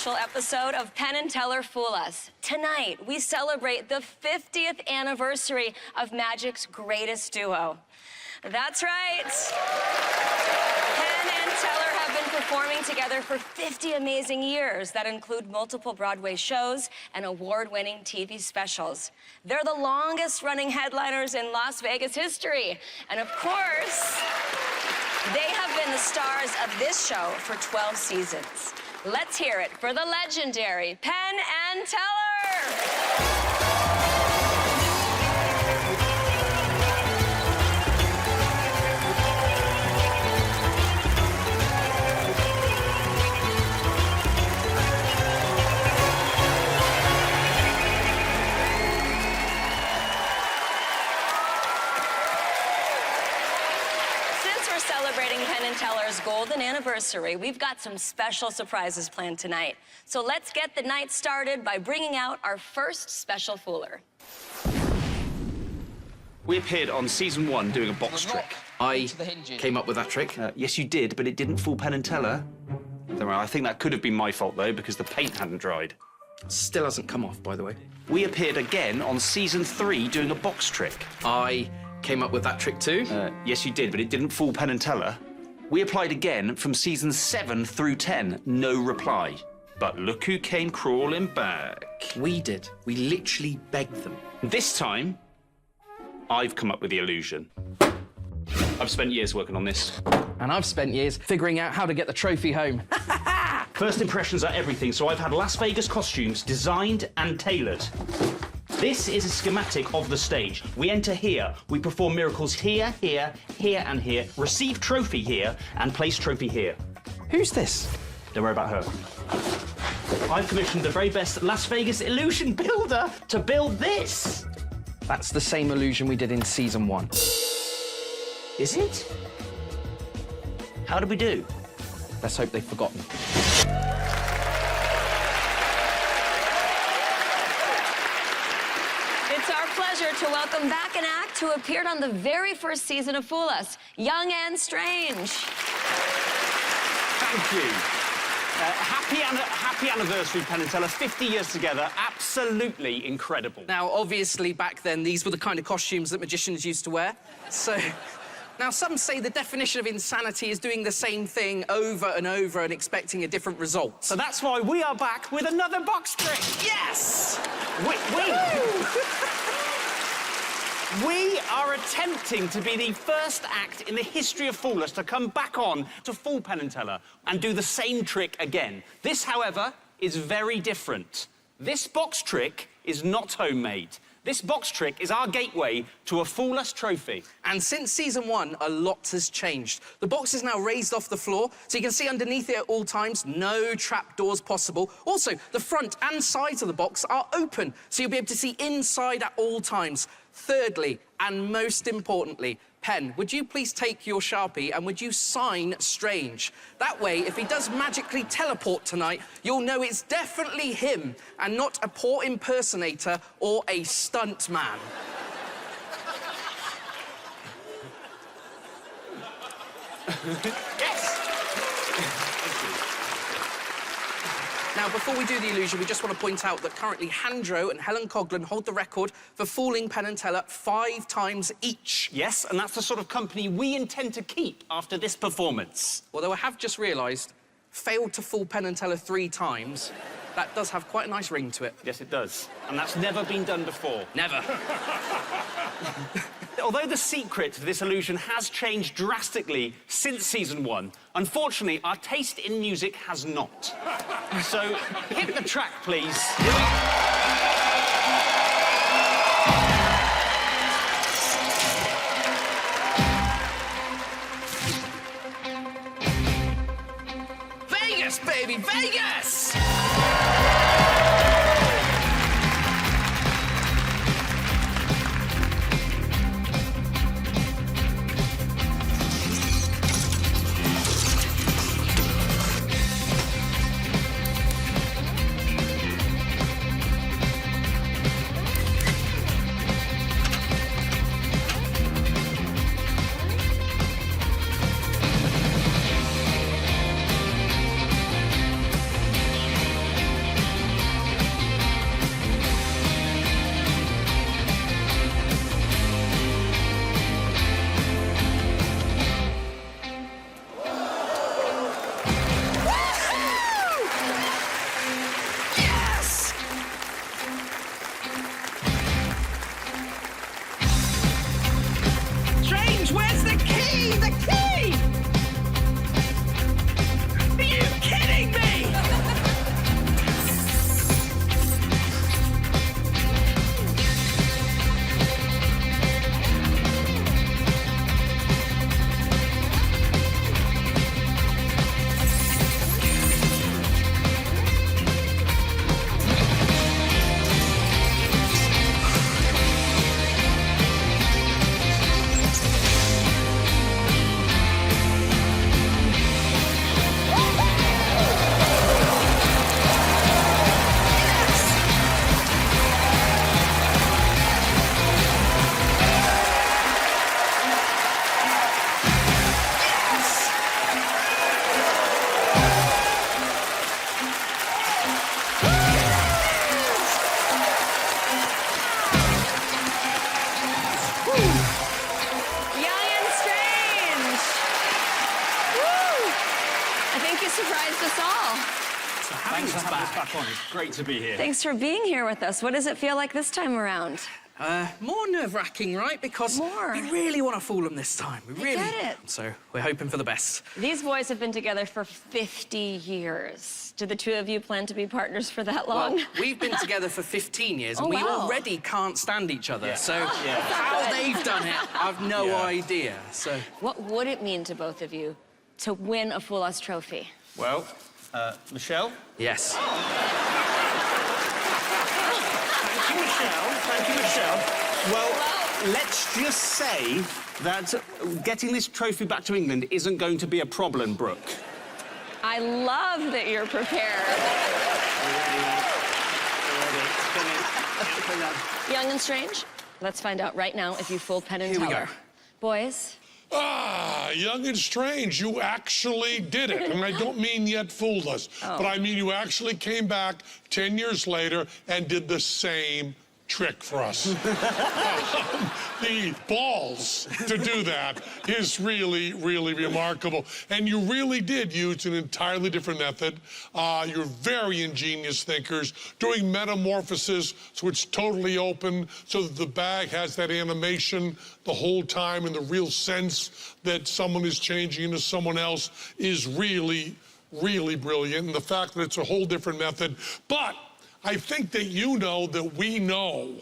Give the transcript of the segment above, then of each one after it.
special episode of Penn and Teller Fool Us. Tonight, we celebrate the 50th anniversary of Magic's greatest duo. That's right. Penn and Teller have been performing together for 50 amazing years that include multiple Broadway shows and award-winning TV specials. They're the longest-running headliners in Las Vegas history. And of course, they have been the stars of this show for 12 seasons. Let's hear it for the legendary Penn and Teller! Celebrating Penn and Teller's golden anniversary, we've got some special surprises planned tonight. So let's get the night started by bringing out our first special fooler. We appeared on season 1 doing a box trick. I came up with that trick. Yes, you did, but it didn't fool Penn and Teller. Don't worry, I think that could have been my fault, though, because the paint hadn't dried. Still hasn't come off, by the way. We appeared again on season 3 doing a box trick. I came up with that trick too. Yes, you did, but it didn't fool Penn and Teller. We applied again from seasons 7 through 10. No reply. But look who came crawling back. We did. We literally begged them. This time, I've come up with the illusion. I've spent years working on this. And I've spent years figuring out how to get the trophy home. First impressions are everything, so I've had Las Vegas costumes designed and tailored. This is a schematic of the stage. We enter here, we perform miracles here, here, here and here, receive trophy here, and place trophy here. Who's this? Don't worry about her. I've commissioned the very best Las Vegas illusion builder to build this. That's the same illusion we did in season 1. Is it? How did we do? Let's hope they've forgotten. It's our pleasure to welcome back an act who appeared on the very first season of Fool Us, Young and Strange. Thank you. Happy anniversary, Penn and Teller. 50 years together. Absolutely incredible. Now, obviously, back then, these were the kind of costumes that magicians used to wear. So, now, some say the definition of insanity is doing the same thing over and over and expecting a different result. So that's why we are back with another box trick. Yes! We are attempting to be the first act in the history of Fool Us to come back on to fool Penn and Teller and do the same trick again. This, however, is very different. This box trick is not homemade. This box trick is our gateway to a Fool Us trophy. And since season 1, a lot has changed. The box is now raised off the floor, so you can see underneath it at all times. No trapdoors possible. Also, the front and sides of the box are open, so you'll be able to see inside at all times. Thirdly, and most importantly, Penn, would you please take your Sharpie and would you sign Strange? That way, if he does magically teleport tonight, you'll know it's definitely him and not a poor impersonator or a stunt man. Yes! Now, before we do the illusion, we just want to point out that currently Handro and Helen Coghlan hold the record for fooling Penn and Teller 5 times each. Yes, and that's the sort of company we intend to keep after this performance. Although I have just realised, failed to fool Penn and Teller 3 times, that does have quite a nice ring to it. Yes, it does. And that's never been done before. Never. Although the secret to this illusion has changed drastically since season 1, unfortunately, our taste in music has not. So, hit the track, please. Vegas, baby, Vegas! back on. It's great to be here. Thanks for being here with us. What does it feel like this time around? More nerve-wracking, right? Because we really want to fool them this time. We really get it. So we're hoping for the best. These boys have been together for 50 years. Do the two of you plan to be partners for that long? Well, we've been together for 15 years, and Oh, we wow. already can't stand each other. So Yeah. how they've done it, I've no idea. So What would it mean to both of you to win a Fool Us trophy? Well, Michelle? yes. Thank you, Michelle. Thank you, Michelle. Well, let's just say that getting this trophy back to England isn't going to be a problem, Brooke. I love that you're prepared. Young and Strange, let's find out right now if you fooled Penn and Here we Teller. go. Boys, Ah, young and strange, you actually did it. And I don't mean yet fooled us, but I mean you actually came back 10 years later and did the same trick for us. The balls to do that is really, really remarkable. And you really did use an entirely different method. You're very ingenious thinkers, doing metamorphosis so it's totally open, so that the bag has that animation the whole time, and the real sense that someone is changing into someone else is really, really brilliant. And the fact that it's a whole different method. But I think that you know that we know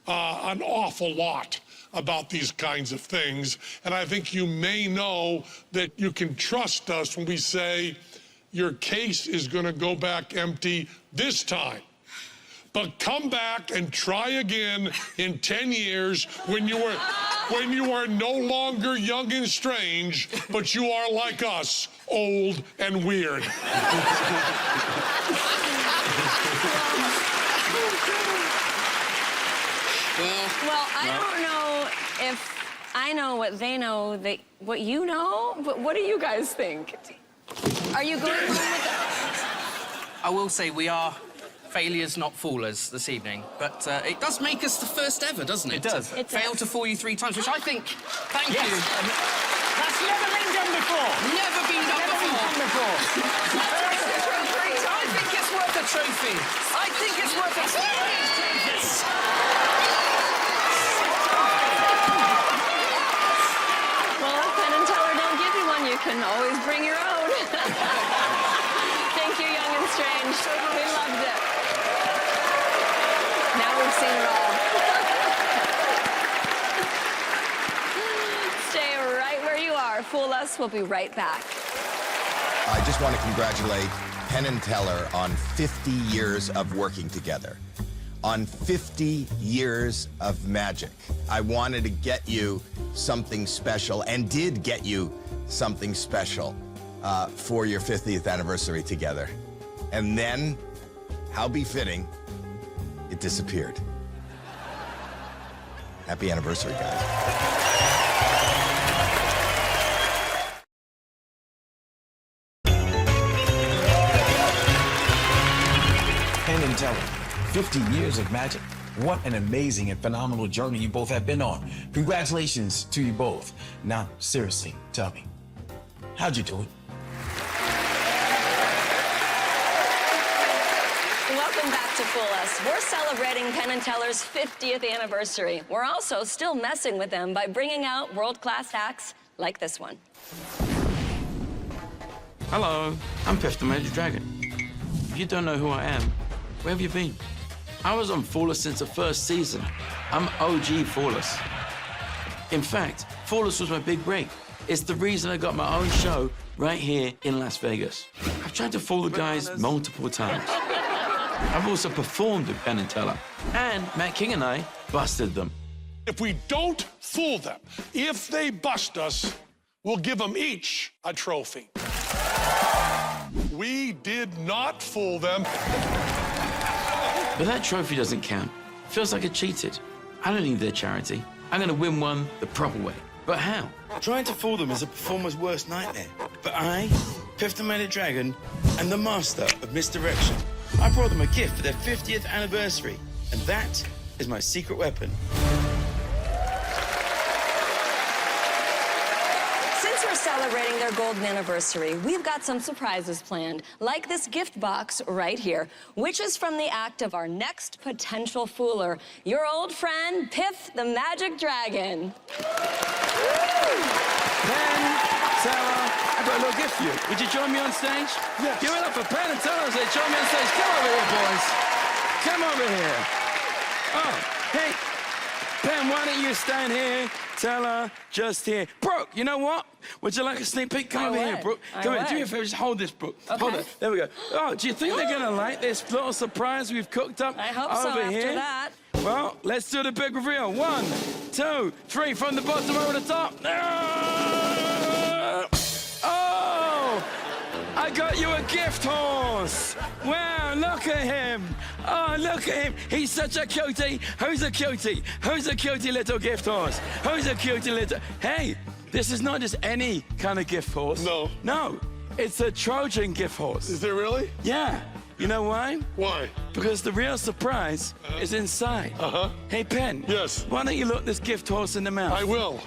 an awful lot about these kinds of things. And I think you may know that you can trust us when we say your case is going to go back empty this time. But come back and try again in 10 years when you are no longer young and strange, but you are like us, old and weird. well, I don't know if I know what they know, what you know, but what do you guys think? Are you going home with I will say we are failures, not foolers, this evening. But it does make us the first ever, doesn't it? It does. It Fail does. to fool you 3 times, which I think, thank you. That's never been done before. Never been done before. I think it's worth a trophy. I think it's worth a trophy. Well, if Penn and Teller don't give you one, you can always bring your own. Thank you, Young and Strange. We loved it. Now we've seen it all. Stay right where you are. Fool Us. We'll be right back. I just want to congratulate Penn and Teller on 50 years of working together, on 50 years of magic. I wanted to get you something special, and did get you something special for your 50th anniversary together. And then, how befitting, it disappeared. Happy anniversary, guys. Penn and Teller, 50 years of magic. What an amazing and phenomenal journey you both have been on. Congratulations to you both. Now, seriously, tell me, how'd you do it? Welcome back to Fool Us. We're celebrating Penn and Teller's 50th anniversary. We're also still messing with them by bringing out world-class acts like this one. Hello, I'm Fifth Magic Dragon. If you don't know who I am, where have you been? I was on Fool Us since the first season. I'm OG Fool Us. In fact, Fool Us was my big break. It's the reason I got my own show right here in Las Vegas. I've tried to fool the guys multiple times. I've also performed with Penn and Teller, and Matt King and I busted them. If we don't fool them, if they bust us, we'll give them each a trophy. We did not fool them. But that trophy doesn't count. Feels like I cheated. I don't need their charity. I'm gonna win one the proper way. But how? Trying to fool them is a performer's worst nightmare. But I, Fifth Magic Dragon, and the master of misdirection, I brought them a gift for their 50th anniversary, and that is my secret weapon. Since we're celebrating celebrating their golden anniversary, we've got some surprises planned, like this gift box right here, which is from the act of our next potential fooler, your old friend, Piff the Magic Dragon. Penn, Sarah, I've got a little gift for you. Would you join me on stage? Yes. Give it up for Penn and Sarah. Say, join me on stage. Come over here, boys. Come over here. Oh, hey. Penn, why don't you stand here? Tella, just here. Brooke, you know what? Would you like a sneak peek? Come over here, Brooke. Come here. Do me a favor. Just hold this, Brooke. Okay. Hold it. There we go. Oh, do you think they're going to like this little surprise we've cooked up I hope so over after here? that. Well, let's do the big reveal. 1, 2, 3, from the bottom over the top. Oh! I got you a gift horse. Wow, look at him. Oh, look at him. He's such a cutie. Who's a cutie? Who's a cutie little gift horse? Who's a cutie little... Hey, this is not just any kind of gift horse. No. No, it's a Trojan gift horse. Is there really? Yeah. You know why? Why? Because the real surprise is inside. Uh-huh. Hey, Penn. Yes. Why don't you look this gift horse in the mouth? I will.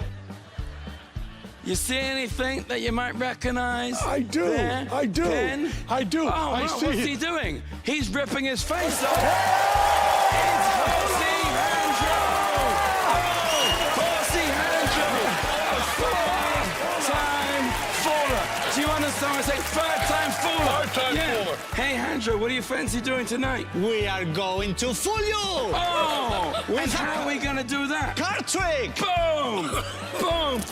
You see anything that you might recognize? I do. There? I do. Penn? I do. Oh, I wow, see what's it. he doing? He's ripping his face off. It's Horsey Handro! Oh, Horsey Handro! A third-time faller. Do you understand what I say? Third-time faller. Third-time faller. Hey, Handro, what do you fancy doing tonight? We are going to fool you! Oh! And how are we going to do that? Card trick! Boom! Boom!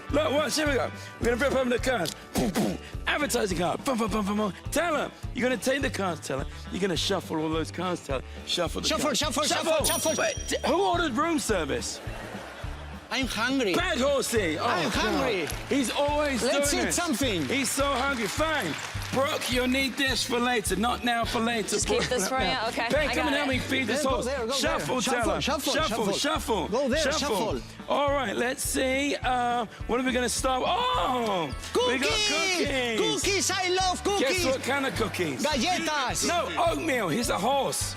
Look, watch, here we go. We're gonna rip open the cards. Boom, boom. Advertising card. Boom, boom, boom, boom, boom. Teller, you're gonna take the cards, Teller. You're gonna shuffle all those cards, Teller. Shuffle the Shuffle, cards. shuffle, shuffle, shuffle. Wait, who ordered room service? I'm hungry. Bad Horsey. Oh, I'm hungry. God. He's always Let's doing eat it. something. He's so hungry. Fine. Brooke, you'll need this for later, not now for later. Just keep this for you? Okay, Ben, I come got and help it. me feed this There, go horse. there, go Shuffle, there. Teller. Shuffle, Shuffle, shuffle. Go there, shuffle. All right, let's see. What are we going to start? Oh! We got cookies. Cookies! I love cookies! Guess what kind of cookies? Galletas! No, oatmeal. He's a horse.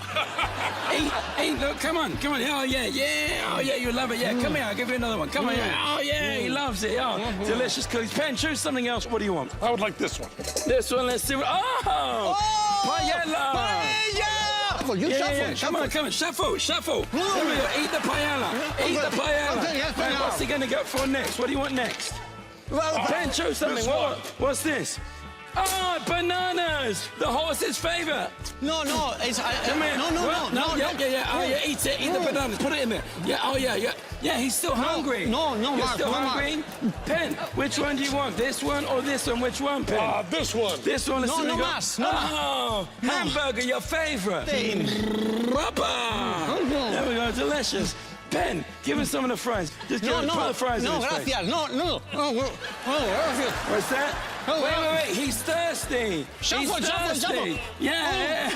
Eat, look, come on. Oh, yeah. Oh, yeah, you love it. Yeah, come here. I'll give you another one. Come on, yeah. Oh, yeah, he loves it. Oh, delicious cookies. Penn, choose something else. What do you want? I would like this one. This one, let's see. Oh! Paella! Shuffle, you shuffle. Come on, shuffle. There we go. Eat the paella. Okay, Eat the paella. okay, yes, Right, paella. what's he gonna get for next? What do you want next? Ben, choose something. This one. What's this? Oh, bananas! The horse's favorite. No, it's... Come here. No. Yeah. Oh, yeah, eat it. Eat the bananas. Put it in there. Yeah, oh, yeah. Yeah, he's still hungry. no, You're Mark, still no, Mark. hungry? Penn, which one do you want? This one or this one? Which one, Penn? This one. This one, let's No, see no what we got. más, no Oh, hamburger, your favorite. Rubber. There we go, delicious. Ben, give him some of the fries. Just give him put the fries in his face. gracias. No. Gracias. What's that? Oh, Wait, he's thirsty. Shuffle, he's shuffle, thirsty. shuffle. Yeah.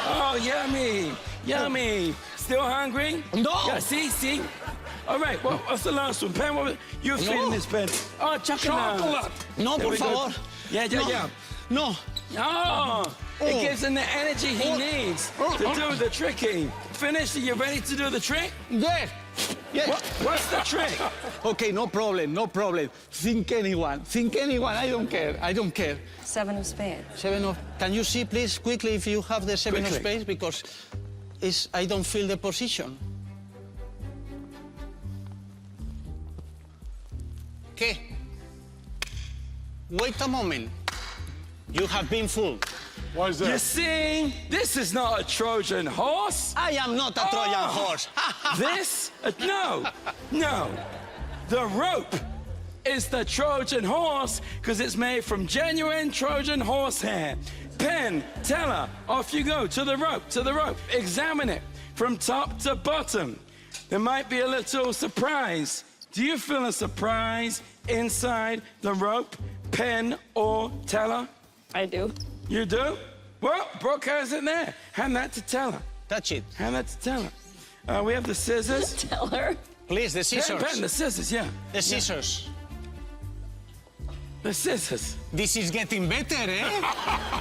Oh, yummy. Still hungry? No. Yeah, see? All right, what's the last one? Pen, you're feeding this, Pen. Oh, chocolate. No, There por we go. favor. Yeah. No. Oh, it gives him the energy he needs to do the tricking. Finished? Are you ready to do the trick? Yes. What's the trick? Okay, no problem. Think anyone. I don't care. 7 of spades. Can you see, please, quickly, if you have the 7 of Quickly. spades? Because I don't feel the position. Okay. Wait a moment. You have been fooled. Why is You that? see, this is not a Trojan horse. I am not a Trojan horse. This? No. The rope is the Trojan horse because it's made from genuine Trojan horse hair. Penn, Teller, off you go to the rope. Examine it from top to bottom. There might be a little surprise. Do you feel a surprise inside the rope, Penn or Teller? I do. You do? Well, Brooke has it there. Hand that to Teller. Touch it. Hand that to Teller. We have the scissors. Tell her. Please, the scissors. Penn, the scissors, yeah. The scissors. The scissors. This is getting better, eh?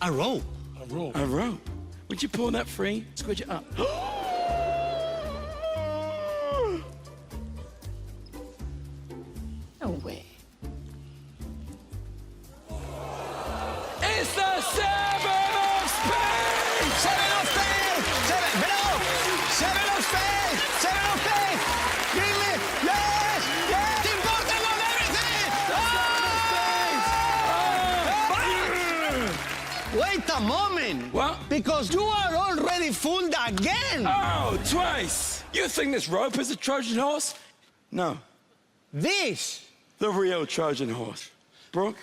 A rope. A rope. Would you pull that free? Squidge it up. It's the Seven of Spades! Seven of spades! Seven of spades! Seven of spades! Give me! Yes! Yes! The bottom of everything! Wait a moment! What? Because you are already fooled again! Oh, twice! You think this rope is a Trojan horse? No, This! the real Trojan horse. Brooke,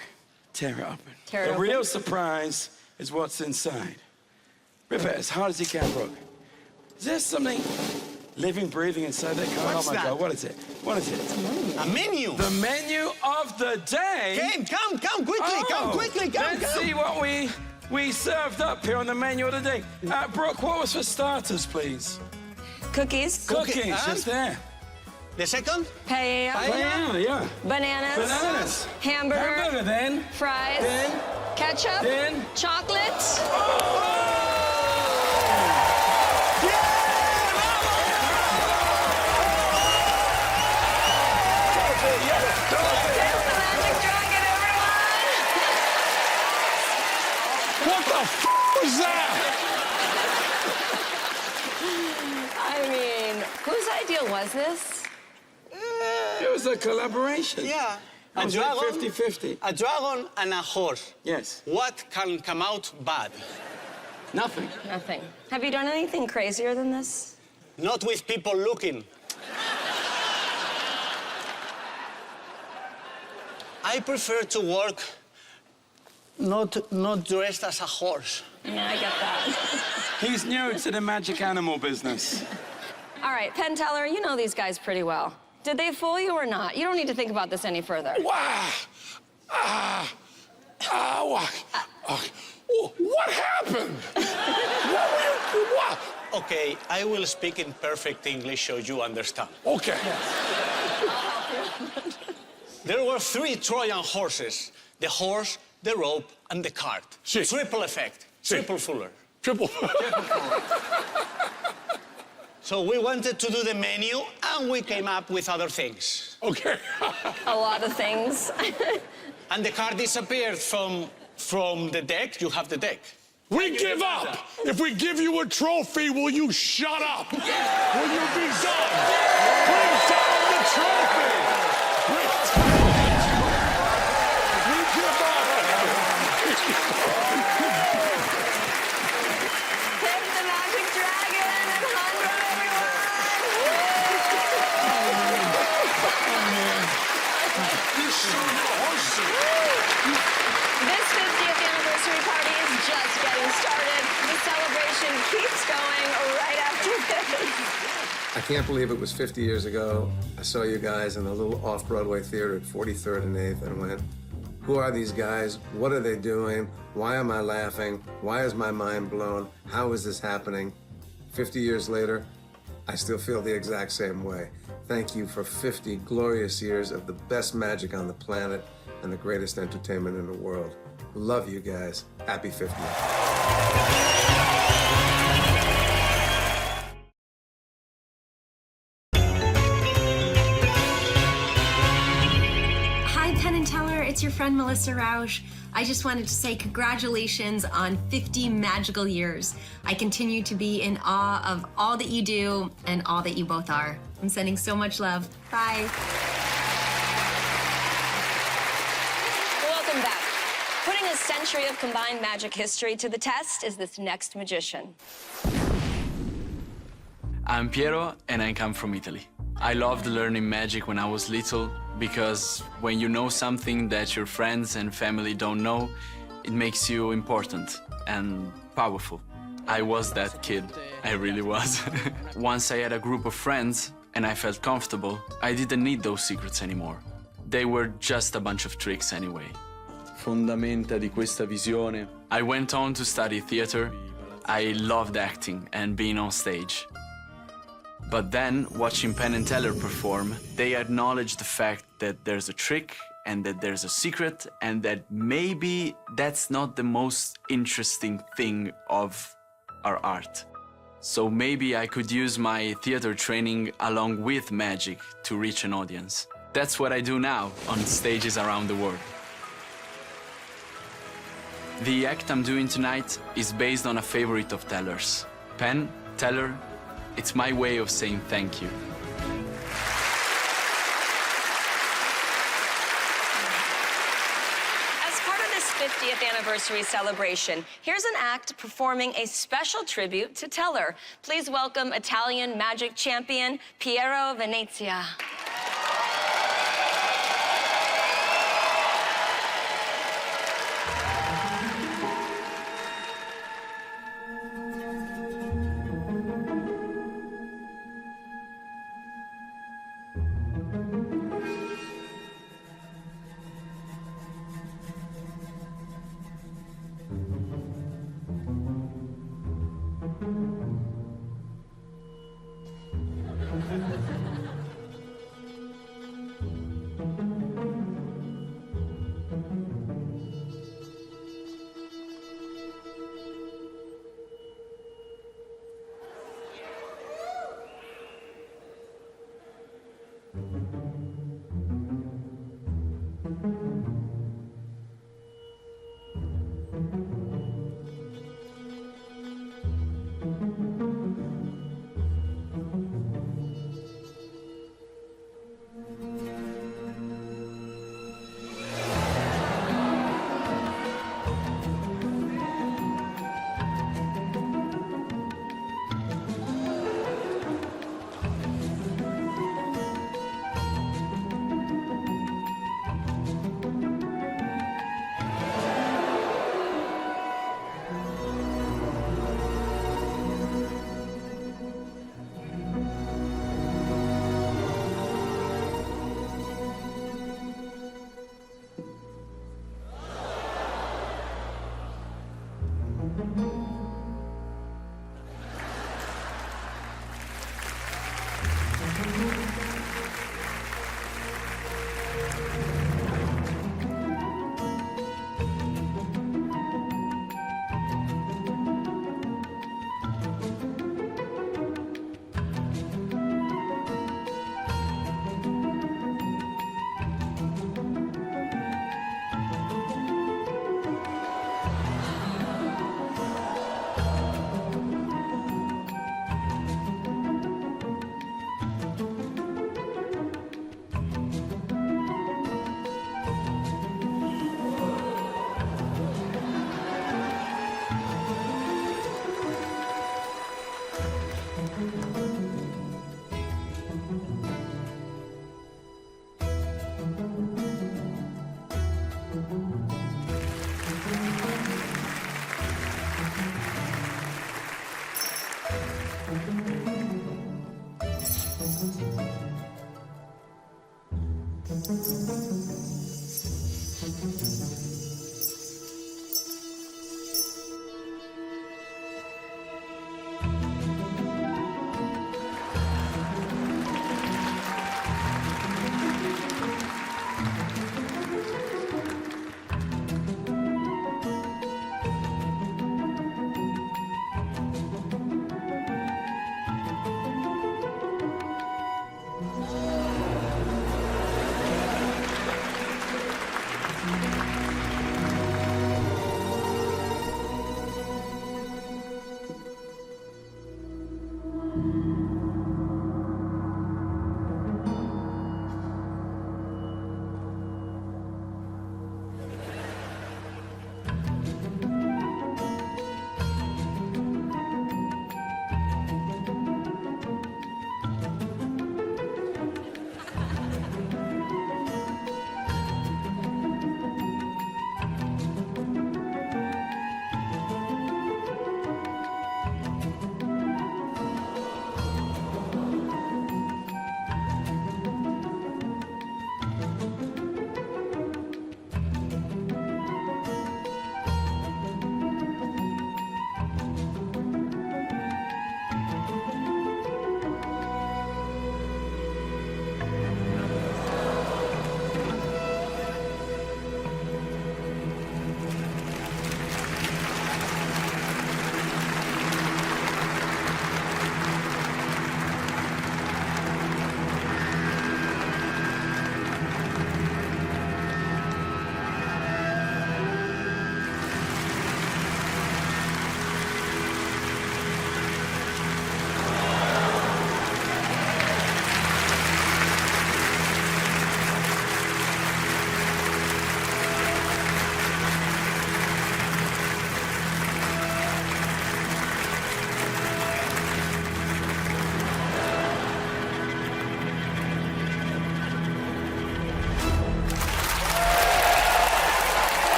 tear it open. Tear it the open. real surprise is what's inside. Rip it as hard as you can, Brooke. Is there something living, breathing inside that card? What's oh my that? God, what is it? What is it? A menu! The menu of the day. Come quickly, come quickly, come, Let's see what we served up here on the menu of the day. Brooke, what was for starters, please? Cookies, Cookies, and? just there. The second? paella, Yeah. bananas, Bananas. hamburger, Hamburger, then. fries, Then. ketchup, Then. chocolate. There's the magic dragon, everyone! What the was that? I mean, whose idea was this? It was a collaboration. Yeah. It was like 50-50. A dragon and a horse. Yes. What can come out bad? Nothing. Nothing. Have you done anything crazier than this? Not with people looking. I prefer to work not dressed as a horse. Yeah, I get that. He's new to the magic animal business. All right, Penn Teller, you know these guys pretty well. Did they fool you or not? You don't need to think about this any further. Wow. What happened? What? Okay, I will speak in perfect English so you understand. Okay. There were 3 Trojan horses. The horse, the rope, and the cart. Si. Triple effect. Si. Triple fuller. Triple. So we wanted to do the menu, and we came up with other things. Okay. A lot of things. And the card disappeared from the deck. You have the deck. We give up. If we give you a trophy, will you shut up? Will you be done? Bring down the trophy. Bring down the trophy. We give up. Hit the magic dragon and Hunra, everyone! This 50th anniversary party is just getting started. The celebration keeps going right after this. I can't believe it was 50 years ago. I saw you guys in a little off-Broadway theater at 43rd and 8th and went, who are these guys? What are they doing? Why am I laughing? Why is my mind blown? How is this happening? 50 years later, I still feel the exact same way. Thank you for 50 glorious years of the best magic on the planet and the greatest entertainment in the world. Love you guys. Happy 50th. Hi, Penn and Teller. It's your friend Melissa Rausch. I just wanted to say congratulations on 50 magical years. I continue to be in awe of all that you do and all that you both are. I'm sending so much love. Bye. Welcome back. Putting a century of combined magic history to the test is this next magician. I'm Piero, and I come from Italy. I loved learning magic when I was little because when you know something that your friends and family don't know, it makes you important and powerful. I was that kid. I really was. Once I had a group of friends and I felt comfortable, I didn't need those secrets anymore. They were just a bunch of tricks anyway. Fondamenta di questa visione. I went on to study theater. I loved acting and being on stage. But then, watching Penn and Teller perform, they acknowledged the fact that there's a trick and that there's a secret and that maybe that's not the most interesting thing of our art. So maybe I could use my theater training along with magic to reach an audience. That's what I do now on stages around the world. The act I'm doing tonight is based on a favorite of Teller's. Penn, Teller, it's my way of saying thank you. As part of this 50th anniversary celebration, here's an act performing a special tribute to Teller. Please welcome Italian magic champion Piero Venezia.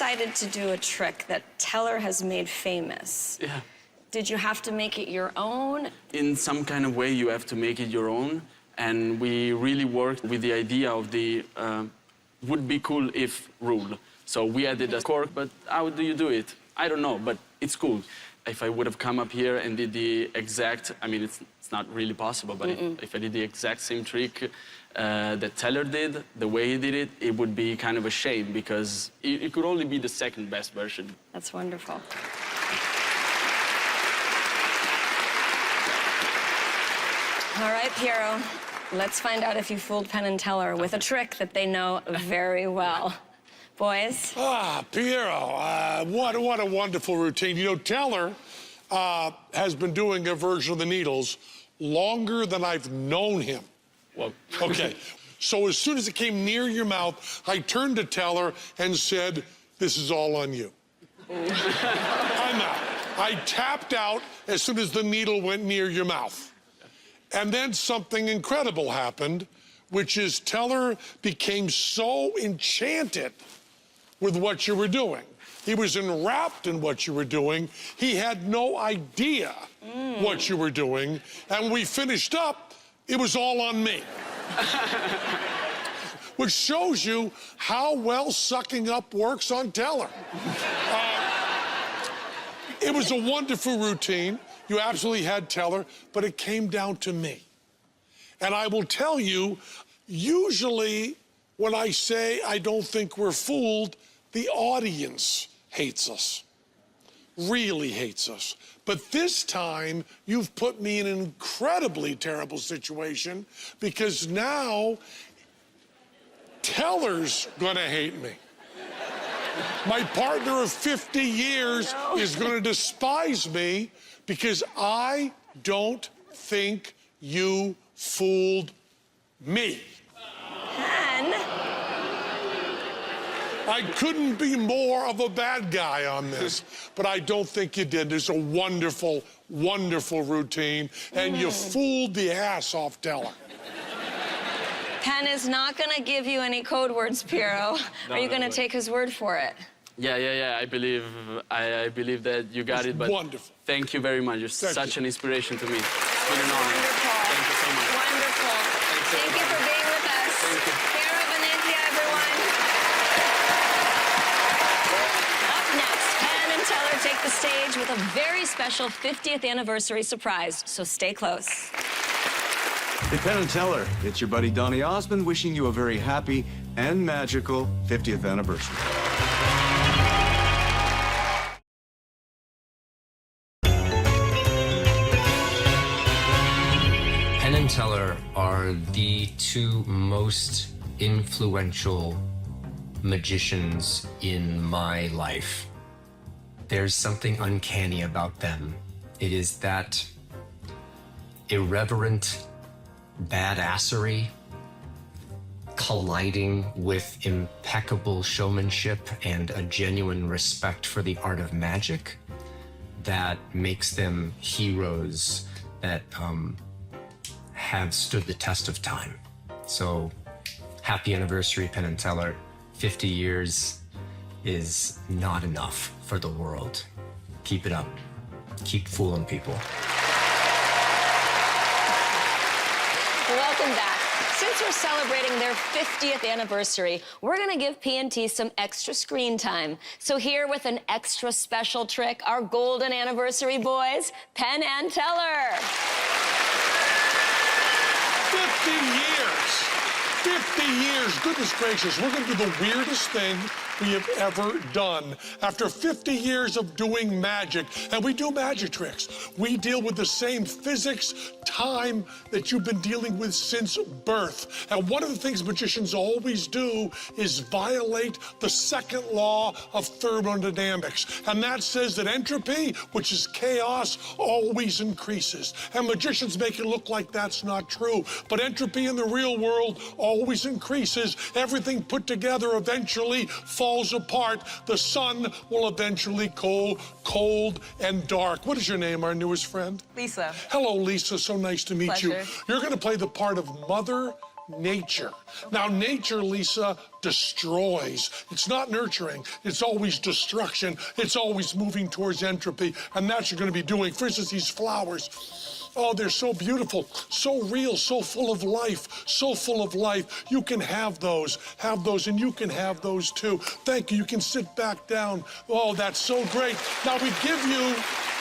decided to do a trick that Teller has made famous, Yeah. did you have to make it your own? In some kind of way, you have to make it your own. And we really worked with the idea of the would be cool if rule. So we added a cork, but how do you do it? I don't know, but it's cool. If I would have come up here and did the exact, I mean, it's not really possible, but if I did the exact same trick that Teller did, the way he did it, it would be kind of a shame because it could only be the second best version. That's wonderful. All right, Piero, let's find out if you fooled Penn and Teller with a trick that they know very well. Boys? Ah, Piero, what a wonderful routine. You know, Teller has been doing a version of the Needles longer than I've known him. Well, okay. So as soon as it came near your mouth, I turned to Teller and said, this is all on you. I'm out. I tapped out as soon as the needle went near your mouth. And then something incredible happened, which is Teller became so enchanted with what you were doing. He was enwrapped in what you were doing. He had no idea what you were doing. And when we finished up, it was all on me. Which shows you how well sucking up works on Teller. It was a wonderful routine. You absolutely had Teller, but it came down to me. And I will tell you, usually when I say I don't think we're fooled, the audience hates us, really hates us. But this time, you've put me in an incredibly terrible situation because now Teller's gonna hate me. My partner of 50 years is gonna despise me because I don't think you fooled me. Penn? I couldn't be more of a bad guy on this, but I don't think you did. It's a wonderful, wonderful routine, and you fooled the ass off Teller. Penn is not going to give you any code words, Piero. Are you going to take his word for it? Yeah. I believe that you got it. But wonderful. Thank you very much. You're such an inspiration to me. It's been an honor. Wonderful. Thank you so much. Wonderful. Thank you for being with us. Thank you. Piero Venezia, everyone. Up next, Penn and Teller take the stage with a very special 50th anniversary surprise, so stay close. Hey, Penn and Teller, it's your buddy Donny Osmond wishing you a very happy and magical 50th anniversary. Penn and Teller are the two most influential magicians in my life. There's something uncanny about them. It is that irreverent badassery colliding with impeccable showmanship and a genuine respect for the art of magic that makes them heroes that have stood the test of time. So happy anniversary, Penn and Teller. 50 years is not enough for the world. Keep it up. Keep fooling people. Welcome back. Since we're celebrating their 50th anniversary, we're going to give P&T some extra screen time. So here with an extra special trick, our golden anniversary boys, Penn and Teller. 50 years. 50 years. Goodness gracious, we're going to do the weirdest thing we have ever done. After 50 years of doing magic, and we do magic tricks, we deal with the same physics, time that you've been dealing with since birth. And one of the things magicians always do is violate the second law of thermodynamics. And that says that entropy, which is chaos, always increases. And magicians make it look like that's not true. But entropy in the real world always increases. Everything put together eventually falls apart. The sun will eventually go cold and dark. What is your name, our newest friend? Lisa. Hello, Lisa. So nice to meet you. Pleasure. You're going to play the part of Mother nature. Now, nature, Lisa, destroys. It's not nurturing. It's always destruction. It's always moving towards entropy, and that's what you're going to be doing. For instance, these flowers. Oh, they're so beautiful, so real, so full of life, so full of life. You can have those, and you can have those too. Thank you. You can sit back down. Oh, that's so great. Now, we give you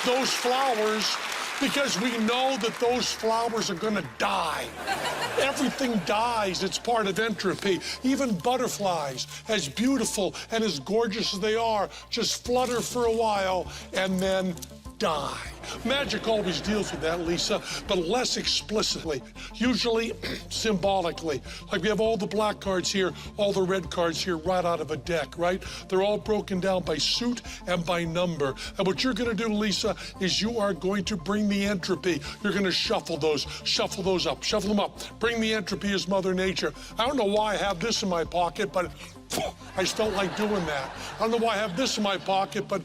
those flowers because we know that those flowers are going to die. Everything dies. It's part of entropy. Even butterflies, as beautiful and as gorgeous as they are, just flutter for a while and then die. Magic always deals with that, Lisa, but less explicitly, usually symbolically. Like we have all the black cards here, all the red cards here, right out of a deck, right? They're all broken down by suit and by number. And what you're going to do, Lisa, is you are going to bring the entropy. You're going to shuffle those up, shuffle them up. Bring the entropy as Mother Nature. I don't know why I have this in my pocket, but I just don't like doing that. I don't know why I have this in my pocket, but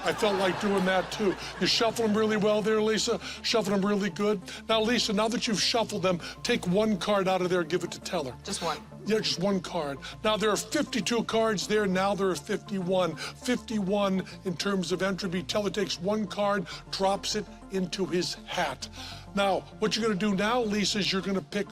I felt like doing that too. You shuffle them really well there, Lisa. Shuffle them really good. Now, Lisa, now that you've shuffled them, take one card out of there and give it to Teller. Just one. Yeah, just one card. Now, there are 52 cards there. Now there are 51. 51 in terms of entropy. Teller takes one card, drops it into his hat. Now, what you're going to do now, Lisa, is you're going to pick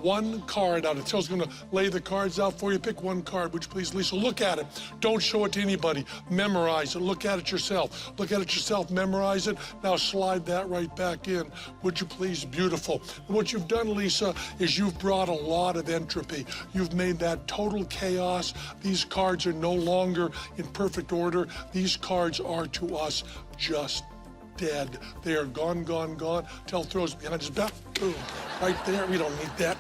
one card out. Teller's going to lay the cards out for you. Pick one card, would you please, Lisa? Look at it. Don't show it to anybody. Memorize it. Look at it yourself. Look at it yourself. Memorize it. Now slide that right back in, would you please? Beautiful. And what you've done, Lisa, is you've brought a lot of entropy. You've made that total chaos. These cards are no longer in perfect order. These cards are to us just dead. They are gone, gone, gone. Teller throws it behind his back. Boom. Right there. We don't need that.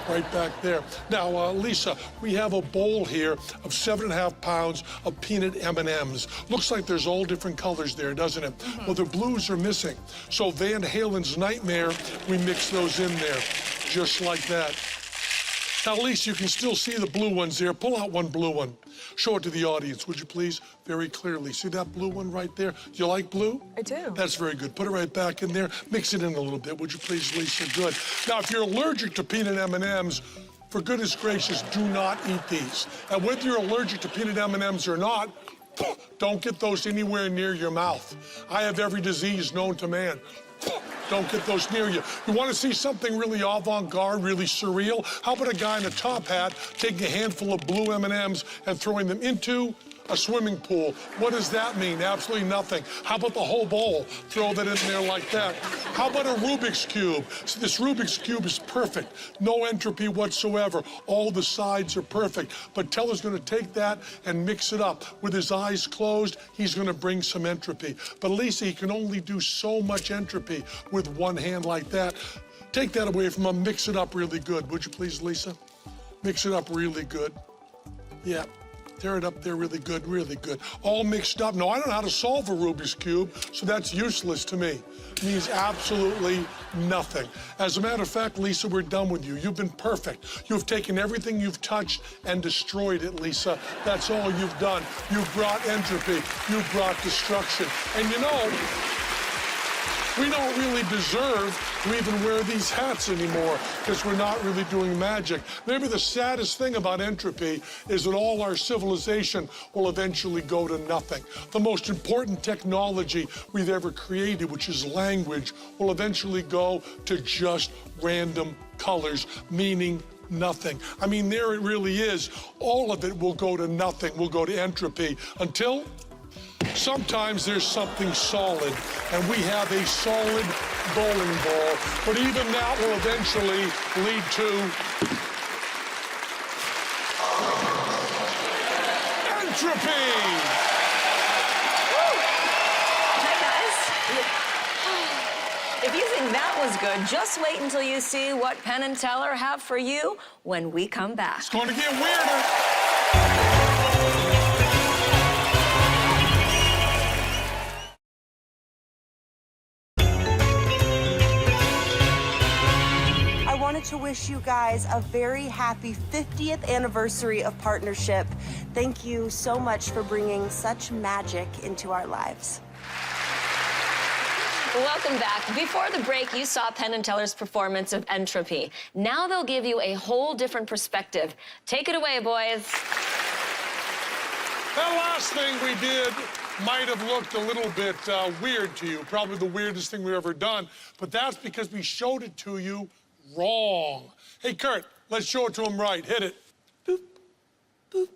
Right back there. Now, Lisa, we have a bowl here of 7.5 pounds of peanut M&Ms. Looks like there's all different colors there, doesn't it? Well, the blues are missing. So Van Halen's Nightmare, we mix those in there, just like that. Now, Lisa, you can still see the blue ones there. Pull out one blue one. Show it to the audience, would you please? Very clearly. See that blue one right there? Do you like blue? I do. That's very good. Put it right back in there. Mix it in a little bit, would you please, Lisa? Good. Now, if you're allergic to peanut M&Ms, for goodness gracious, do not eat these. And whether you're allergic to peanut M&Ms or not, don't get those anywhere near your mouth. I have every disease known to man. Don't get those near you. You want to see something really avant-garde, really surreal? How about a guy in a top hat taking a handful of blue M&Ms and throwing them into a swimming pool? What does that mean? Absolutely nothing. How about the whole bowl? Throw that in there like that. How about a Rubik's Cube? So this Rubik's Cube is perfect. No entropy whatsoever. All the sides are perfect. But Teller's going to take that and mix it up. With his eyes closed, he's going to bring some entropy. But Lisa, he can only do so much entropy with one hand like that. Take that away from him. Mix it up really good. Would you please, Lisa? Mix it up really good. Yeah. Tear it up there really good, really good. All mixed up. No, I don't know how to solve a Rubik's Cube, so that's useless to me. It means absolutely nothing. As a matter of fact, Lisa, we're done with you. You've been perfect. You've taken everything you've touched and destroyed it, Lisa. That's all you've done. You've brought entropy. You've brought destruction. And you know, we don't really deserve to even wear these hats anymore because we're not really doing magic. Maybe the saddest thing about entropy is that all our civilization will eventually go to nothing. The most important technology we've ever created, which is language, will eventually go to just random colors, meaning nothing. I mean, there it really is. All of it will go to nothing, will go to entropy until sometimes there's something solid, and we have a solid bowling ball. But even that will eventually lead to entropy. Hi, guys. If you think that was good, just wait until you see what Penn and Teller have for you when we come back. It's going to get weirder. I wanted to wish you guys a very happy 50th anniversary of partnership. Thank you so much for bringing such magic into our lives. Welcome back. Before the break, you saw Penn and Teller's performance of Entropy. Now they'll give you a whole different perspective. Take it away, boys. That last thing we did might have looked a little bit weird to you, probably the weirdest thing we've ever done, but that's because we showed it to you wrong. Hey, Kurt, let's show it to him right. Hit it. Boop, boop,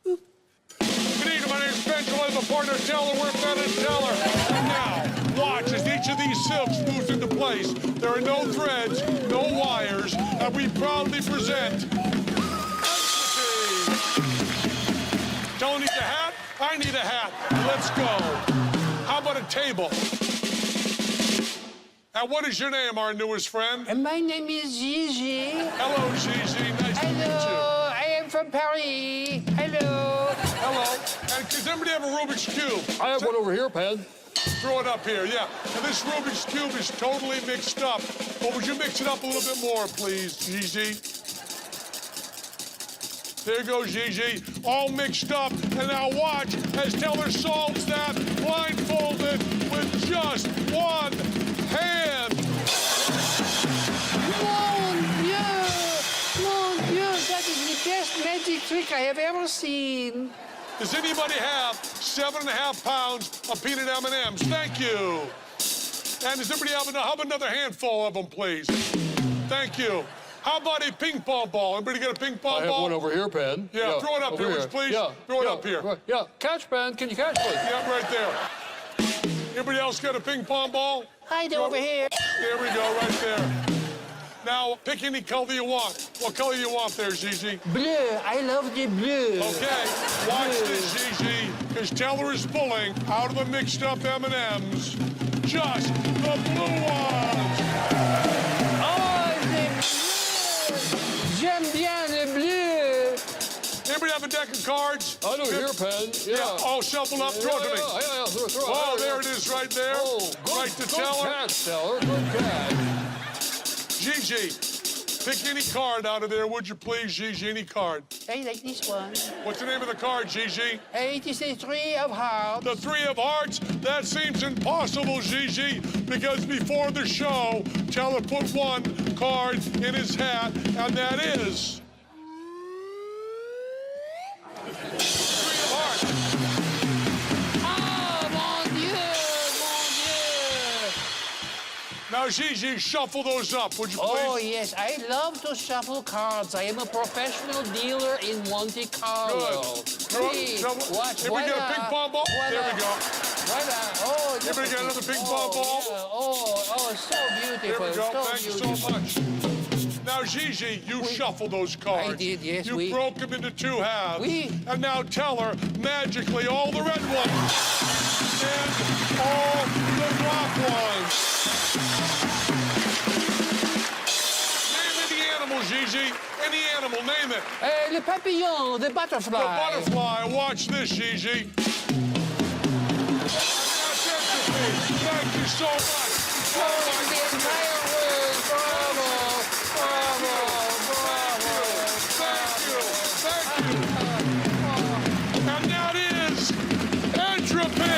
boop. Good evening, my name is Penn. I'm a partner Teller. We're Penn and Teller. And now, watch as each of these silks moves into place. There are no threads, no wires, and we proudly present Don't need a hat? I need a hat. Let's go. How about a table? And what is your name, our newest friend? My name is Gigi. Hello, Gigi. Nice to meet you. Hello, I am from Paris. Hello. Hello. And does anybody have a Rubik's Cube? I have one over here, Penn. Throw it up here, yeah. And this Rubik's Cube is totally mixed up. But would you mix it up a little bit more, please, Gigi? There goes Gigi, all mixed up. And now watch as Teller solves that blindfolded with just one hand. Mon Dieu, that is the best magic trick I have ever seen. Does anybody have 7.5 pounds of peanut M&Ms? Thank you. And does anybody have another handful of them, please? Thank you. How about a ping pong ball? Anybody got a ping pong ball? I have one over here, Penn. Yeah, throw it up here, please. Yeah, throw it up here. Yeah, catch, Penn. Can you catch, please? Yeah, right there. Anybody else got a ping pong ball? I do over here. There we go, right there. Now, pick any color you want. What color you want there, Gigi? Blue. I love the blue. Okay, watch this, Gigi, because Teller is pulling out of the mixed up M&Ms just the blue ones. Oh, the bleu. J'aime bien le bleu. Anybody have a deck of cards? I do here, Penn. Yeah. All shuffled up. Throw it to me. Yeah. Throw Oh, there it is right there. Oh, good, right to good Teller. catch, Teller. Good catch. Gigi, pick any card out of there, would you please, Gigi? Any card. I like this one. What's the name of the card, Gigi? It is a 3 of hearts. The 3 of hearts? That seems impossible, Gigi, because before the show, Teller put one card in his hat, and that is... 3 of hearts. Oh, mon Dieu, mon Dieu. Now, Gigi, shuffle those up, would you please? Oh, yes. I love to shuffle cards. I am a professional dealer in Monte Carlo. Good. Please, watch. Here we get a ping pong ball. There we go. Oh, Everybody got another ping pong ball? Yeah. Oh, so beautiful. There we go. So Thank beautiful. you so much. Now, Gigi, you shuffle those cards. I did, yes. You broke them into 2 halves. Oui. And now Teller, magically, all the red ones and all the black ones. Name any animal, Gigi. Any animal, name it. Le papillon, the butterfly. The butterfly. Watch this, Gigi. Thank you so much. Oh, the entire world. Bravo. Bravo. Bravo. Thank you. And that is Entropy.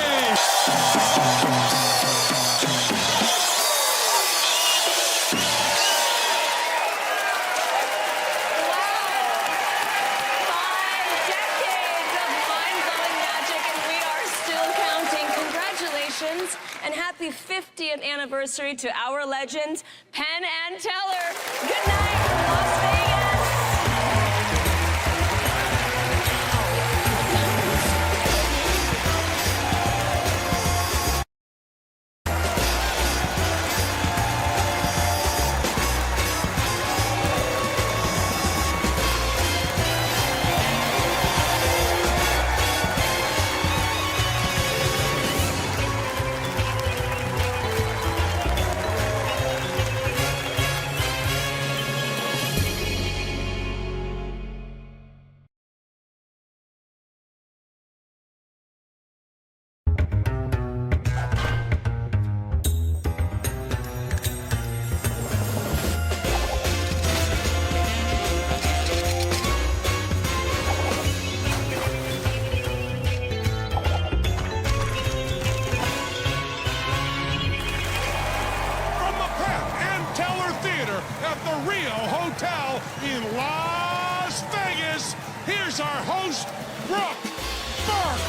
And happy 50th anniversary to our legends, Penn and Teller. Good night from Las Vegas. Teller at the Rio Hotel in Las Vegas. Here's our host, Brooke Burke.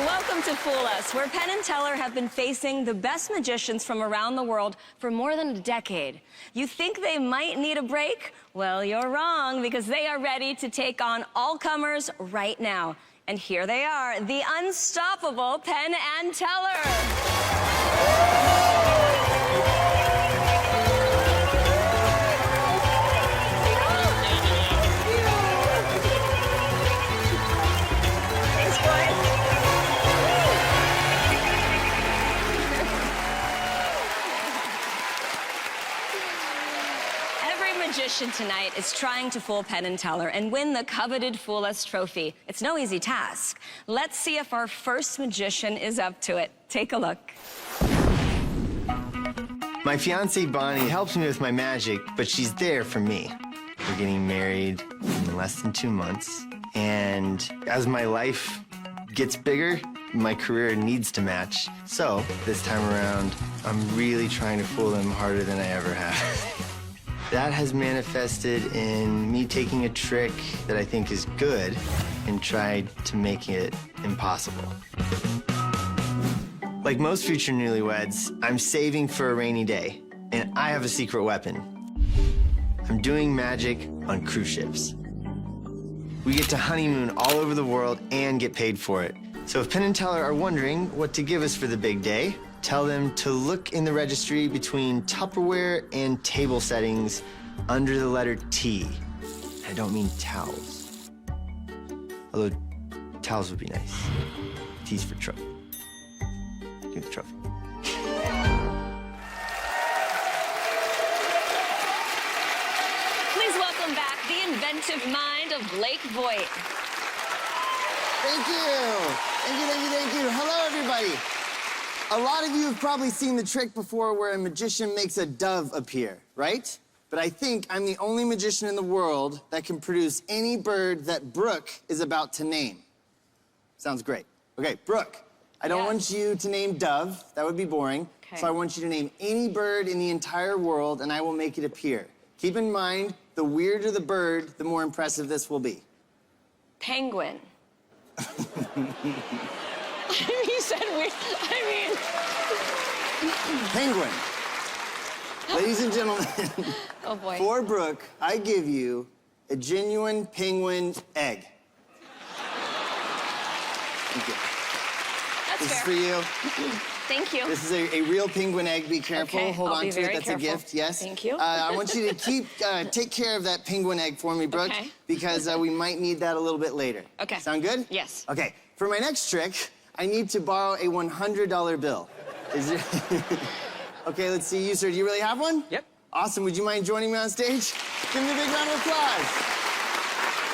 Welcome to Fool Us, where Penn and Teller have been facing the best magicians from around the world for more than a decade. You think they might need a break? Well, you're wrong, because they are ready to take on all comers right now. And here they are, the unstoppable Penn and Teller. Magician tonight is trying to fool Penn and Teller and win the coveted Fool Us trophy. It's no easy task. Let's see if our first magician is up to it. Take a look. My fiancée Bonnie helps me with my magic, but she's there for me. We're getting married in less than 2 months, and as my life gets bigger, my career needs to match. So this time around, I'm really trying to fool them harder than I ever have. That has manifested in me taking a trick that I think is good and tried to make it impossible. Like most future newlyweds, I'm saving for a rainy day, and I have a secret weapon. I'm doing magic on cruise ships. We get to honeymoon all over the world and get paid for it. So if Penn and Teller are wondering what to give us for the big day, tell them to look in the registry between Tupperware and table settings under the letter T. I don't mean towels. Although towels would be nice. T's for trophy. Give the trophy. Please welcome back the inventive mind of Blake Voigt. Thank you. Thank you, thank you, thank you. Hello, everybody. A lot of you have probably seen the trick before where a magician makes a dove appear, right? But I think I'm the only magician in the world that can produce any bird that Brooke is about to name. Sounds great. Okay, Brooke, I don't want you to name dove. That would be boring. Okay. So I want you to name any bird in the entire world, and I will make it appear. Keep in mind, the weirder the bird, the more impressive this will be. Penguin. He said weird. Penguin. Ladies and gentlemen, Oh boy. for Brooke, I give you a genuine penguin egg. Thank you. That's This fair. is for you. Thank you. This is a real penguin egg. Be careful. Okay, Hold I'll on be to it. very That's careful. a gift. Yes. Thank you. I want you to take care of that penguin egg for me, Brooke, Okay. because we might need that a little bit later. Okay. Sound good? Yes. Okay. For my next trick, I need to borrow a $100 bill. Is there... Okay, let's see you, sir. Do you really have one? Yep. Awesome. Would you mind joining me on stage? Give me a big round of applause.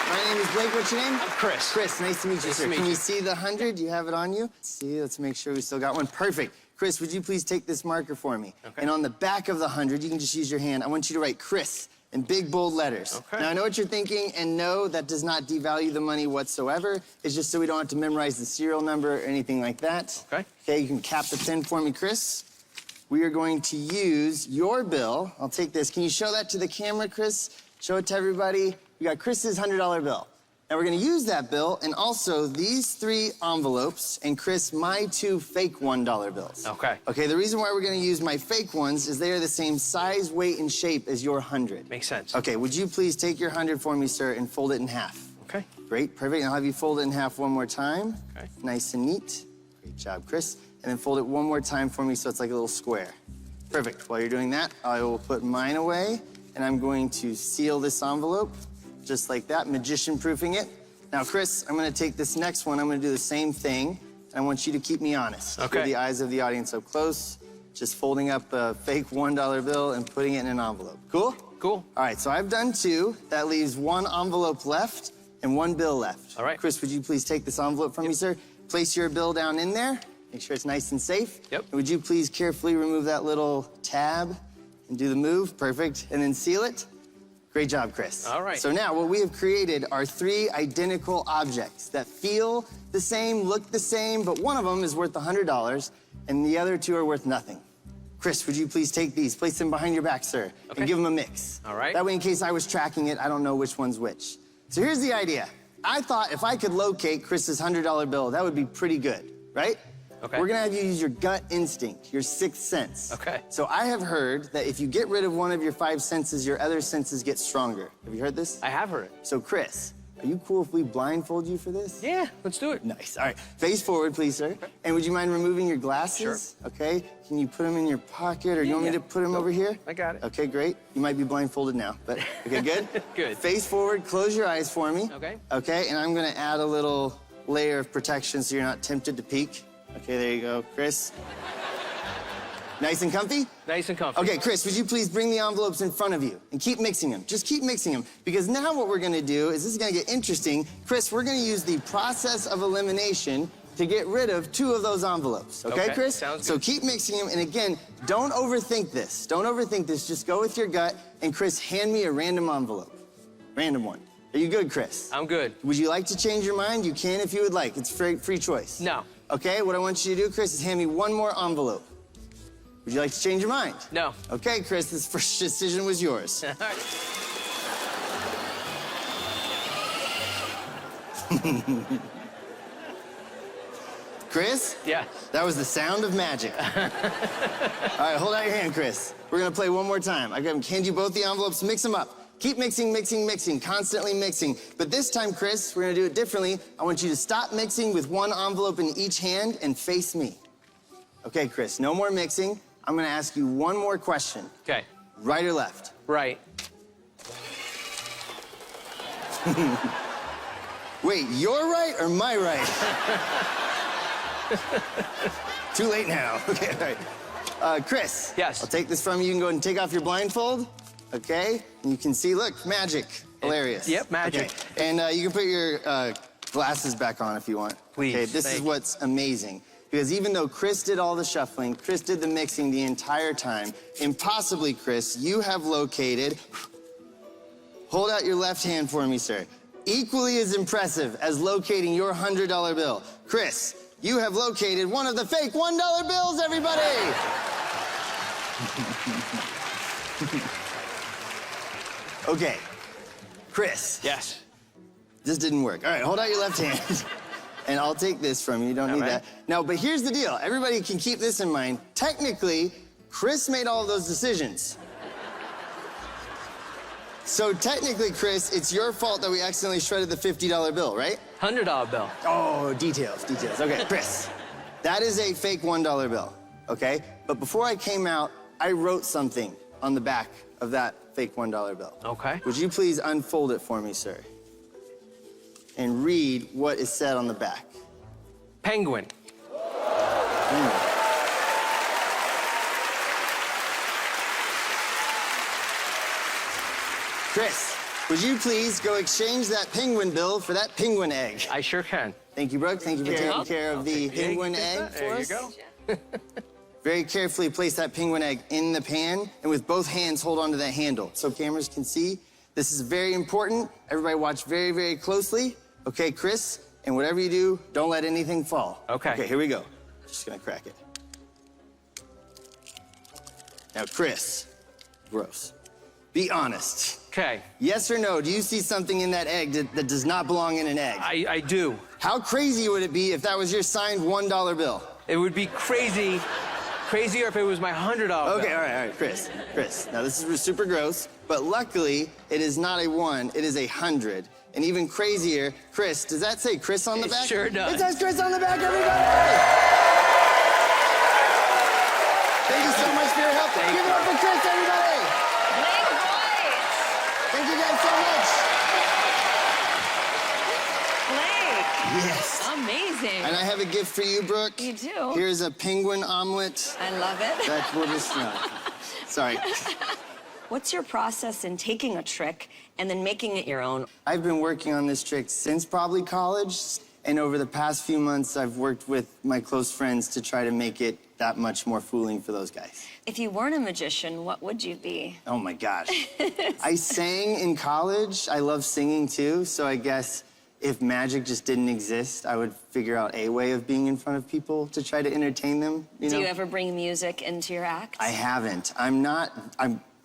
My name is Blake. What's your name? I'm Chris. Chris, nice to meet you, Nice sir. to meet Can you. you see the 100? Do you have it on you? Let's see. Let's make sure we still got one. Perfect. Chris, would you please take this marker for me? Okay. And on the back of the 100, you can just use your hand. I want you to write Chris in big, bold letters. Okay. Now, I know what you're thinking, and no, that does not devalue the money whatsoever. It's just so we don't have to memorize the serial number or anything like that. Okay. Okay, you can cap the pen for me, Chris. We are going to use your bill. I'll take this. Can you show that to the camera, Chris? Show it to everybody. We got Chris's $100 bill. Now we're gonna use that bill and also these 3 envelopes and Chris, my 2 fake $1 bills. Okay. Okay, the reason why we're gonna use my fake ones is they are the same size, weight, and shape as your 100. Makes sense. Okay, would you please take your 100 for me, sir, and fold it in half? Okay. Great, perfect. And I'll have you fold it in half one more time. Okay. Nice and neat. Great job, Chris. And then fold it one more time for me so it's like a little square. Perfect. While you're doing that, I will put mine away, and I'm going to seal this envelope, just like that, magician-proofing it. Now, Chris, I'm gonna take this next one, I'm gonna do the same thing, and I want you to keep me honest. Okay. With the eyes of the audience up close, just folding up a fake $1 bill and putting it in an envelope. Cool? Cool. All right, so I've done 2. That leaves 1 envelope left and 1 bill left. All right. Chris, would you please take this envelope from me, sir? Place your bill down in there. Make sure it's nice and safe. Yep. And would you please carefully remove that little tab and do the move? Perfect. And then seal it. Great job, Chris. All right. So now what we have created are 3 identical objects that feel the same, look the same, but one of them is worth $100 and the other 2 are worth nothing. Chris, would you please take these, place them behind your back, sir, and give them a mix. All right. That way, in case I was tracking it, I don't know which one's which. So here's the idea. I thought if I could locate Chris's $100 bill, that would be pretty good, right? Okay. We're gonna have you use your gut instinct, your 6th sense. Okay. So I have heard that if you get rid of one of your 5 senses, your other senses get stronger. Have you heard this? I have heard it. So Chris, are you cool if we blindfold you for this? Yeah, let's do it. Nice. All right. Face forward, please, sir. Okay. And would you mind removing your glasses? Sure. Okay. Can you put them in your pocket, or you want me to put them over here? I got it. Okay, great. You might be blindfolded now, but okay, good. Good. Face forward. Close your eyes for me. Okay. Okay. And I'm gonna add a little layer of protection so you're not tempted to peek. Okay, there you go, Chris. Nice and comfy? Nice and comfy. Okay, Chris, would you please bring the envelopes in front of you and keep mixing them? Just keep mixing them, because now what we're gonna do is, this is gonna get interesting. Chris, we're gonna use the process of elimination to get rid of 2 of those envelopes. Okay, Chris? Sounds good. So keep mixing them, and again, don't overthink this. Don't overthink this, just go with your gut, and Chris, hand me a random envelope. Random one. Are you good, Chris? I'm good. Would you like to change your mind? You can if you would like. It's free choice. No. Okay, what I want you to do, Chris, is hand me one more envelope. Would you like to change your mind? No. Okay, Chris, this first decision was yours. All right. Chris? Yes. That was the sound of magic. All right, hold out your hand, Chris. We're gonna play one more time. I'm gonna hand you both the envelopes, mix them up. Keep mixing, mixing, mixing, constantly mixing. But this time, Chris, we're gonna do it differently. I want you to stop mixing with one envelope in each hand and face me. Okay, Chris, no more mixing. I'm gonna ask you one more question. Okay. Right or left? Right. Wait, your right or my right? Too late now. Okay, all right. Chris. Yes. I'll take this from you. You can go ahead and take off your blindfold. Okay. And you can see, look, magic. Hilarious. Yep, magic. Okay. And you can put your glasses back on if you want. Please. Okay, this is what's amazing. Because even though Chris did all the shuffling, Chris did the mixing the entire time, impossibly, Chris, you have located, hold out your left hand for me, sir. Equally as impressive as locating your $100 bill. Chris, you have located one of the fake $1 bills, everybody! Okay, Chris. Yes. This didn't work. All right, hold out your left hand. And I'll take this from you. You don't need that. Now, but here's the deal. Everybody can keep this in mind. Technically, Chris made all of those decisions. So technically, Chris, it's your fault that we accidentally shredded the $50 bill, right? $100 bill. Oh, details. Okay, Chris, that is a fake $1 bill, okay? But before I came out, I wrote something on the back of that fake $1 bill. Okay. Would you please unfold it for me, sir? And read what is said on the back. Penguin. Chris, would you please go exchange that penguin bill for that penguin egg? I sure can. Thank you, Brooke. Thank you for taking care of the penguin egg for us. There you go. Very carefully place that penguin egg in the pan, and with both hands, hold onto that handle so cameras can see. This is very important. Everybody watch very, very closely. Okay, Chris, and whatever you do, don't let anything fall. Okay. Okay, here we go. Just gonna crack it. Now, Chris, gross. Be honest. Okay. Yes or no, do you see something in that egg that does not belong in an egg? I do. How crazy would it be if that was your signed $1 bill? It would be crazier if it was my $100 bill. Okay, all right, Chris. Now this is super gross, but luckily it is not a 1, it is a 100. And even crazier, Chris, does that say Chris on the back? It sure does. It says Chris on the back, everybody! Thank you so much for your help. Give it up for Chris, everybody! Thank you guys so much. Blake. Yes. Amazing. And I have a gift for you, Brooke. You do? Here's a penguin omelet. I love it. That will just, no. Sorry. What's your process in taking a trick and then making it your own? I've been working on this trick since probably college, and over the past few months, I've worked with my close friends to try to make it that much more fooling for those guys. If you weren't a magician, what would you be? Oh my gosh. I sang in college. I love singing too, so I guess if magic just didn't exist, I would figure out a way of being in front of people to try to entertain them, you know? Do you ever bring music into your act? I haven't. I'm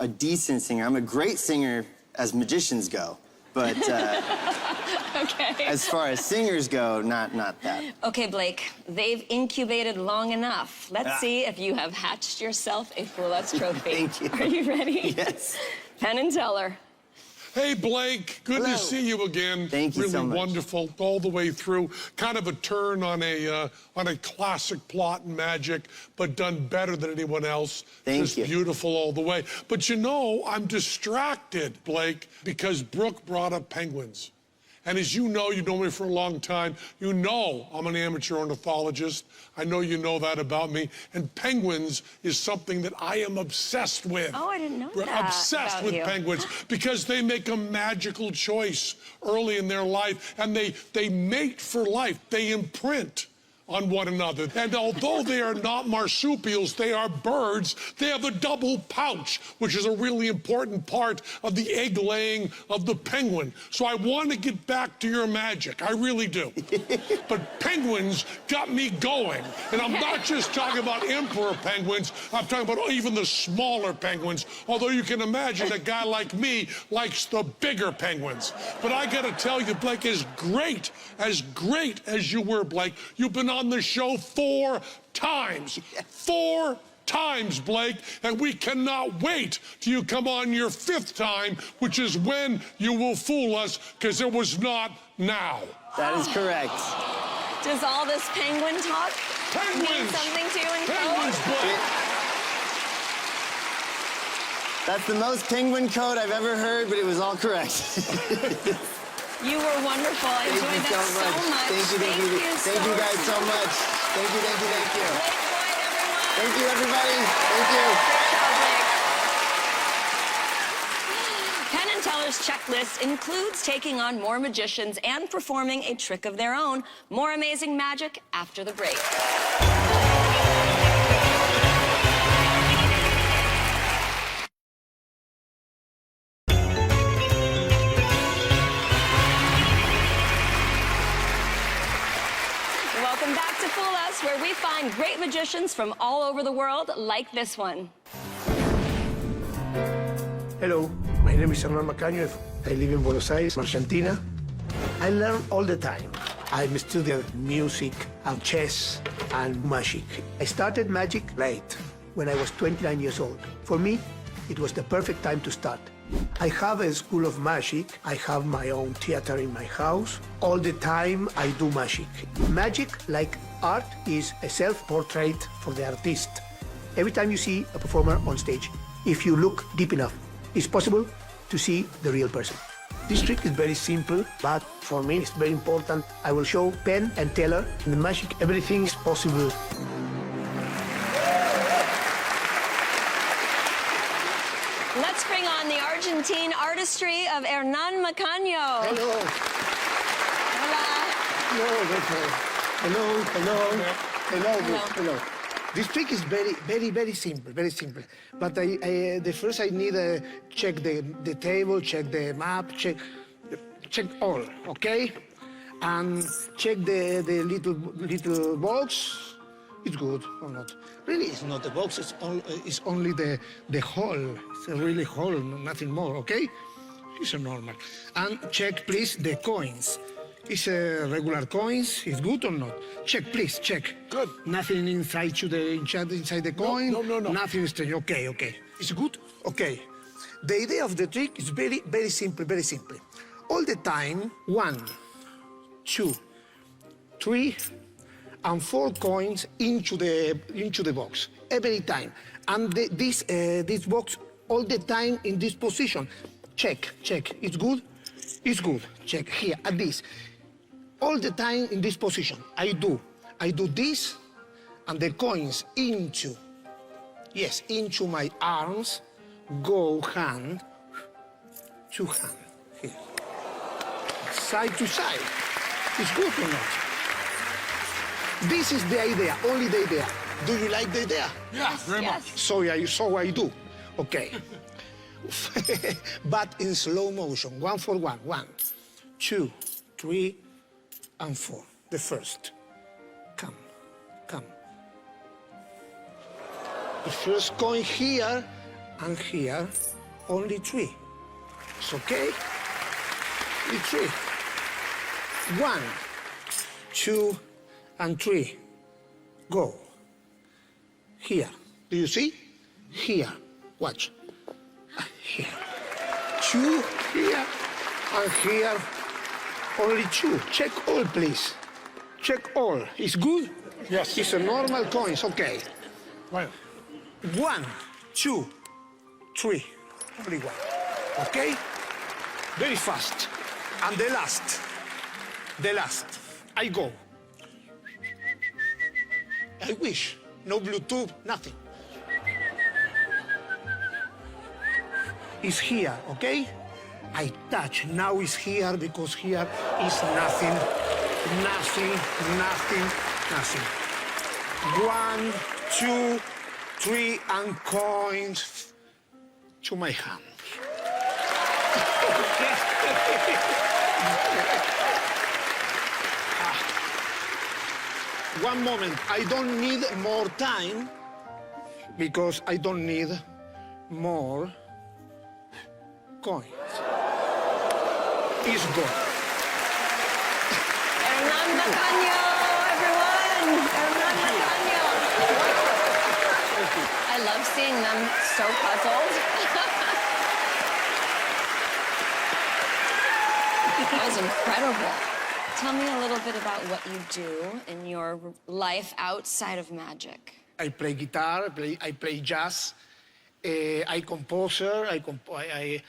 a decent singer. I'm a great singer as magicians go, but Okay. as far as singers go, not that. Okay, Blake, they've incubated long enough. Let's see if you have hatched yourself a Fool Us trophy. Thank you. Are you ready? Yes. Penn and Teller. Hey, Blake, good Hello. to see you again. Thank you really so much. Wonderful all the way through. Kind of a turn on a classic plot in magic, but done better than anyone else. Thank you. Just beautiful all the way. But you know, I'm distracted, Blake, because Brooke brought up penguins. And as you know me for a long time, you know I'm an amateur ornithologist. I know you know that about me. And penguins is something that I am obsessed with. Oh, I didn't know We're that obsessed about with you. penguins because they make a magical choice early in their life, and they mate for life. They imprint on one another. And although they are not marsupials, they are birds, they have a double pouch, which is a really important part of the egg laying of the penguin. So I want to get back to your magic, I really do. But penguins got me going. And I'm not just talking about emperor penguins, I'm talking about even the smaller penguins, although you can imagine a guy like me likes the bigger penguins. But I gotta tell you, Blake, as great as you were, Blake, you've been on the show 4 times. 4 times, Blake, and we cannot wait till you come on your 5th time, which is when you will fool us, because it was not now. That is correct. Does all this penguin talk mean something to you in Penguins, code? Blake. That's the most penguin code I've ever heard, but it was all correct. You were wonderful. I enjoyed that so much. Thank you guys so much. Thank you. Thank you, everybody. Thank you. Penn and Teller's checklist includes taking on more magicians and performing a trick of their own. More amazing magic after the break. Welcome back to Fool Us, where we find great magicians from all over the world, like this one. Hello, my name is Hernán Macaño. I live in Buenos Aires, Argentina. I learn all the time. I'm studying music and chess and magic. I started magic late, when I was 29 years old. For me, it was the perfect time to start. I have a school of magic. I have my own theater in my house. All the time I do magic. Magic, like art, is a self-portrait for the artist. Every time you see a performer on stage, if you look deep enough, it's possible to see the real person. This trick is very simple, but for me it's very important. I will show Penn and Teller. In the magic, everything is possible. Let's bring on the Argentine artistry of Hernán Macaño. Hello. Hola. Hello. This trick is very simple, But the first I need to check the table, check the map, check all, okay? And check the little box. It's good or not? Really, it's not the box. It's only the hole. It's a really hole, nothing more, okay? It's a normal. And check, please, the coins. It's regular coins. It's good or not? Check, please, check. Good. Nothing inside the coin? No. Nothing strange. Okay. It's good? Okay. The idea of the trick is very simple. All the time, 1, 2, 3, and 4 coins into the box every time, and this box all the time in this position. Check. It's good. Check here at this. All the time in this position. I do this, and the coins into my arms, go hand to hand here, side to side. It's good or not? This is the idea, only the idea. Do you like the idea? Yeah, very much. So I do. Okay. But in slow motion, 1 for 1. 1, 2, 3, and 4. The first. Come. The first coin here and here, only 3. It's okay? It's 3. 1, 2, and 3. Go. Here. Do you see? Here. Watch. Here. 2 here and here. Only 2. Check all, please. Check all. It's good? Yes. It's a normal coin. It's okay. Right. 1, 2, 3. Only 1. Okay? Very fast. And the last. I go. I wish. No Bluetooth, nothing. It's here, okay? I touch. Now it's here because here is nothing. 1, 2, 3, and coins to my hand. One moment, I don't need more time because I don't need more coins. It's gone. Hernan Macaño, everyone! Hernan Macaño! I love seeing them so puzzled. That was incredible. Tell me a little bit about what you do in your life outside of magic. I play guitar, I play jazz, I composer, I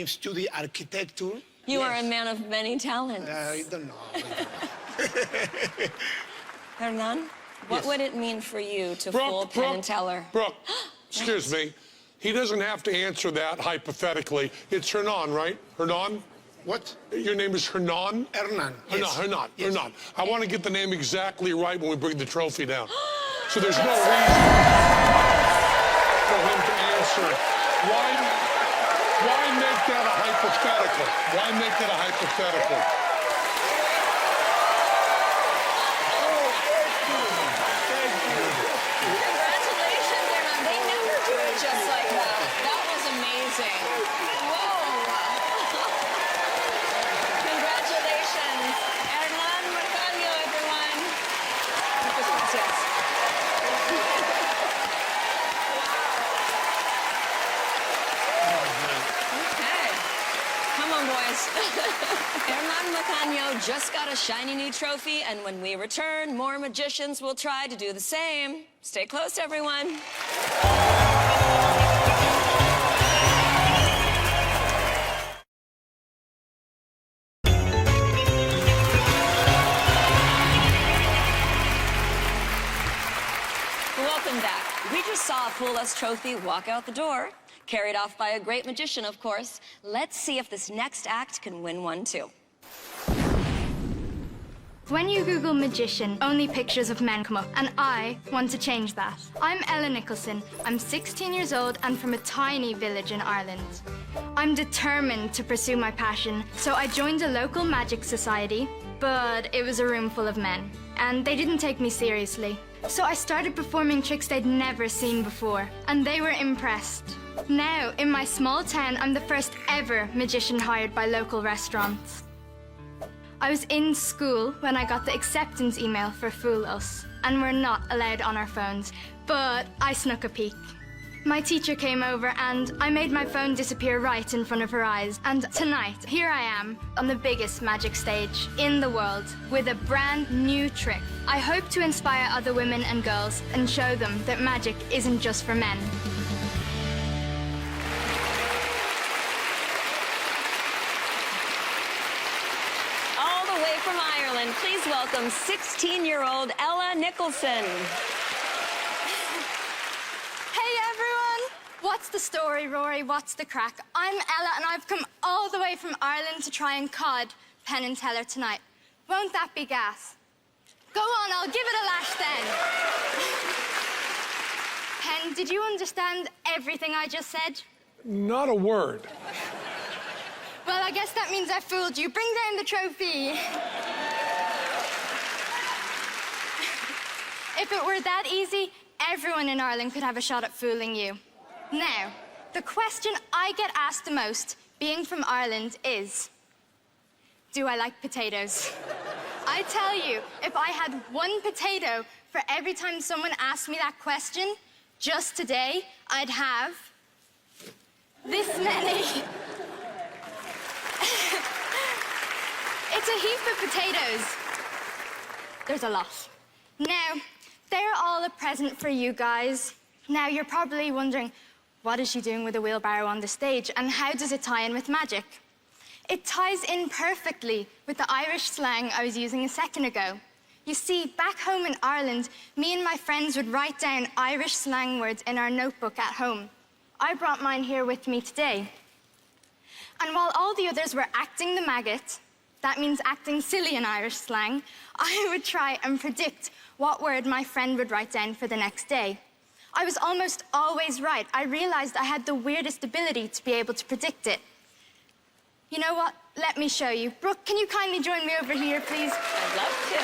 study architecture. You are a man of many talents. I don't know. Hernan, what Yes. would it mean for you to fool Brooke, Penn and Teller? Brooke, excuse me. He doesn't have to answer that hypothetically. It's Hernan, right? Hernan? What? Your name is Hernan? Hernan. Hernan. Yes. Hernan. I want to get the name exactly right when we bring the trophy down. So there's no reason for him to answer. Why make that a hypothetical? Why make that a hypothetical? Congratulations, Hernan. They never do it just like that. That was amazing. Whoa. Congratulations. Hernan Macaño, everyone. Yes. Okay. Come on, boys. Hernan Macaño just got a shiny new trophy, and when we return, more magicians will try to do the same. Stay close, everyone. Welcome back. We just saw a Fool Us trophy walk out the door, carried off by a great magician, of course. Let's see if this next act can win one, too. When you Google magician, only pictures of men come up, and I want to change that. I'm Ella Nicholson. I'm 16 years old and from a tiny village in Ireland. I'm determined to pursue my passion, so I joined a local magic society, but it was a room full of men, and they didn't take me seriously. So I started performing tricks they'd never seen before, and they were impressed. Now, in my small town, I'm the first ever magician hired by local restaurants. I was in school when I got the acceptance email for Fool Us, and we're not allowed on our phones, but I snuck a peek. My teacher came over and I made my phone disappear right in front of her eyes. And tonight, here I am on the biggest magic stage in the world with a brand new trick. I hope to inspire other women and girls and show them that magic isn't just for men. All the way from Ireland, please welcome 16-year-old Ella Nicholson. Hey everyone! What's the story, Rory? What's the crack? I'm Ella and I've come all the way from Ireland to try and cod Penn and Teller tonight. Won't that be gas? Go on, I'll give it a lash then. Penn, did you understand everything I just said? Not a word. Well, I guess that means I fooled you. Bring down the trophy. If it were that easy, everyone in Ireland could have a shot at fooling you. Now, the question I get asked the most, being from Ireland, is, do I like potatoes? I tell you, if I had one potato for every time someone asked me that question, just today, I'd have this many. It's a heap of potatoes. There's a lot. Now, they're all a present for you guys. Now, you're probably wondering, what is she doing with a wheelbarrow on the stage, and how does it tie in with magic? It ties in perfectly with the Irish slang I was using a second ago. You see, back home in Ireland, me and my friends would write down Irish slang words in our notebook at home. I brought mine here with me today. And while all the others were acting the maggot, that means acting silly in Irish slang, I would try and predict what word my friend would write down for the next day. I was almost always right. I realized I had the weirdest ability to be able to predict it. You know what? Let me show you. Brooke, can you kindly join me over here, please? I'd love to.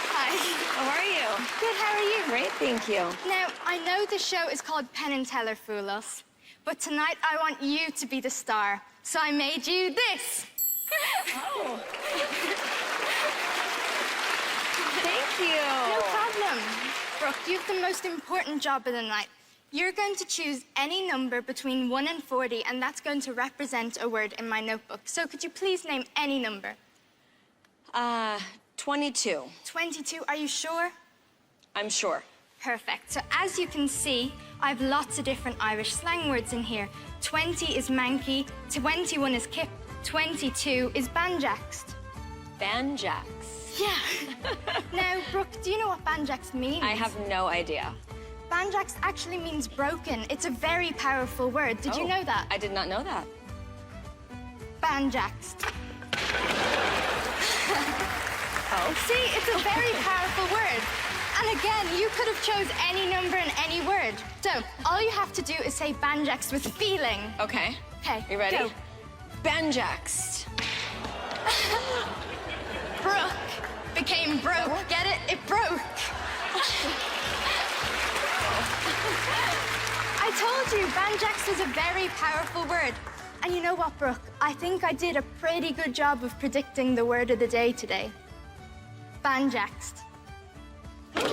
Hi. How are you? Good, how are you? Great, thank you. Now, I know the show is called Penn and Teller Fool Us, but tonight I want you to be the star. So I made you this. Oh. Thank you. No problem. Brooke, you have the most important job of the night. You're going to choose any number between 1 and 40, and that's going to represent a word in my notebook. So could you please name any number? 22. 22, are you sure? I'm sure. Perfect. So as you can see, I have lots of different Irish slang words in here. 20 is manky, 21 is kip, 22 is banjaxed. Banjax. Yeah. Now, Brooke, do you know what banjaxed means? I have no idea. Banjaxed actually means broken. It's a very powerful word. Did you know that? I did not know that. Banjaxed. Oh. See, it's a very powerful word. And again, you could have chose any number and any word. So, all you have to do is say banjaxed with feeling. Okay. Okay, you ready? Go. Banjaxed. Brooke became broke. Get it? It broke. I told you, banjaxed was a very powerful word. And you know what, Brooke? I think I did a pretty good job of predicting the word of the day today. Banjaxed. Thank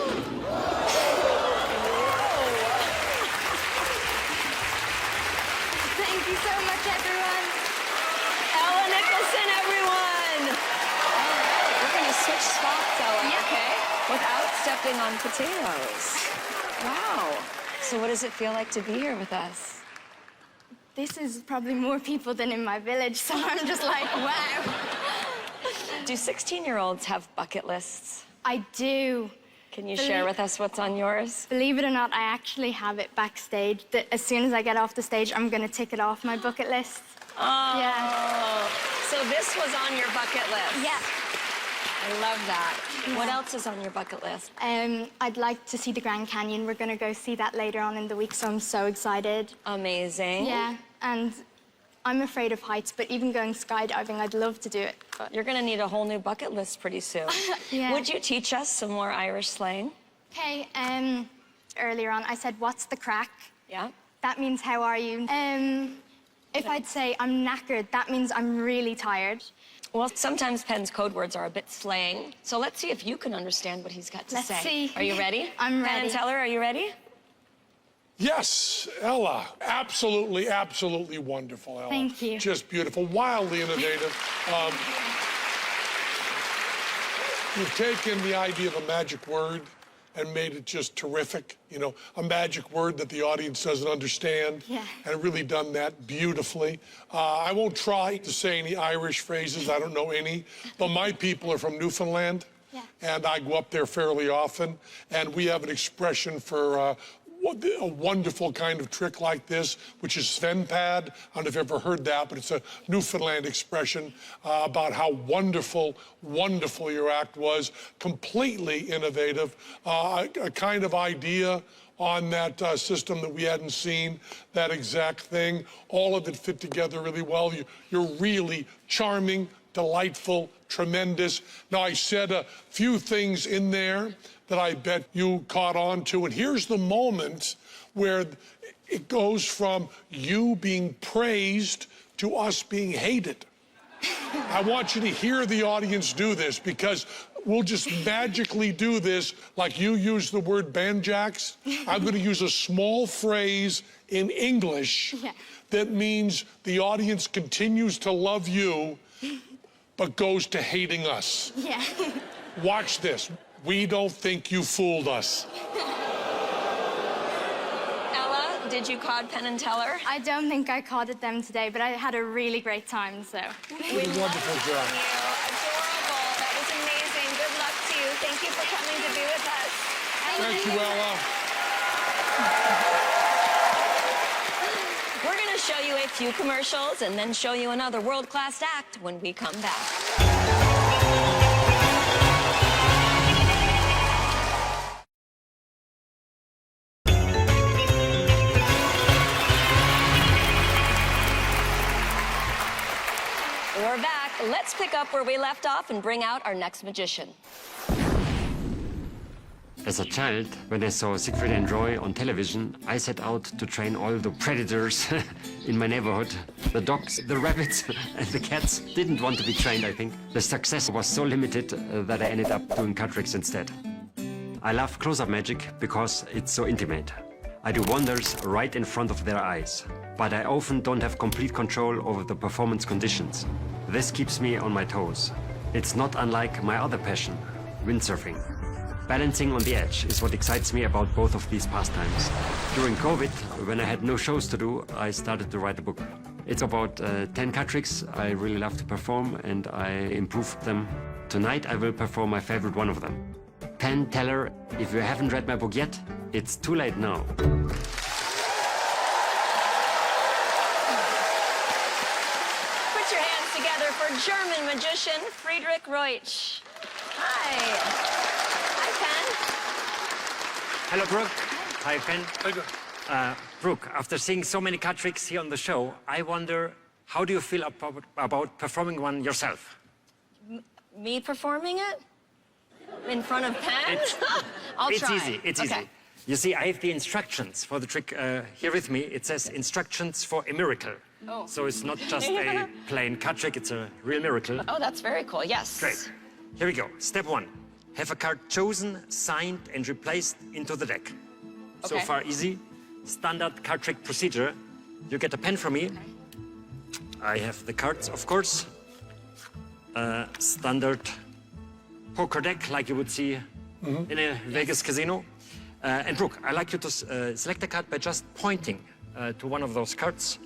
you so much, everyone. Ella Nicholson, everyone. All right, we're going to switch spots, Ella, okay? Without stepping on potatoes. Wow. So what does it feel like to be here with us? This is probably more people than in my village, so I'm just like, wow. Do 16-year-olds have bucket lists? I do. Can you share with us what's on yours? Believe it or not, I actually have it backstage. That as soon as I get off the stage, I'm going to tick it off my bucket list. Oh. Yeah. So this was on your bucket list? Yeah. I love that. What else is on your bucket list? I'd like to see the Grand Canyon. We're going to go see that later on in the week, so I'm so excited. Amazing. Yeah, and I'm afraid of heights, but even going skydiving, I'd love to do it. But... You're going to need a whole new bucket list pretty soon. Yeah. Would you teach us some more Irish slang? Okay, earlier on, I said, what's the crack? Yeah. That means, how are you? If I'd say I'm knackered, that means I'm really tired. Well, sometimes Penn's code words are a bit slang, so let's see if you can understand what he's got to say. Let's see. Are you ready? I'm ready. Penn and Teller, are you ready? Yes, Ella. Absolutely, absolutely wonderful, Ella. Thank you. Just beautiful, wildly innovative. You've taken the idea of a magic word and made it just terrific. You know, a magic word that the audience doesn't understand. Yeah. And really done that beautifully. I won't try to say any Irish phrases. I don't know any. But my people are from Newfoundland. Yeah. And I go up there fairly often. And we have an expression for a wonderful kind of trick like this, which is Sven pad. I don't know if you've ever heard that, but it's a Newfoundland expression about how wonderful your act was. Completely innovative, a kind of idea on that system that we hadn't seen, that exact thing. All of it fit together really well. You're really charming, delightful, tremendous. Now, I said a few things in there that I bet you caught on to, and here's the moment where it goes from you being praised to us being hated. I want you to hear the audience do this, because we'll just magically do this like you use the word banjacks. I'm going to use a small phrase in English that means the audience continues to love you but goes to hating us. Yeah. Watch this. We don't think you fooled us. Ella, did you cod Penn and Teller? I don't think I carded them today, but I had a really great time, so. Wonderful job. Adorable. That was amazing. Good luck to you. Thank you for coming to be with us. Thank you, Ella. We're going to show you a few commercials and then show you another world-class act when we come back. We're back. Let's pick up where we left off and bring out our next magician. As a child, when I saw Siegfried and Roy on television, I set out to train all the predators in my neighborhood. The dogs, the rabbits, and the cats didn't want to be trained, I think. The success was so limited that I ended up doing card tricks instead. I love close-up magic because it's so intimate. I do wonders right in front of their eyes, but I often don't have complete control over the performance conditions. This keeps me on my toes. It's not unlike my other passion, windsurfing. Balancing on the edge is what excites me about both of these pastimes. During COVID, when I had no shows to do, I started to write a book. It's about 10 card tricks I really love to perform, and I improved them. Tonight I will perform my favorite one of them. Penn, Teller, if you haven't read my book yet, it's too late now. Put your hands together for German magician Friedrich Reusch. Hi. Hello, Brooke. Hi, Penn. Brooke, after seeing so many card tricks here on the show, I wonder, how do you feel about performing one yourself? Me performing it? In front of Penn? I'll it's try. Easy. It's easy. You see, I have the instructions for the trick here with me. It says instructions for a miracle. Oh. So it's not just a plain card trick, it's a real miracle. Oh, that's very cool. Yes. Great. Here we go. Step 1. Have a card chosen, signed, and replaced into the deck. So Okay. far, easy. Standard card trick procedure. You get a pen from me. I have the cards, of course. Standard poker deck, like you would see in a Vegas casino. And Brooke, I'd like you to select a card by just pointing to one of those cards.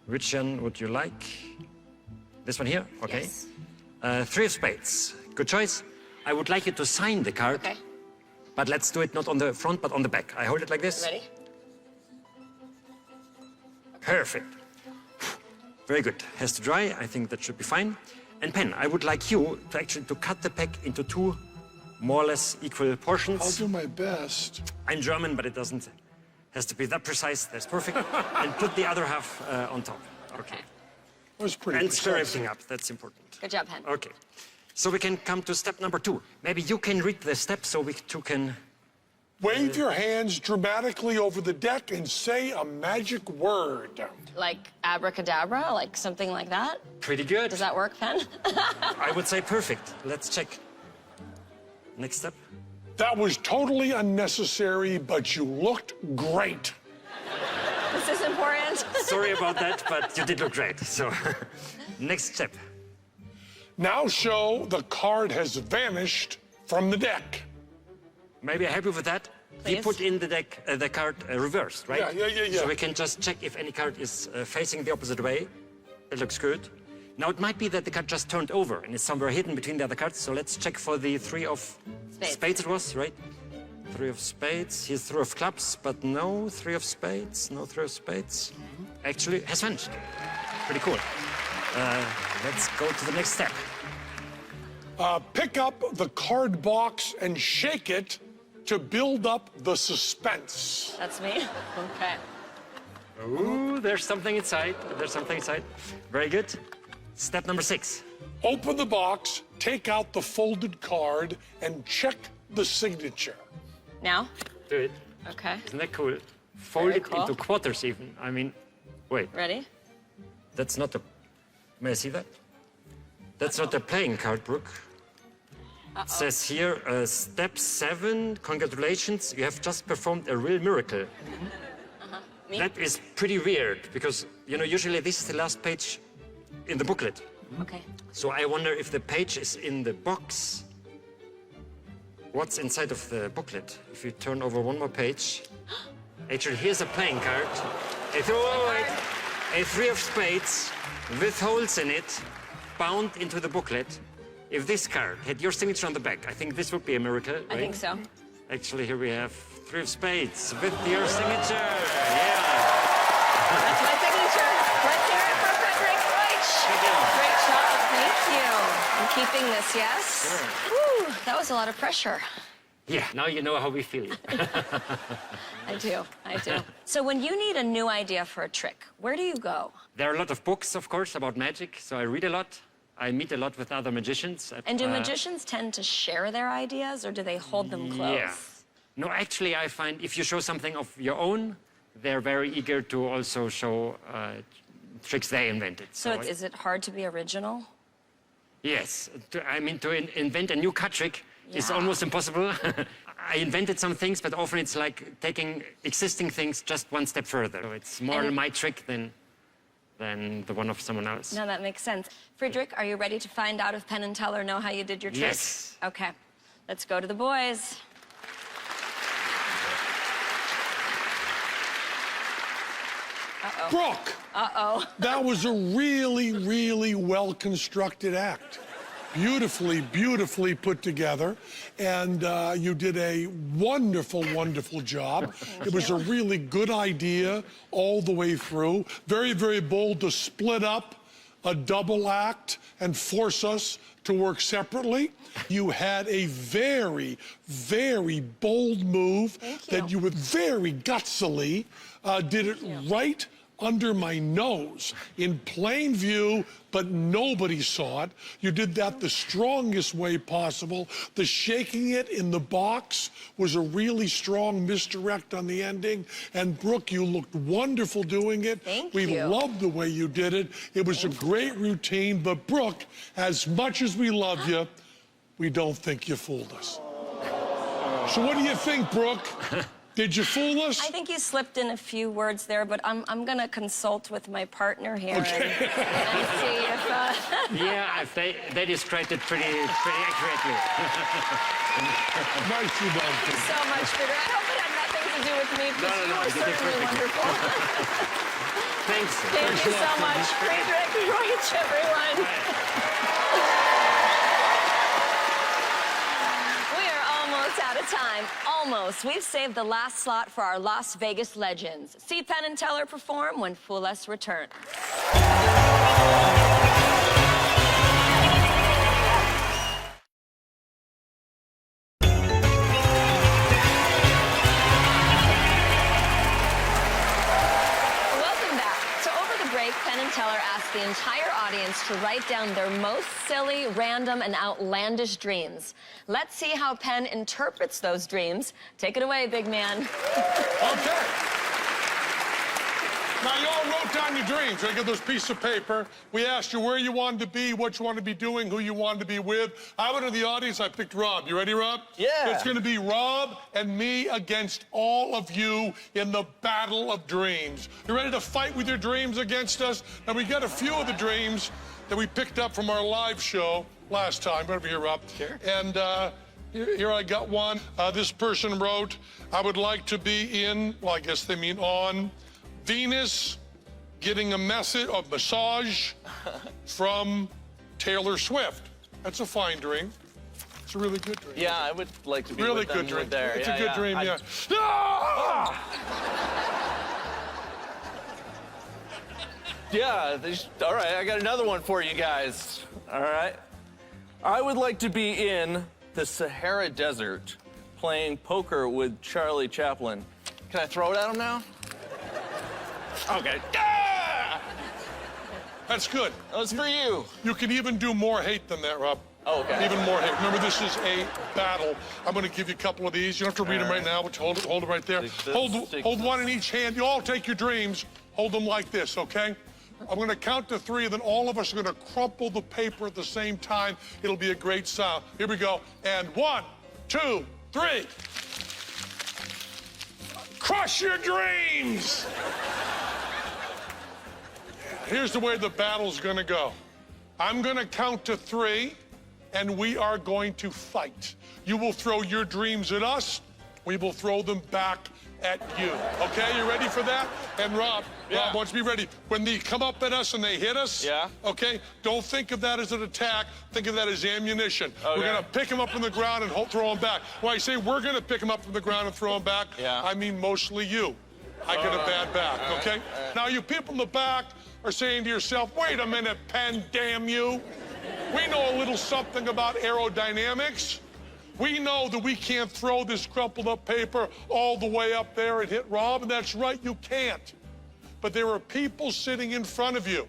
Which one would you like? This one here? Okay. Yes. 3 of spades. Good choice. I would like you to sign the card. Okay. But let's do it not on the front, but on the back. I hold it like this. Ready? Perfect. Very good. Has to dry. I think that should be fine. And Penn, I would like you to actually cut the pack into 2 more or less equal portions. I'll do my best. I'm German, but it doesn't has to be that precise. That's perfect. And put the other half on top. Okay. That was pretty And precise. stir everything up. That's important. Good job, Penn. Okay. So we can come to step number 2. Maybe you can read the steps so we too can... Wave your hands dramatically over the deck and say a magic word. Like abracadabra, like something like that? Pretty good. Does that work, Penn? I would say perfect. Let's check. Next step. That was totally unnecessary, but you looked great. This is important. Sorry about that, but you did look great. So, next step. Now show the card has vanished from the deck. Maybe I help you with that. Please. You put in the deck the card reversed, right? Yeah. So we can just check if any card is facing the opposite way. It looks good. Now it might be that the card just turned over and is somewhere hidden between the other cards. So let's check for the 3 of spades it was, right? 3 of spades. Here's 3 of clubs, but no 3 of spades. No 3 of spades. Actually, has vanished. Pretty cool. Let's go to the next step. Pick up the card box and shake it to build up the suspense. That's me? Okay. Ooh, there's something inside. There's something inside. Very good. Step number 6. Open the box, take out the folded card, and check the signature. Now? Do it. Okay. Isn't that cool? Fold it cool. into quarters even. I mean, wait. Ready? That's not a... May I see that? That's not a playing card, Brooke. It says here, step 7, congratulations, you have just performed a real miracle. Me? That is pretty weird, because, you know, usually this is the last page in the booklet. Okay. So I wonder if the page is in the box. What's inside of the booklet? If you turn over one more page. Actually, here's a playing card. A 3 of spades with holes in it, bound into the booklet. If this card had your signature on the back, I think this would be a miracle, right? I think so. Actually, here we have 3 of spades with your signature. Yeah. That's my signature. Let's hear it for Frederick Deutsch. Great job. Thank you. I'm keeping this, yes? Sure. Whew, that was a lot of pressure. Yeah, now you know how we feel. I do. So when you need a new idea for a trick, where do you go? There are a lot of books, of course, about magic, so I read a lot. I meet a lot with other magicians. And do magicians tend to share their ideas, or do they hold them close? Yeah. No, actually, I find if you show something of your own, they're very eager to also show tricks they invented. So is it hard to be original? Yes. To invent a new card trick is almost impossible. I invented some things, but often it's like taking existing things just one step further. So it's more my trick than the one of someone else. No, that makes sense. Friedrich, are you ready to find out if Penn and Teller know how you did your trick? Yes. Okay. Let's go to the boys. Uh-oh. Brooke! Uh-oh. That was a really, really well-constructed act. Beautifully put together. And you did a wonderful job. It was a really good idea all the way through. Very, very bold to split up a double act and force us to work separately. You had a very, very bold move that you were very gutsily did it right under my nose in plain view, but nobody saw it. You did that the strongest way possible. The shaking it in the box was a really strong misdirect on the ending. And Brooke, you looked wonderful doing it. Thank we you. loved the way you did it. It was a great routine, but Brooke, as much as we love you, we don't think you fooled us. So what do you think, Brooke? Did you fool us? I think you slipped in a few words there, but I'm going to consult with my partner here and see if... Yeah, they described it pretty accurately. Nicely done. Thank you so much, Peter. I hope it had nothing to do with me, because you were certainly wonderful. Thanks. Thank you so much, Friedrich Deutsch, everyone. Out of time. Almost. We've saved the last slot for our Las Vegas legends. See Penn and Teller perform when Fool Us returns. Penn and Teller asked the entire audience to write down their most silly, random, and outlandish dreams. Let's see how Penn interprets those dreams. Take it away, big man. Okay. Now, you all wrote down your dreams. I got those pieces of paper. We asked you where you wanted to be, what you wanted to be doing, who you wanted to be with. I went to the audience. I picked Rob. You ready, Rob? Yeah. It's going to be Rob and me against all of you in the battle of dreams. You ready to fight with your dreams against us? Now, we got a few of the dreams that we picked up from our live show last time. Right over here, Rob. Sure. And here I got one. This person wrote, I would like to be in, well, I guess they mean on, Venus getting a massage from Taylor Swift. That's a fine dream. It's a really good dream. Yeah, I would like to be Really with them good dream. there. It's Yeah, a good yeah. dream, I- yeah. Ah! Yeah, all right, I got another one for you guys. All right. I would like to be in the Sahara Desert playing poker with Charlie Chaplin. Can I throw it at him now? Okay. Ah! That's good. That was for you. You can even do more hate than that, Rob. Oh, okay. Even more hate. Remember, this is a battle. I'm going to give you a couple of these. You don't have to read them right now, but hold it right there. Hold one in each hand. You all take your dreams. Hold them like this, okay? I'm going to count to 3, and then all of us are going to crumple the paper at the same time. It'll be a great sound. Here we go. And 1, 2, 3. Crush your dreams! Here's the way the battle's going to go. I'm going to count to 3, and we are going to fight. You will throw your dreams at us. We will throw them back at you. Okay, you ready for that? And Rob wants to be ready. When they come up at us and they hit us, okay, don't think of that as an attack. Think of that as ammunition. Okay. We're going to pick them up from the ground and throw them back. When I say we're going to pick them up from the ground and throw them back, I mean mostly you. I get a bad back, okay? Now, you people in the back are saying to yourself, wait a minute, Penn, damn you. We know a little something about aerodynamics. We know that we can't throw this crumpled up paper all the way up there and hit Rob, and that's right, you can't. But there are people sitting in front of you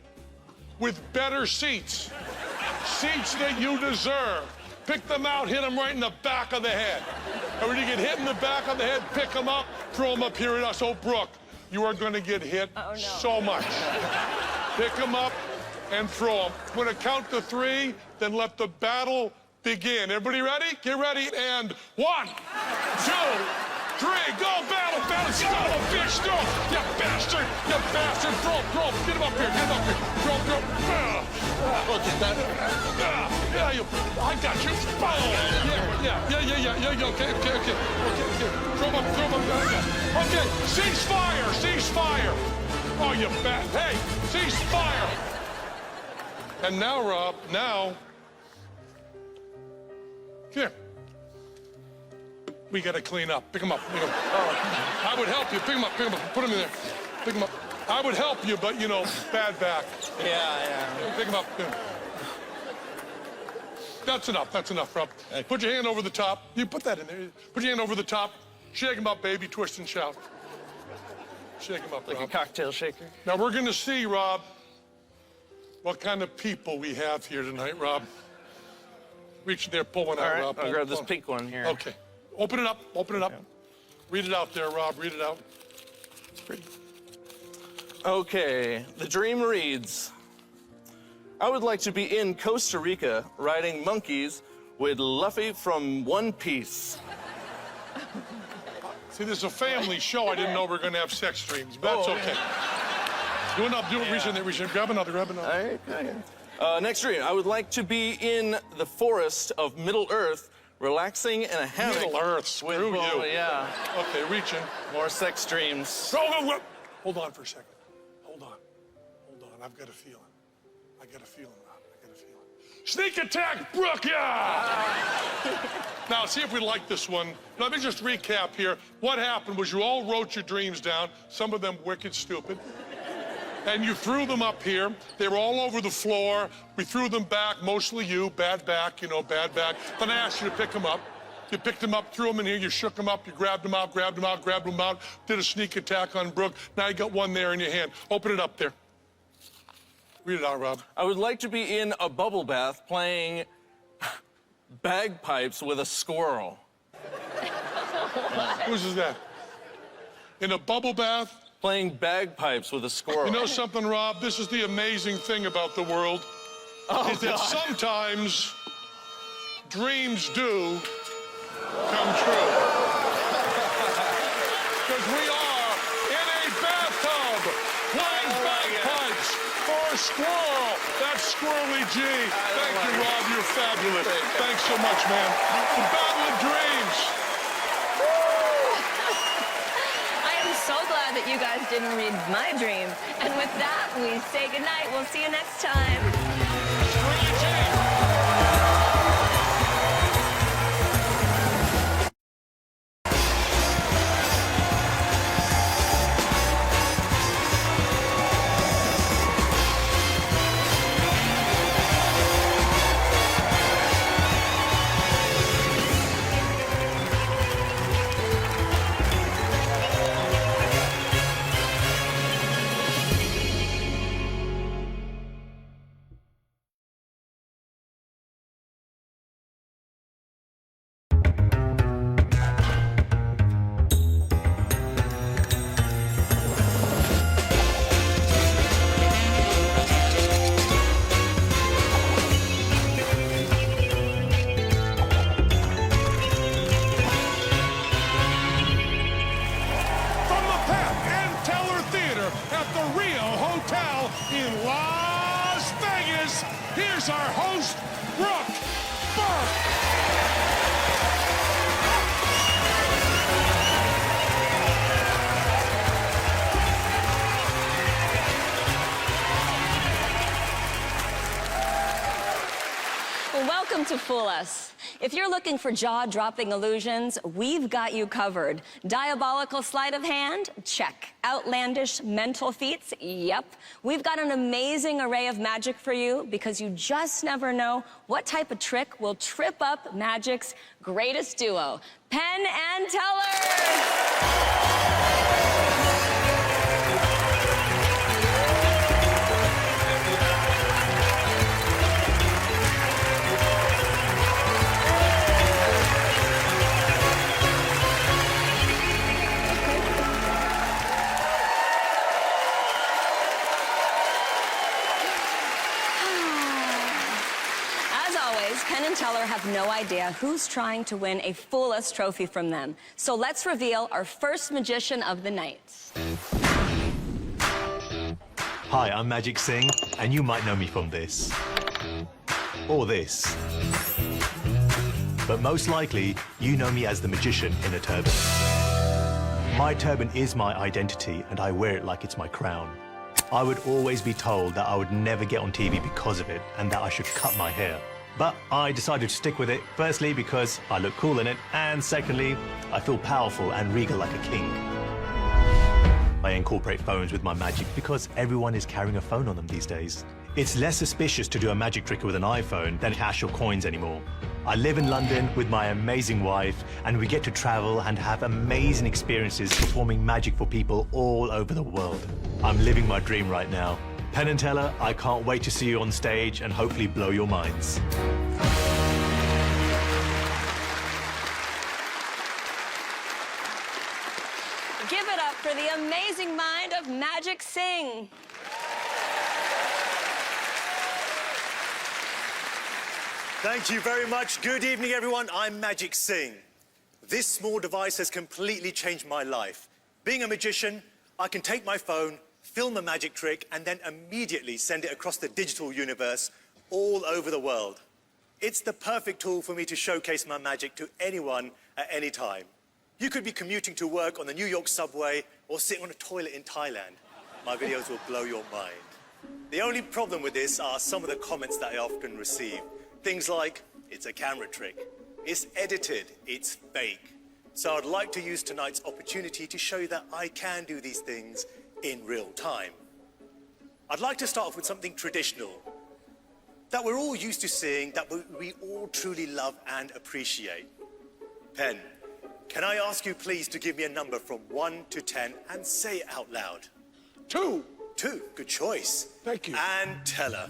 with better seats, seats that you deserve. Pick them out, hit them right in the back of the head. And when you get hit in the back of the head, pick them up, throw them up here at us. Oh, Brooke, you are going to get hit so much. Pick them up and throw them. When I count to 3, then let the battle begin. Everybody ready? Get ready, and 1, 2, 3, go, battle, battle, son of a bitch, throw, you bastard, throw, get him up here, throw, look at that, I got you, yeah, okay, throw him up, okay, cease fire, oh, you bat, hey, cease fire, and now, Rob, here. We got to clean up. Pick him up. I would help you. Pick him up. Put him in there. Pick him up. I would help you, but, you know, bad back. Yeah. Pick him up. That's enough, Rob. Put your hand over the top. You put that in there. Put your hand over the top. Shake him up, baby. Twist and shout. Shake him up, like Rob. a cocktail shaker. Now, we're going to see, Rob, what kind of people we have here tonight, Rob. Reach in there, pull one out, Rob. I'll grab this pink one here. Okay. Open it up. Yeah. Read it out there, Rob. Read it out. Okay, the dream reads, I would like to be in Costa Rica riding monkeys with Luffy from One Piece. See, this is a family show. I didn't know we were going to have sex dreams, but that's okay. Do it. Reach in there. Grab another. Next dream, I would like to be in the forest of Middle Earth, relaxing in a hammock. Middle Earth, screw you. Yeah. Okay, reach in. More sex dreams. Hold on for a second. Hold on. I've got a feeling. Rob. Sneak attack, Brooke, Now, see if we like this one. Let me just recap here. What happened was you all wrote your dreams down, some of them wicked stupid. And you threw them up here. They were all over the floor. We threw them back, mostly you, bad back. Then I asked you to pick them up. You picked them up, threw them in here, you shook them up, you grabbed them out, did a sneak attack on Brooke. Now you got one there in your hand. Open it up there. Read it out, Rob. I would like to be in a bubble bath playing bagpipes with a squirrel. Whose is that? In a bubble bath? Playing bagpipes with a squirrel. You know something, Rob? This is the amazing thing about the world. Is that sometimes dreams do come true. Because we are in a bathtub playing bagpipes for a squirrel. That's Squirrely G. Thank you, Rob. You're fabulous. Thanks so much, man. The Battle of Dreams. So glad that you guys didn't read my dream. And with that, we say goodnight. We'll see you next time. here's our host, Brooke Burke. Welcome to Fool Us. If you're looking for jaw-dropping illusions, we've got you covered. Diabolical sleight of hand? Check. Outlandish mental feats? Yep. We've got an amazing array of magic for you because you just never know what type of trick will trip up magic's greatest duo, Penn and Teller. Penn and Teller have no idea who's trying to win a Fool Us trophy from them. So let's reveal our first magician of the night. Hi, I'm Magic Singh, and you might know me from this. Or this. But most likely, you know me as the magician in a turban. My turban is my identity, and I wear it like it's my crown. I would always be told that I would never get on TV because of it, and that I should cut my hair. But I decided to stick with it, firstly because I look cool in it, and secondly, I feel powerful and regal like a king. I incorporate phones with my magic because everyone is carrying a phone on them these days. It's less suspicious to do a magic trick with an iPhone than cash or coins anymore. I live in London with my amazing wife, and we get to travel and have amazing experiences performing magic for people all over the world. I'm living my dream right now. Penn and Teller, I can't wait to see you on stage and hopefully blow your minds. Give it up for the amazing mind of Magic Singh. Thank you very much. Good evening, everyone. I'm Magic Singh. This small device has completely changed my life. Being a magician, I can take my phone, film a magic trick, and then immediately send it across the digital universe all over the world. It's the perfect tool for me to showcase my magic to anyone at any time. You could be commuting to work on the New York subway or sitting on a toilet in Thailand. My videos will blow your mind. The only problem with this are some of the comments that I often receive. Things like, it's a camera trick, it's edited, it's fake. So I'd like to use tonight's opportunity to show you that I can do these things in real time. I'd like to start off with something traditional that we're all used to seeing, that we all truly love and appreciate. Penn, can I ask you please to give me a number from 1 to 10 and say it out loud? 2. 2, good choice. Thank you. And Teller,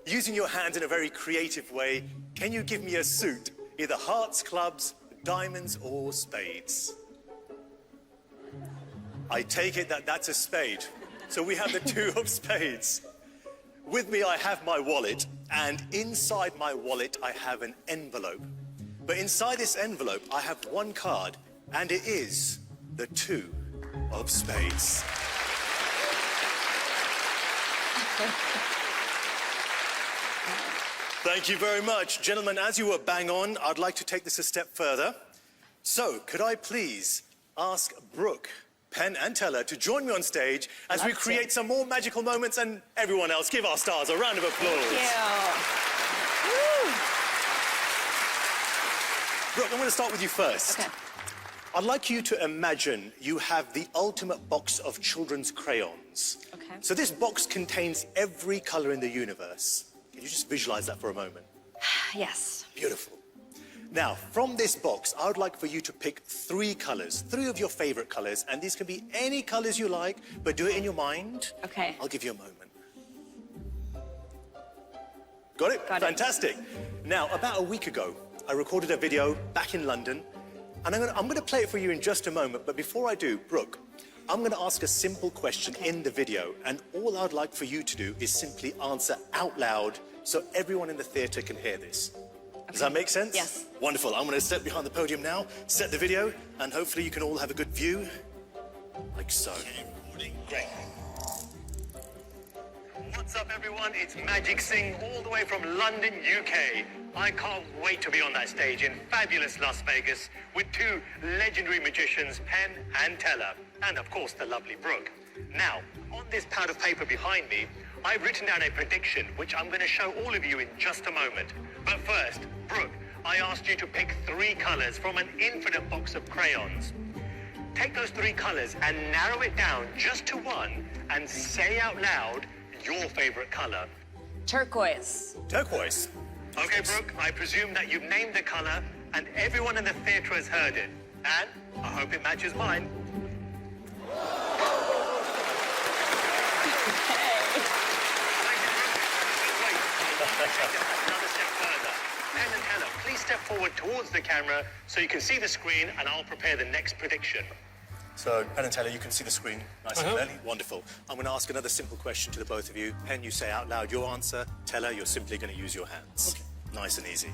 using your hands in a very creative way, can you give me a suit, either hearts, clubs, diamonds, or spades? I take it that that's a spade. So we have the 2 of spades. With me, I have my wallet, and inside my wallet, I have an envelope. But inside this envelope, I have one card, and it is the 2 of spades. Thank you very much. Gentlemen, as you were bang on, I'd like to take this a step further. So, could I please ask Brooke, Penn and Teller to join me on stage as we create some more magical moments, and everyone else, give our stars a round of applause. Thank you. Brooke, I'm going to start with you first. Okay. I'd like you to imagine you have the ultimate box of children's crayons. Okay. So this box contains every color in the universe. Can you just visualize that for a moment? Yes. Beautiful. Now, from this box, I would like for you to pick 3 colors, 3 of your favorite colors, and these can be any colors you like, but do it in your mind. Okay. I'll give you a moment. Got it? Got it. Fantastic. Now, about a week ago, I recorded a video back in London, and I'm gonna play it for you in just a moment, but before I do, Brooke, I'm gonna ask a simple question in the video, and all I'd like for you to do is simply answer out loud so everyone in the theater can hear this. Does that make sense? Yes. Wonderful. I'm going to step behind the podium now, set the video, and hopefully you can all have a good view, like so. Great. 1, What's up, everyone? It's Magic Singh, all the way from London, UK. I can't wait to be on that stage in fabulous Las Vegas with two legendary magicians, Penn and Teller, and of course the lovely Brooke. Now, on this pad of paper behind me, I've written down a prediction which I'm going to show all of you in just a moment. But first, Brooke, I asked you to pick 3 colors from an infinite box of crayons. Take those 3 colors and narrow it down just to one and say out loud your favorite color. Turquoise. Turquoise. Okay, Brooke, I presume that you've named the color and everyone in the theater has heard it. And I hope it matches mine. Another step further. Penn and Teller, please step forward towards the camera so you can see the screen and I'll prepare the next prediction. So, Penn and Teller, you can see the screen nice and clearly. Wonderful. I'm going to ask another simple question to the both of you. Penn, you say out loud your answer. Teller, you're simply going to use your hands. Okay. Nice and easy.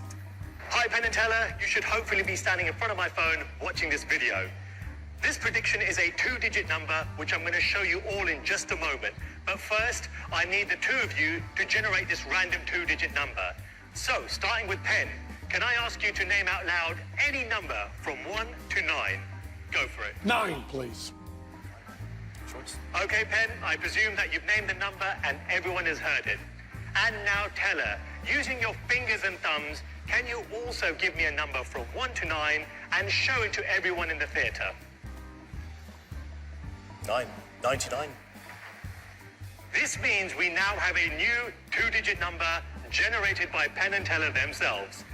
Hi, Penn and Teller. You should hopefully be standing in front of my phone watching this video. This prediction is a 2-digit number, which I'm going to show you all in just a moment. But first, I need the 2 of you to generate this random 2-digit number. So, starting with Penn, can I ask you to name out loud any number from 1 to 9? Go for it. 9, please. Okay, Penn, I presume that you've named the number and everyone has heard it. And now, Teller, using your fingers and thumbs, can you also give me a number from 1 to 9 and show it to everyone in the theater? 99. This means we now have a new 2-digit number generated by Penn and Teller themselves.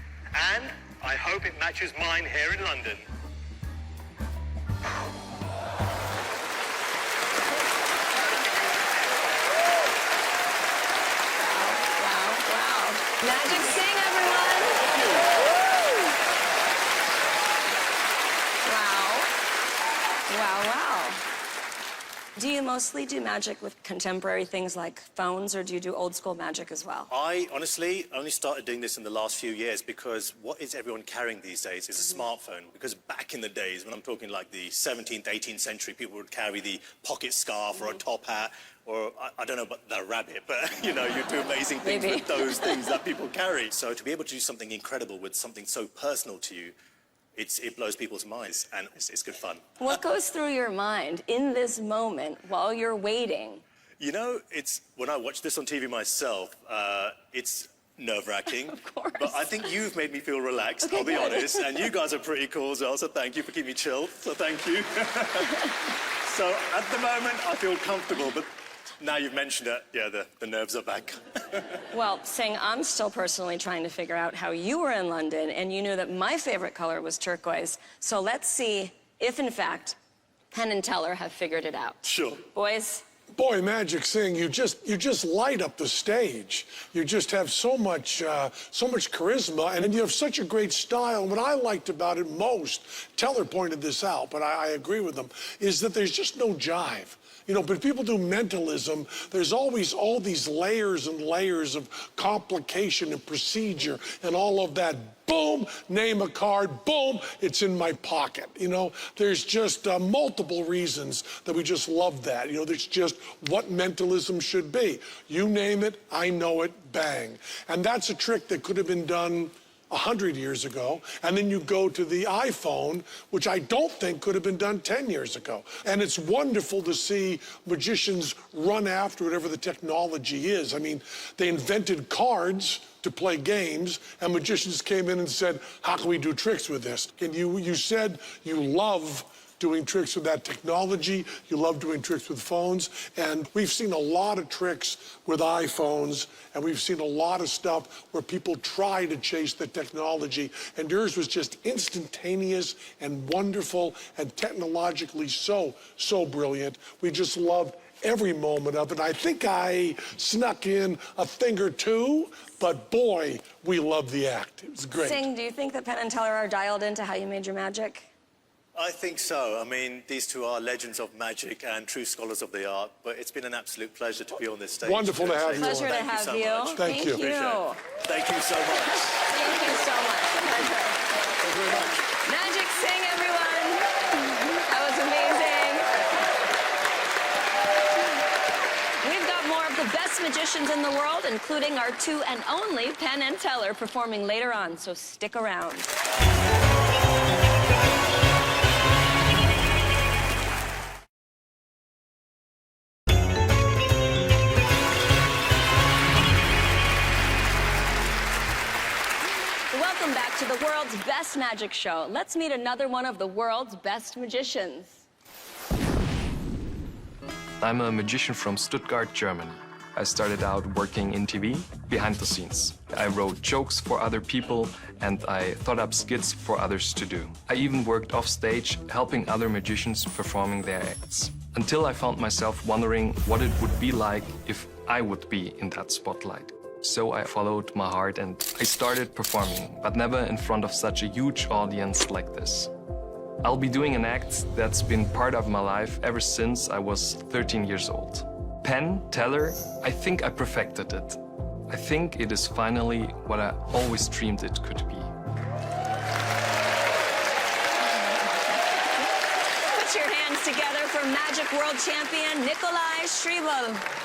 And I hope it matches mine here in London. Wow. Magic Sing, everyone. Wow. Do you mostly do magic with contemporary things like phones, or do you do old school magic as well? I honestly only started doing this in the last few years because what is everyone carrying these days is a smartphone. Because back in the days, when I'm talking like the 17th, 18th century, people would carry the pocket scarf or a top hat, or I don't know about the rabbit, but you know, you do amazing things with those things that people carry. So to be able to do something incredible with something so personal to you, it blows people's minds, and it's good fun. What goes through your mind in this moment while you're waiting? You know, when I watch this on TV myself, it's nerve-wracking. Of course. But I think you've made me feel relaxed, Okay, I'll be good. honest. And you guys are pretty cool as well, so thank you for keeping me chilled. So thank you. So at the moment, I feel comfortable, but now you've mentioned it, yeah, the nerves are back. Well, Singh, I'm still personally trying to figure out how you were in London and you knew that my favorite color was turquoise. So let's see if, in fact, Penn and Teller have figured it out. Sure. Boys? Boy, Magic Singh, you just light up the stage. You just have so much charisma, and you have such a great style. And what I liked about it most, Teller pointed this out, but I agree with him, is that there's just no jive. You know, but people do mentalism. There's always all these layers and layers of complication and procedure and all of that. Boom, name a card, boom, it's in my pocket. You know, there's just multiple reasons that we just love that. You know, there's just what mentalism should be. You name it, I know it, bang. And that's a trick that could have been done 100 years ago, and then you go to the iPhone, which I don't think could have been done 10 years ago. And it's wonderful to see magicians run after whatever the technology is. I mean, they invented cards to play games, and magicians came in and said, how can we do tricks with this? And you said you love doing tricks with that technology. You love doing tricks with phones. And we've seen a lot of tricks with iPhones, and we've seen a lot of stuff where people try to chase the technology. And yours was just instantaneous and wonderful and technologically so brilliant. We just loved every moment of it. I think I snuck in a thing or two, but boy, we loved the act. It was great. Singh, do you think that Penn and Teller are dialed into how you made your magic? I think so. I mean, these two are legends of magic and true scholars of the art, but it's been an absolute pleasure to be on this stage. Wonderful to have you. Pleasure to have you. Thank you. Thank you so much. Thank you so much. Pleasure. Thank you very much. Magic Sing, everyone. That was amazing. We've got more of the best magicians in the world, including our two and only Penn and Teller, performing later on, so stick around. Welcome back to the world's best magic show. Let's meet another one of the world's best magicians. I'm a magician from Stuttgart, Germany. I started out working in TV, behind the scenes. I wrote jokes for other people and I thought up skits for others to do. I even worked off stage, helping other magicians performing their acts. Until I found myself wondering what it would be like if I would be in that spotlight. So I followed my heart and I started performing, but never in front of such a huge audience like this. I'll be doing an act that's been part of my life ever since I was 13 years old. Penn, Teller, I think I perfected it. I think it is finally what I always dreamed it could be. Put your hands together for Magic World Champion Nikolai Schriebel.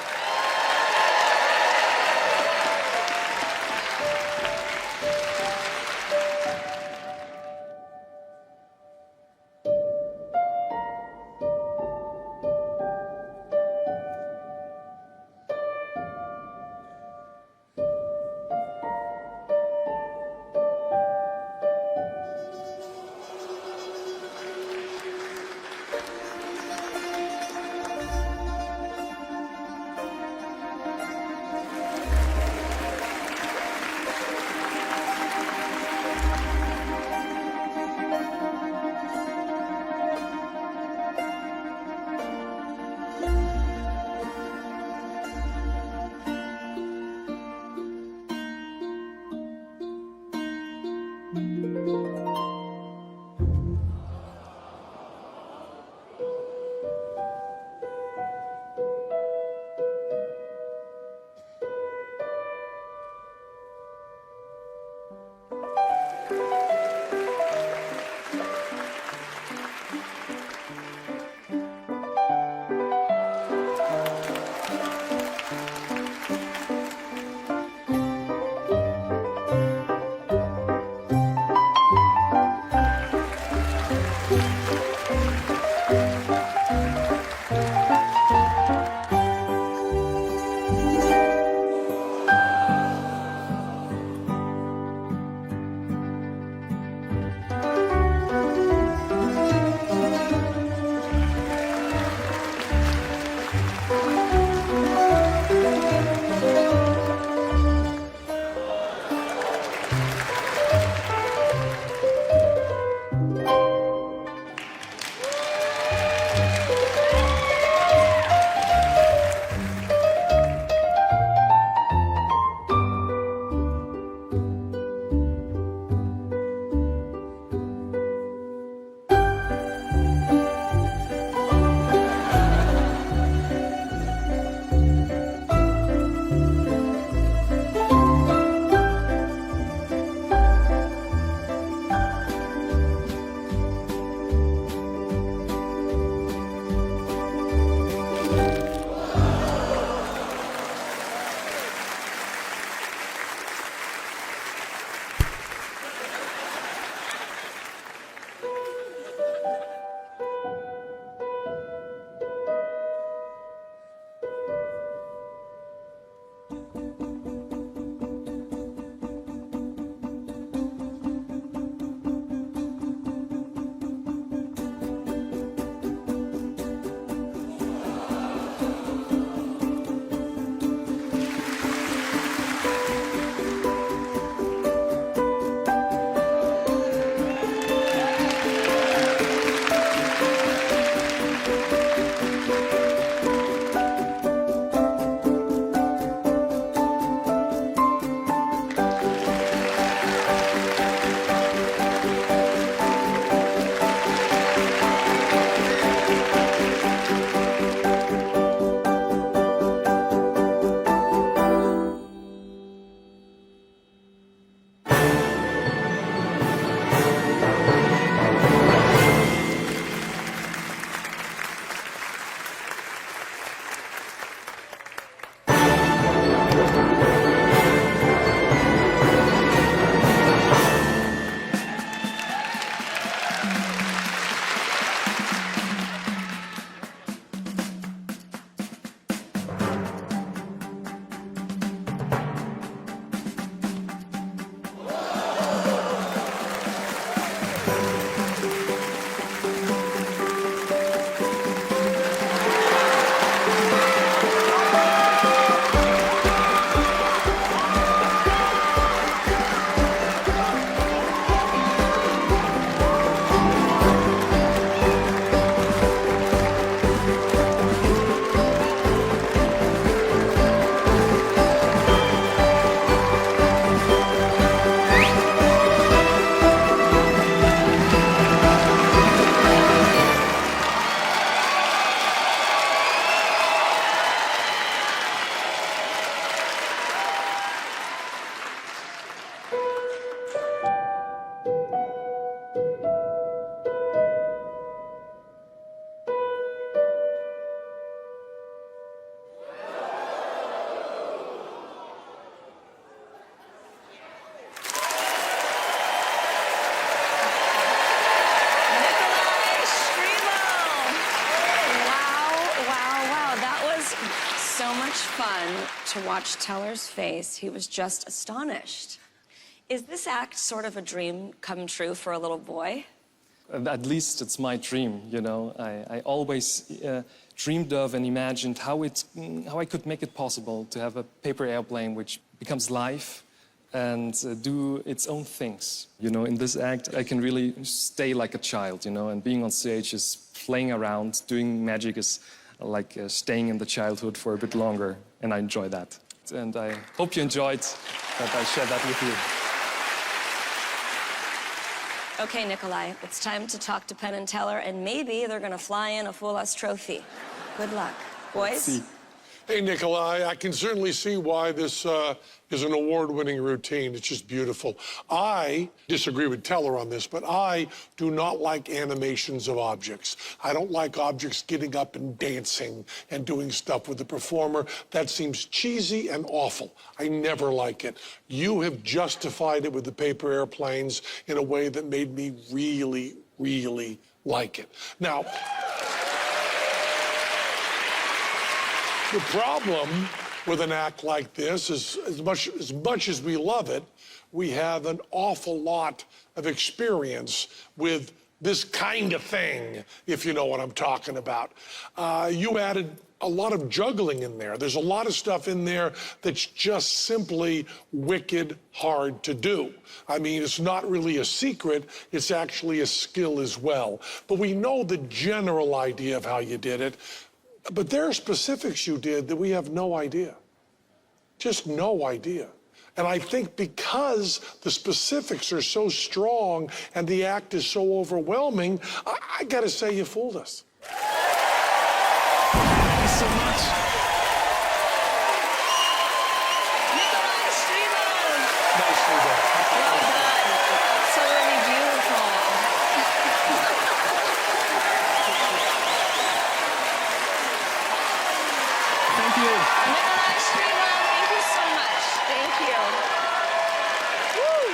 to watch Teller's face, he was just astonished. Is this act sort of a dream come true for a little boy? At least it's my dream, you know. I always dreamed of and imagined how I could make it possible to have a paper airplane which becomes live and do its own things. You know, in this act, I can really stay like a child, you know, and being on stage is playing around, doing magic is like staying in the childhood for a bit longer, and I enjoy that. And I hope you enjoyed that I shared that with you. Okay, Nikolai, it's time to talk to Penn and Teller, and maybe they're gonna fly in a Fool Us trophy. Good luck. Boys? Hey, Nikolai, I can certainly see why this is an award-winning routine. It's just beautiful. I disagree with Teller on this, but I do not like animations of objects. I don't like objects getting up and dancing and doing stuff with the performer. That seems cheesy and awful. I never like it. You have justified it with the paper airplanes in a way that made me really, really like it. Now, the problem with an act like this is as much as we love it, we have an awful lot of experience with this kind of thing, if you know what I'm talking about. You added a lot of juggling in there. There's a lot of stuff in there that's just simply wicked hard to do. I mean, it's not really a secret, it's actually a skill as well. But we know the general idea of how you did it. But there are specifics you did that we have no idea. Just no idea. And I think because the specifics are so strong and the act is so overwhelming, I gotta say you fooled us. Thank you so much. Nicely done. Well done. So really beautiful. Thank you. Nikolai Strima, thank you so much. Thank you. Woo.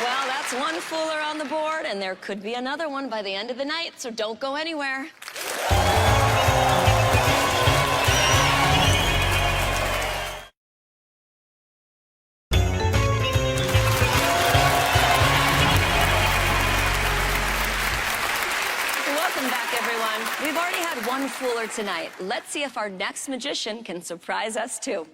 Well, that's one Fooler on the board, and there could be another one by the end of the night, so don't go anywhere. Welcome back, everyone. We've already had one Fooler tonight. Let's see if our next magician can surprise us, too.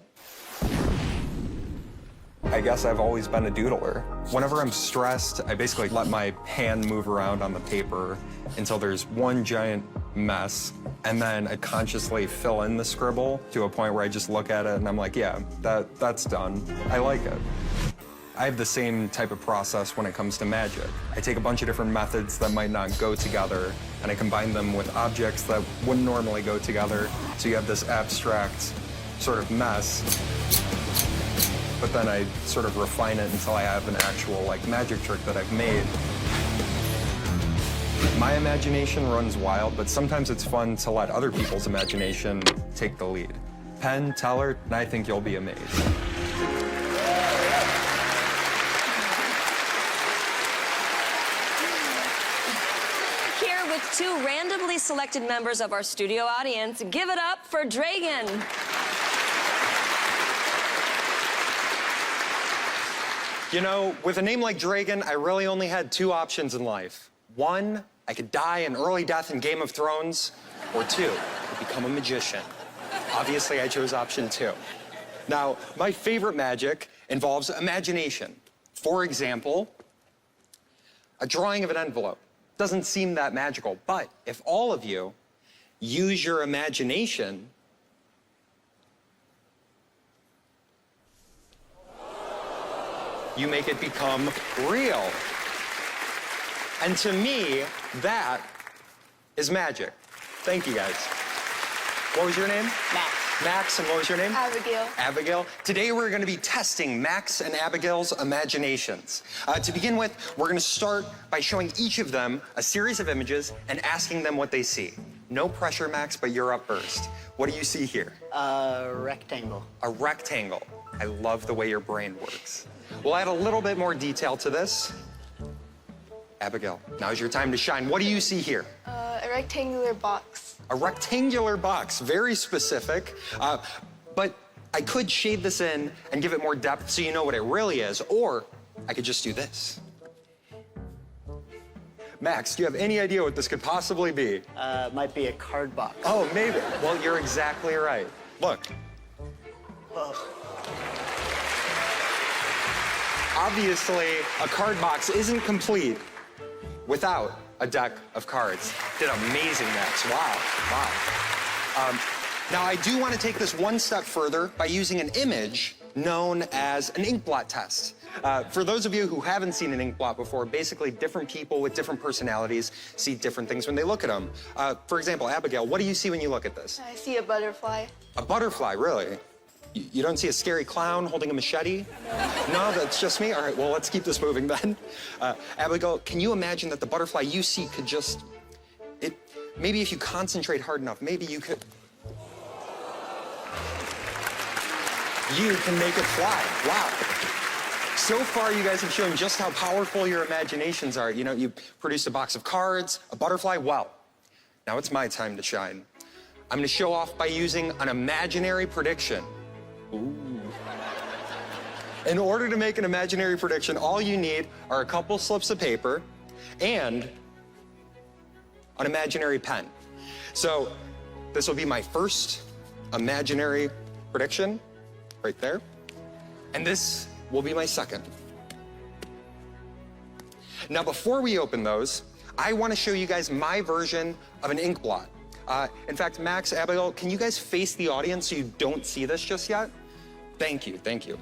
I guess I've always been a doodler. Whenever I'm stressed, I basically let my hand move around on the paper until there's one giant mess, and then I consciously fill in the scribble to a point where I just look at it and I'm like, yeah, that's done. I like it. I have the same type of process when it comes to magic. I take a bunch of different methods that might not go together, and I combine them with objects that wouldn't normally go together, so you have this abstract sort of mess. But then I sort of refine it until I have an actual, like, magic trick that I've made. My imagination runs wild, but sometimes it's fun to let other people's imagination take the lead. Penn, Teller, and I think you'll be amazed. Here with two randomly selected members of our studio audience, give it up for Dragan. You know, with a name like Dragan, I really only had two options in life. One, I could die an early death in Game of Thrones, or two, I could become a magician. Obviously, I chose option two. Now, my favorite magic involves imagination. For example, a drawing of an envelope. Doesn't seem that magical, but if all of you use your imagination, you make it become real. And to me, that is magic. Thank you, guys. What was your name? Max. Max, and what was your name? Abigail. Abigail. Today we're going to be testing Max and Abigail's imaginations. To begin with, we're going to start by showing each of them a series of images and asking them what they see. No pressure, Max, but you're up first. What do you see here? A rectangle. A rectangle. I love the way your brain works. We'll add a little bit more detail to this. Abigail, now's your time to shine. What do you see here? A rectangular box. A rectangular box, very specific. But I could shade this in and give it more depth so you know what it really is, or I could just do this. Max, do you have any idea what this could possibly be? Might be a card box. Oh, maybe. Well, you're exactly right. Look. Whoa. Obviously, a card box isn't complete without a deck of cards. Did amazing, Max. Wow, wow. Now, I do want to take this one step further by using an image known as an ink blot test. For those of you who haven't seen an ink blot before, basically different people with different personalities see different things when they look at them. For example, Abigail, what do you see when you look at this? I see a butterfly. A butterfly, really? You don't see a scary clown holding a machete? No, that's just me? All right, well, let's keep this moving then. Abigail, can you imagine that the butterfly you see could just... maybe if you concentrate hard enough, maybe you could... You can make it fly. Wow. So far, you guys have shown just how powerful your imaginations are. You know, you produced a box of cards, a butterfly. Well, now it's my time to shine. I'm going to show off by using an imaginary prediction. Ooh. In order to make an imaginary prediction, all you need are a couple slips of paper and an imaginary pen. So this will be my first imaginary prediction, right there. And this will be my second. Now, before we open those, I want to show you guys my version of an ink blot. In fact, Max, Abigail, can you guys face the audience so you don't see this just yet? Thank you, thank you.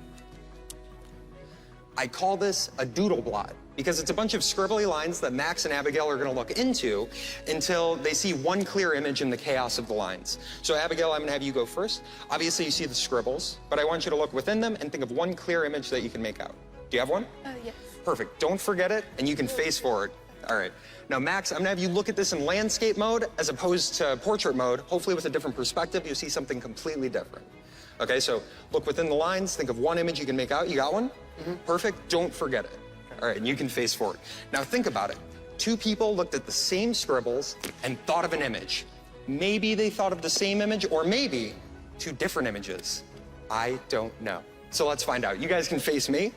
I call this a doodle blot because it's a bunch of scribbly lines that Max and Abigail are going to look into until they see one clear image in the chaos of the lines. So, Abigail, I'm going to have you go first. Obviously, you see the scribbles, but I want you to look within them and think of one clear image that you can make out. Do you have one? Yes. Perfect. Don't forget it, and you can face forward. All right. Now, Max, I'm going to have you look at this in landscape mode as opposed to portrait mode. Hopefully, with a different perspective, you'll see something completely different. Okay, so look within the lines. Think of one image you can make out. You got one? Mm-hmm. Perfect. Don't forget it. All right, and you can face forward. Now, think about it. Two people looked at the same scribbles and thought of an image. Maybe they thought of the same image, or maybe two different images. I don't know. So let's find out. You guys can face me.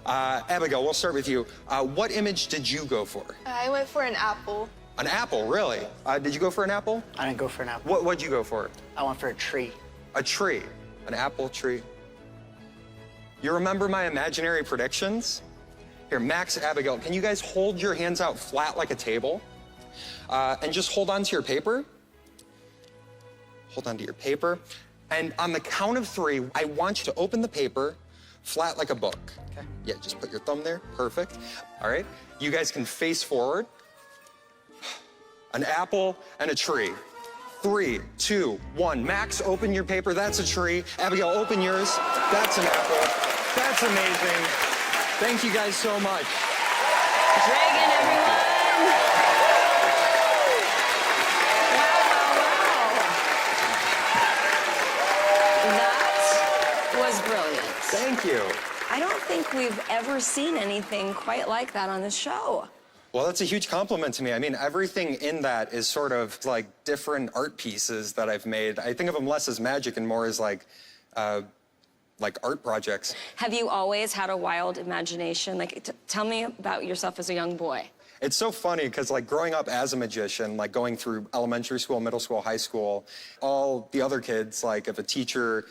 Abigail, we'll start with you. What image did you go for? I went for an apple. An apple, really? Did you go for an apple? I didn't go for an apple. What'd you go for? I went for a tree. A tree. An apple tree. You remember my imaginary predictions? Here, Max, Abigail, can you guys hold your hands out flat like a table? And just hold on to your paper. Hold on to your paper. And on the count of 3, I want you to open the paper flat like a book. Okay. Yeah, just put your thumb there. Perfect. All right. You guys can face forward. An apple and a tree. 3, 2, 1. Max, open your paper. That's a tree. Abigail, open yours. That's an apple. That's amazing. Thank you guys so much. Dragon, everyone. That was brilliant. Thank you. I don't think we've ever seen anything quite like that on this show. Well, that's a huge compliment to me. I mean, everything in that is sort of like different art pieces that I've made. I think of them less as magic and more as like art projects. Have you always had a wild imagination? Like, tell me about yourself as a young boy. It's so funny because like growing up as a magician, like going through elementary school, middle school, high school, all the other kids, like if a teacher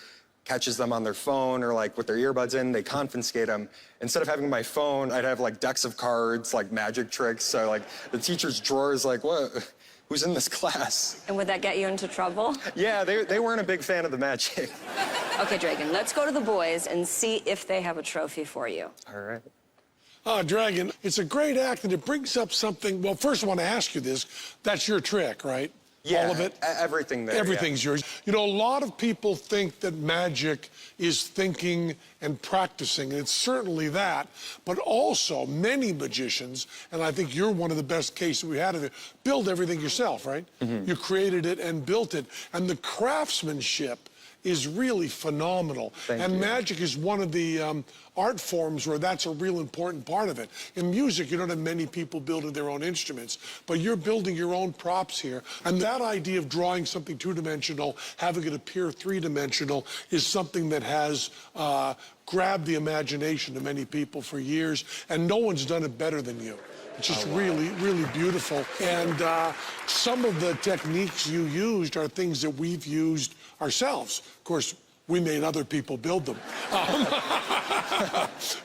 catches them on their phone or like with their earbuds in, they confiscate them. Instead of having my phone, I'd have like decks of cards, like magic tricks. So like the teacher's drawer is like, what? Who's in this class? And would that get you into trouble? Yeah, they weren't a big fan of the magic. Okay, Dragon, let's go to the boys and see if they have a trophy for you. All right. Dragon, it's a great act and it brings up something. Well, first I want to ask you this. That's your trick, right? Yeah, all of it? Everything there. Everything's yours. You know, a lot of people think that magic is thinking and practicing, and it's certainly that, but also many magicians, and I think you're one of the best cases we had of it, build everything yourself, right? Mm-hmm. You created it and built it, and the craftsmanship is really phenomenal. And magic is one of the art forms where that's a real important part of it. In music, you don't have many people building their own instruments, but you're building your own props here. And that idea of drawing something two-dimensional, having it appear three-dimensional, is something that has grabbed the imagination of many people for years, and no one's done it better than you. It's just really, really beautiful. And some of the techniques you used are things that we've used ourselves. Of course, we made other people build them.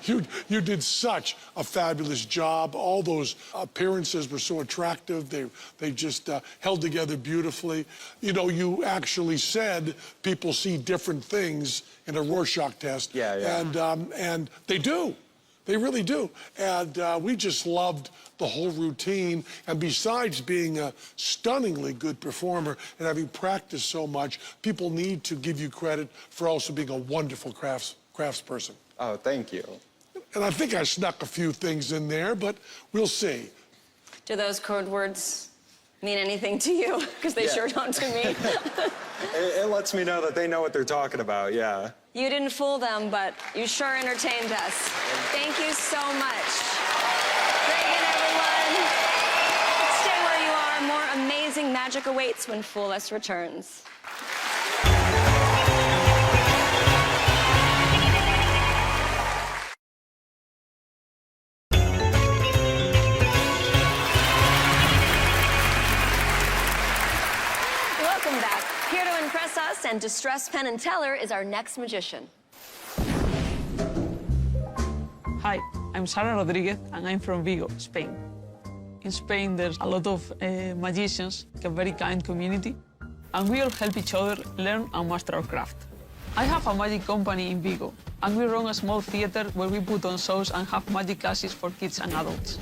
You did such a fabulous job. All those appearances were so attractive. They just held together beautifully. You know, you actually said people see different things in a Rorschach test. And they do. They really do. And we just loved the whole routine. And besides being a stunningly good performer and having practiced so much, people need to give you credit for also being a wonderful craftsperson. Oh, thank you. And I think I snuck a few things in there, but we'll see. Do those code words mean anything to you? Because they sure don't to me. It lets me know that they know what they're talking about, yeah. You didn't fool them, but you sure entertained us. Thank you so much. Reagan, everyone. Stay where you are. More amazing magic awaits when Fool Us returns. Welcome back. Here to impress us and distress Penn and Teller is our next magician. Hi, I'm Sara Rodriguez, and I'm from Vigo, Spain. In Spain, there's a lot of magicians, a very kind community, and we all help each other learn and master our craft. I have a magic company in Vigo, and we run a small theater where we put on shows and have magic classes for kids and adults.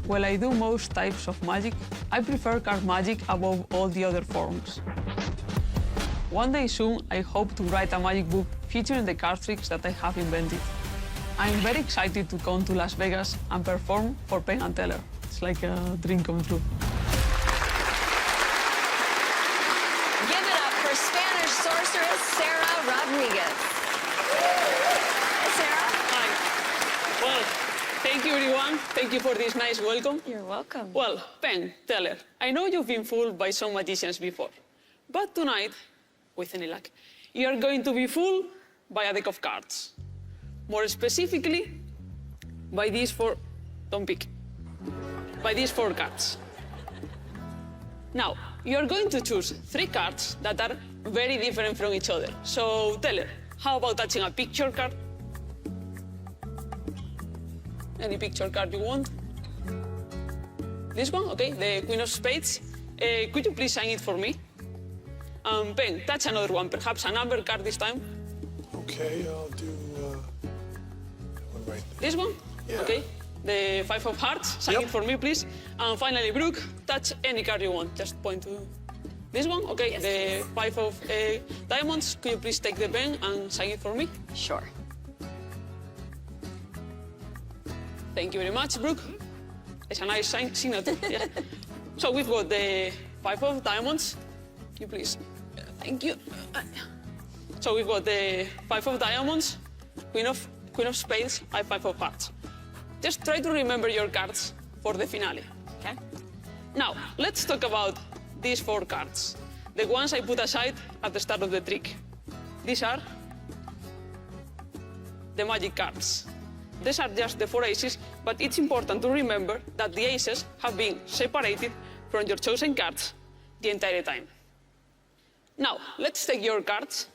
While I do most types of magic, I prefer card magic above all the other forms. One day soon, I hope to write a magic book featuring the card tricks that I have invented. I'm very excited to come to Las Vegas and perform for Penn and Teller. It's like a dream come true. Give it up for Spanish sorceress Sarah Rodriguez. Hi, Sarah. Hi. Well, thank you, everyone. Thank you for this nice welcome. You're welcome. Well, Penn, Teller, I know you've been fooled by some magicians before, but tonight, with any luck, you are going to be fooled by a deck of cards. More specifically, by these four, don't pick, by these four cards. Now, you are going to choose 3 cards that are very different from each other. So, Teller, how about touching a picture card? Any picture card you want? This one, okay, the Queen of Spades. Could you please sign it for me? Penn, touch another one, perhaps a number card this time. Okay, I'll do one right there. This one? Yeah. Okay. The 5 of Hearts. Sign it for me, please. And finally, Brooke, touch any card you want. Just point to this one. Okay. Yes, the 5 of Diamonds. Could you please take the pen and sign it for me? Sure. Thank you very much, Brooke. It's a nice signature. Yeah. So we've got the 5 of Diamonds. You please. Thank you. So we've got the 5 of Diamonds, Queen of Spades, and 5 of Hearts. Just try to remember your cards for the finale, okay? Now, let's talk about these 4 cards, the ones I put aside at the start of the trick. These are the magic cards. These are just the 4 aces, but it's important to remember that the aces have been separated from your chosen cards the entire time. Now, let's take your cards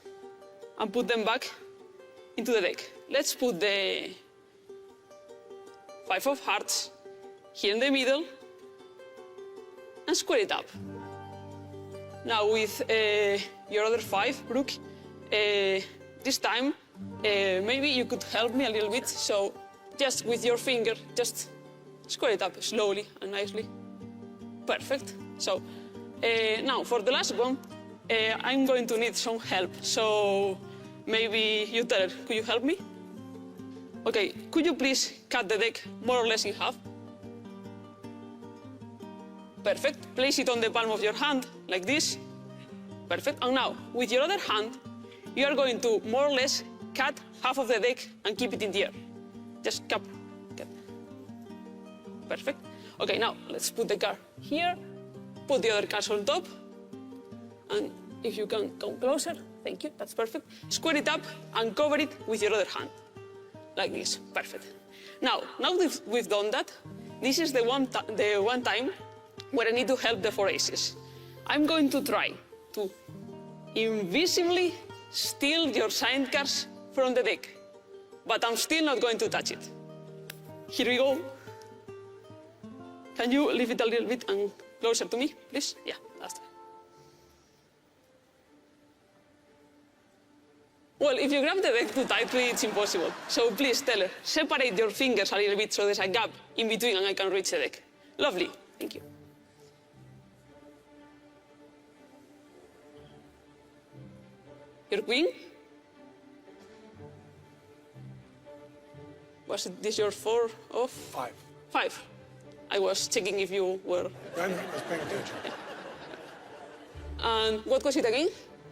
and put them back into the deck. Let's put the 5 of Hearts here in the middle and square it up. Now with your other 5, Brooke, this time maybe you could help me a little bit. So just with your finger, just square it up slowly and nicely. Perfect. So now for the last one, I'm going to need some help. So maybe you, Teller, could you help me? Okay, could you please cut the deck more or less in half? Perfect. Place it on the palm of your hand, like this. Perfect. And now, with your other hand, you are going to more or less cut half of the deck and keep it in the air. Just cut. Perfect. Okay, now let's put the car here, put the other cars on top, and if you can come closer, thank you, that's perfect. Square it up and cover it with your other hand, like this, perfect. Now that we've done that, this is the one time where I need to help the 4 aces. I'm going to try to invisibly steal your signed cards from the deck, but I'm still not going to touch it. Here we go. Can you leave it a little bit and closer to me, please? Yeah, that's right. Well, if you grab the deck too tightly, it's impossible. So please, Teller, separate your fingers a little bit so there's a gap in between and I can reach the deck. Lovely, thank you. Your queen? Was this your 4 of? 5. 5. I was checking if you were. I was paying attention. And what was it again?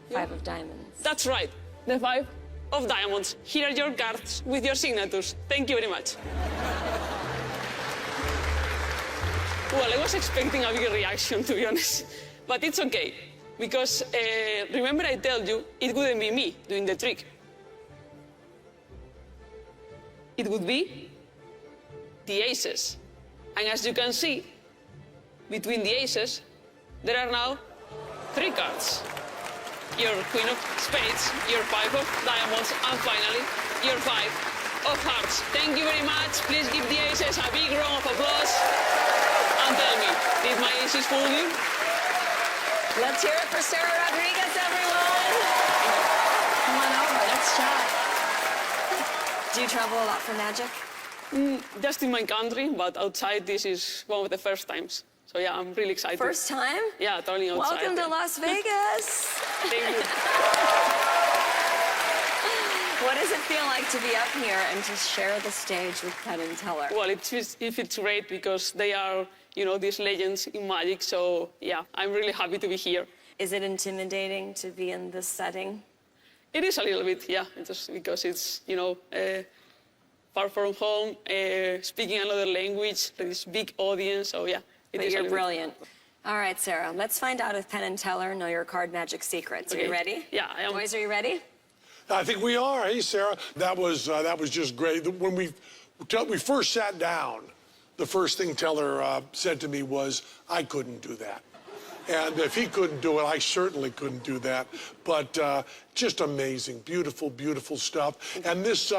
5 of diamonds. That's right, the 5 of diamonds. Here are your cards with your signatures. Thank you very much. Well, I was expecting a bigger reaction, to be honest. But it's okay, because remember I told you it wouldn't be me doing the trick. It would be the aces. And as you can see, between the aces, there are now 3 cards. Your queen of spades, your 5 of diamonds, and finally, your 5 of hearts. Thank you very much. Please give the aces a big round of applause. And tell me, did my aces fool you? Let's hear it for Sarah Rodriguez, everyone. Come on over, let's chat. Do you travel a lot for magic? Just in my country, but outside this is one of the first times. So yeah, I'm really excited. First time? Yeah, traveling outside. Welcome to Las Vegas. Thank you. What does it feel like to be up here and to share the stage with Penn and Teller? Well, it feels great because they are, you know, these legends in magic. So yeah, I'm really happy to be here. Is it intimidating to be in this setting? It is a little bit, yeah, just because it's, you know, far from home, speaking another language, this big audience, so yeah. But you're brilliant. All right, Sarah, let's find out if Penn and Teller know your card magic secrets. Okay. Are you ready? Yeah, I am. Boys, are you ready? I think we are. Hey, Sarah, that was just great. When we first sat down, the first thing Teller said to me was, "I couldn't do that." And if he couldn't do it, I certainly couldn't do that. But just amazing, beautiful, beautiful stuff. And this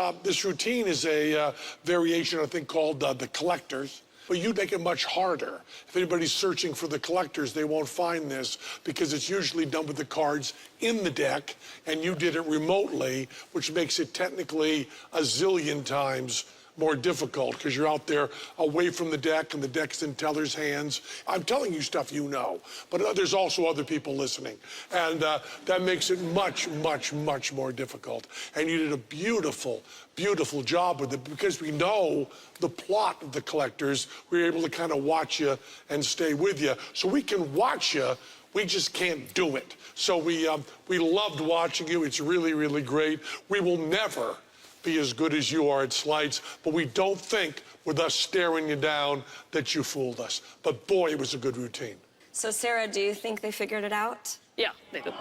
routine is a variation, I think, called the collectors. But you make it much harder. If anybody's searching for the collectors, they won't find this because it's usually done with the cards in the deck, and you did it remotely, which makes it technically a zillion times more difficult because you're out there away from the deck and the deck's in Teller's hands. I'm telling you stuff you know, but there's also other people listening. And that makes it much, much, much more difficult. And you did a beautiful, beautiful job with it because we know the plot of the collectors. We're able to kind of watch you and stay with you. So we can watch you, we just can't do it. So we loved watching you. It's really, really great. We will never be as good as you are at sleights, but we don't think with us staring you down that you fooled us. But boy, it was a good routine. So Sarah, do you think they figured it out? Yeah, they do.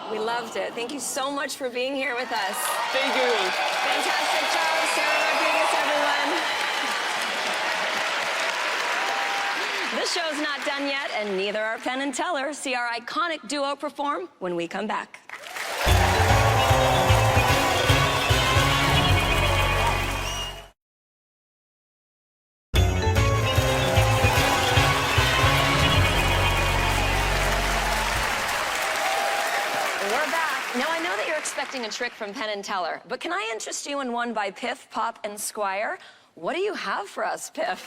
We loved it. Thank you so much for being here with us. Thank you. Fantastic job, Sarah Rodriguez, everyone. The show's not done yet, and neither are Penn and Teller. See our iconic duo perform when we come back. Expecting a trick from Penn and Teller, but can I interest you in one by Piff, Pop, and Squire? What do you have for us, Piff?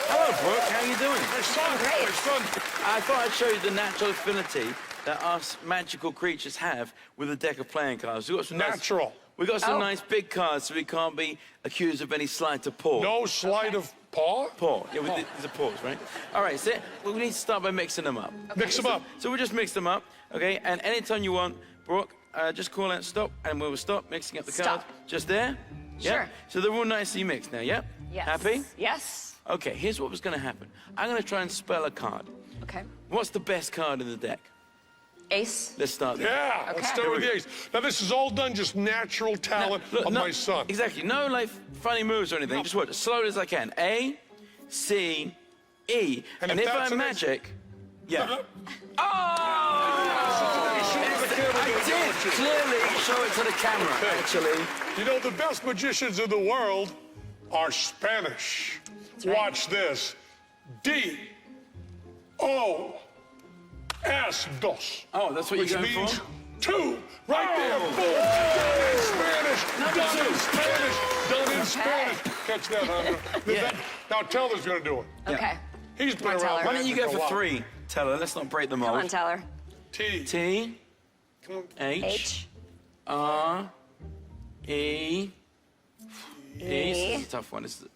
Hello, Brooke. How are you doing? It's great. It's fun. I thought I'd show you the natural affinity that us magical creatures have with a deck of playing cards. We've got some natural. We've got some nice big cards, so we can't be accused of any sleight of paw. No sleight of paw? Paw. Yeah, there's a pause, right? All right, so we need to start by mixing them up. Okay. Mix them up. So we'll just mix them up, okay? And anytime you want, Brooke, just call out stop, and we'll stop mixing up the Stop. cards. Just there? Yeah? Sure. So they're all nicely mixed now, yep? Yes. Happy? Yes. Okay, here's what was going to happen. I'm going to try and spell a card. Okay. What's the best card in the deck? Ace. Let's start there. Yeah, Okay. let's start with the ace. Now, this is all done just natural talent of my son. Exactly. No, like, funny moves or anything. Just work as slowly as I can. A, C, E. And if that's I'm an magic... Yeah. Oh! I did clearly show it to the camera, actually. You know, the best magicians in the world are Spanish. right. Watch this. D, O, S, dos. Oh, that's what you're which going means for? two. Right there. Boom. Done in Spanish. Done in Spanish. Done in Spanish. Catch that, huh? Now tell us you're going to do it. Okay. He's been Come on, around. Teller. Why don't you go magic a for while. 3, Teller? Let's not break them Come off. on, Teller. T. T, Come on. H, R, E, This is a tough one. This is...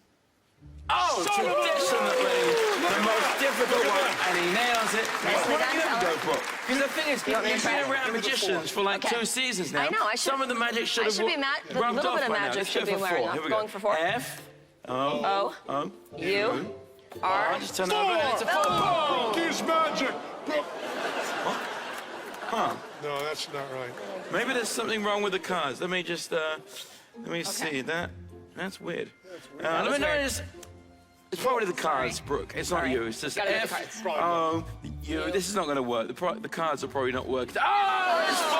Oh, traditionally the most difficult one, and he nails it. What do you ever go for? Because the thing is, you've been around magicians for like 2 seasons now. I know. Some of the magic should have a rubbed little off bit of by now. magic Let's should go be for wearing 4. off. Here we Going go. for 4. F, O, U, R. Just turn it over and it's a 4. Brooke is magic. Brooke. Huh. No, that's not right. Maybe there's something wrong with the cards. Let me just, let me see that. That's weird. Let me know. It's probably the cards, Brooke. It's not you. It's just F, O, U. This is not going to work. The cards are probably not working. Oh, it's 4!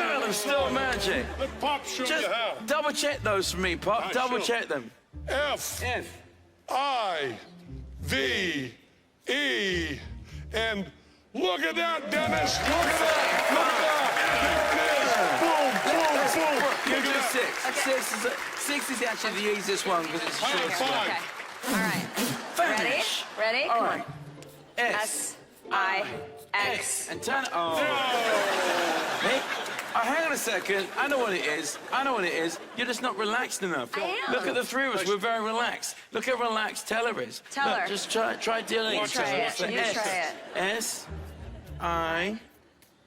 God, I'm still magic. Let Pop show Just you how. double check those for me, Pop. Double check them. F, I, V, E, and look at that, Dennis. Look at that. Look at that. There it is. Boom, boom, boom. You Look do at that. 6 is actually the easiest one because it's short. Fine. Okay. All right. Finish. Ready? All Come right. on. S, I, X. And turn. Oh. Hey. Oh, hang on a second. I know what it is. I know what it is. You're just not relaxed enough. I am. Look at the 3 of us. We're very relaxed. Look how relaxed Teller is. Teller. Look, just try dealing with Try Teller. it. What's the You S? try it. S, I,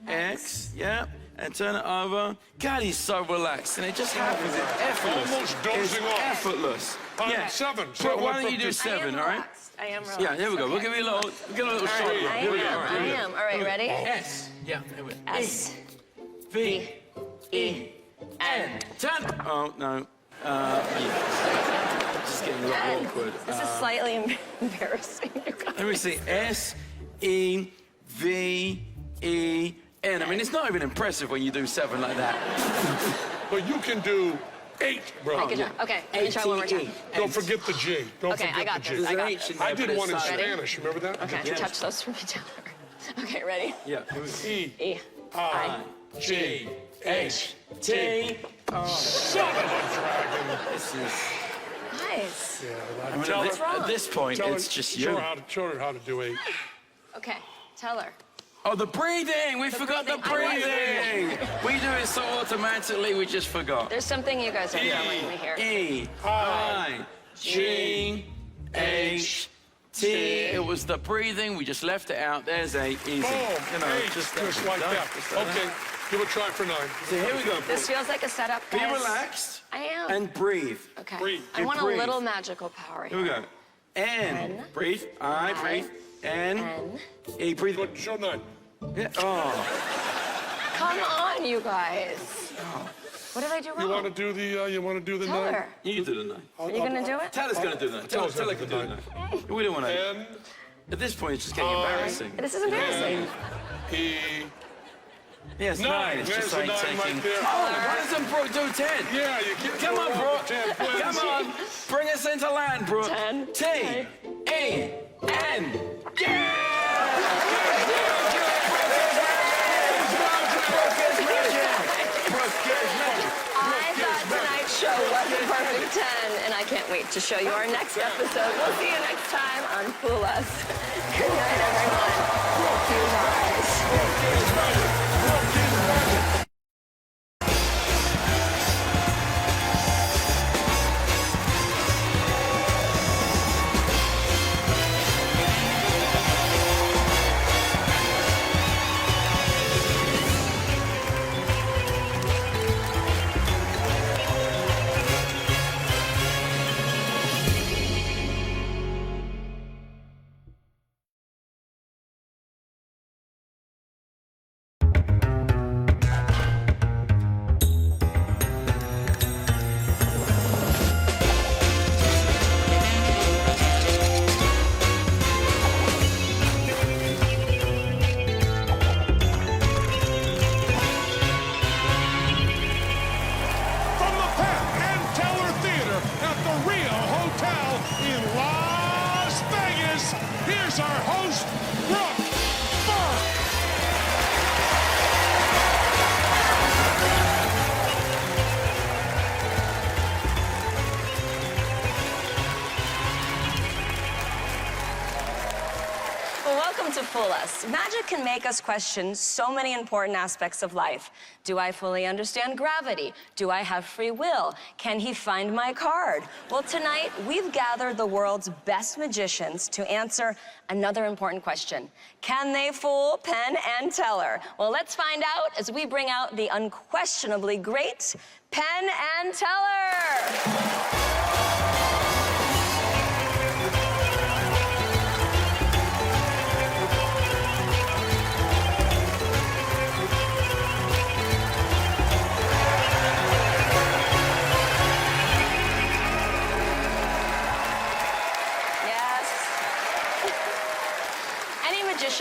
X. Yep. And turn it over. God, he's so relaxed, and it just happens. It's effortless. Almost dozing It's off. effortless. Yeah. 7. So why don't you do I am 7, all right? relaxed. I am relaxed. Yeah, here we go. We'll give you a little shot. I Here we go. am. All right, ready? S. Yeah. Here we go. S, V. E, N. Turn. Oh, no. Yeah. Just getting a little awkward. This is slightly embarrassing, you guys. Let me see. S, E, V, E, N. I mean, it's not even impressive when you do 7 like that. But you can do 8, bro. I can try. Okay, let me try one more time. Don't forget the J. Don't Okay, forget I got the J. this. I got H in this. there, I did but one in it's Ready? Spanish. Remember that? Okay, touch those for me, Teller. Okay, ready? Yeah. Here we go. E, E, I, G, H, T. Son of a dragon. This is... Nice. Yeah, I mean, tell at, her, at this point, tell her- it's just show you. her how to do 8. Okay, Teller. Oh, the breathing! We forgot the breathing. breathing! We do it so automatically, we just forgot. There's something you guys are telling me here. E, I, G, H, T. It was the breathing, we just left it out. There's 8, easy. Boom, You know, 8, just like that. Okay, give a try for 9. So here we go. This feels like a setup, Be guys. relaxed I am. and breathe. Okay. Breathe. I want Breathe. a little magical power Here we go. N, N. breathe. I, breathe. N, N. E, breathe. Good, show 9. Yeah. Oh. Come on, you guys. What did I do wrong? You want to do the 9? Teller. You do the 9. Are you gonna do it? Teller's gonna do the 9. Teller can do the 9. We don't want to. N, At this point, it's just getting embarrassing. This is embarrassing. E. Yes, 9. It's There's just the like 9 taking... right there. Oh, why doesn't Brooke do 10? Yeah, you can't Come go on, around Brooke. the 10, please. Come on. Bring us into land, Brooke. 10. T, E, N. Yeah! I thought tonight's show was a perfect 10, and I can't wait to show you our next episode. We'll see you next time on Fool Us. Good night, everyone. Use our eyes. to fool us. Magic can make us question so many important aspects of life. Do I fully understand gravity? Do I have free will? Can he find my card? Well, tonight, we've gathered the world's best magicians to answer another important question. Can they fool Penn and Teller? Well, let's find out as we bring out the unquestionably great Penn and Teller.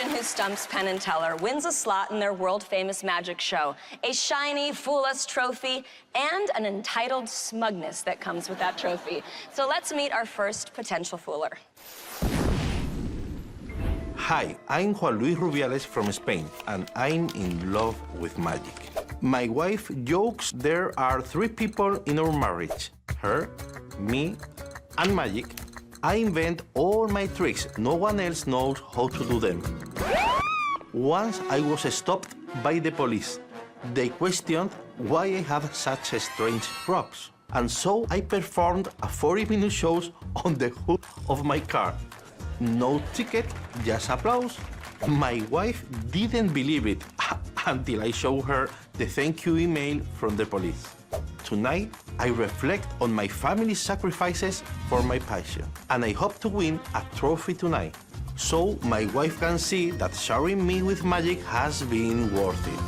Who stumps Penn and Teller wins a slot in their world-famous magic show, a shiny Fool Us trophy, and an entitled smugness that comes with that trophy. So let's meet our first potential fooler. Hi, I'm Juan Luis Rubiales from Spain, and I'm in love with magic. My wife jokes there are 3 people in our marriage, her, me, and magic. I invent all my tricks. No one else knows how to do them. Once I was stopped by the police. They questioned why I have such strange props. And so I performed a 40-minute show on the hood of my car. No ticket, just applause. My wife didn't believe it until I showed her the thank you email from the police. Tonight, I reflect on my family's sacrifices for my passion, and I hope to win a trophy tonight, so my wife can see that sharing me with magic has been worth it.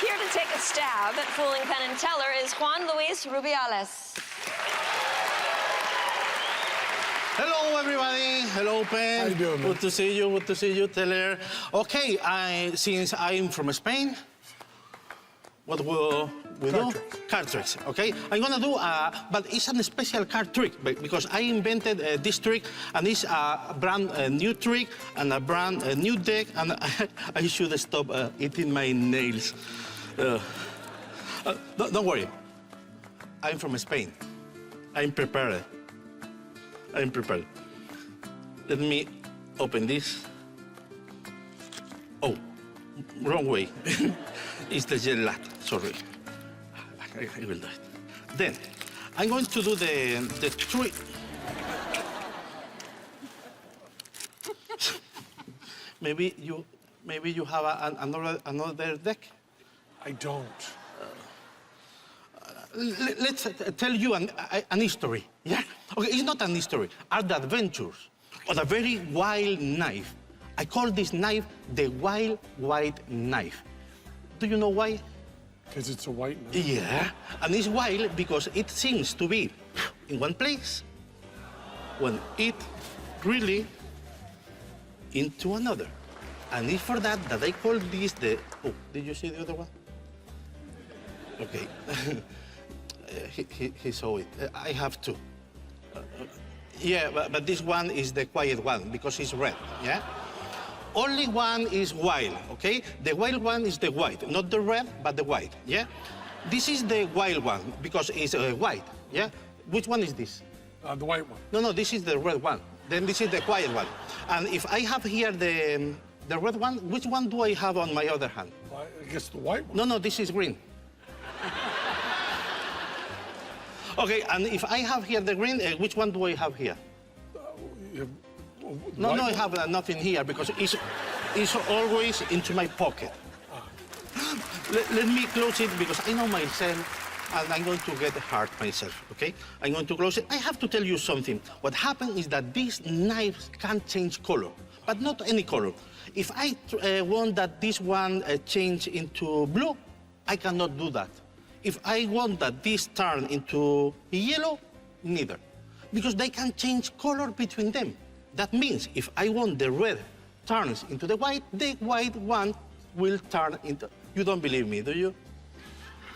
Here to take a stab at fooling Penn and Teller is Juan Luis Rubiales. Hello, everybody. Hello, Penn. How you doing, man? Good to see you. Good to see you, Teller. Okay, since I'm from Spain, what will we do? Card tricks, okay? I'm gonna do, but it's a special card trick because I invented this trick, and it's a brand new trick and a brand new deck, and I should stop eating my nails. Don't worry. I'm from Spain. I'm prepared. I'm prepared. Let me open this. Oh, wrong way. It's the gel lat, sorry. I will do it. Then, I'm going to do the trick. Maybe you have another deck? I don't. Let's tell you an history, yeah? Okay, it's not an history. Are the adventures of a very wild knife. I call this knife the wild white knife. Do you know why? Because it's a white knife. Yeah, and it's wild because it seems to be in one place when it really into another. And it's for that I call this the... Oh, did you see the other one? Okay. He saw it. I have two. Yeah, but this one is the quiet one because it's red, yeah? Only one is wild, okay? The wild one is the white, not the red, but the white, yeah? This is the wild one because it's white, yeah? Which one is this? The white one. No, this is the red one. Then this is the quiet one. And if I have here the red one, which one do I have on my other hand? I guess the white one. No, this is green. Okay, and if I have here the green, which one do I have here? No, I have nothing here because it's always into my pocket. Let me close it because I know myself and I'm going to get hurt myself, okay? I'm going to close it. I have to tell you something. What happened is that these knives can change color, but not any color. If I want that this one change into blue, I cannot do that. If I want that this turn into yellow, neither. Because they can change color between them. That means if I want the red turns into the white one will turn into... You don't believe me, do you?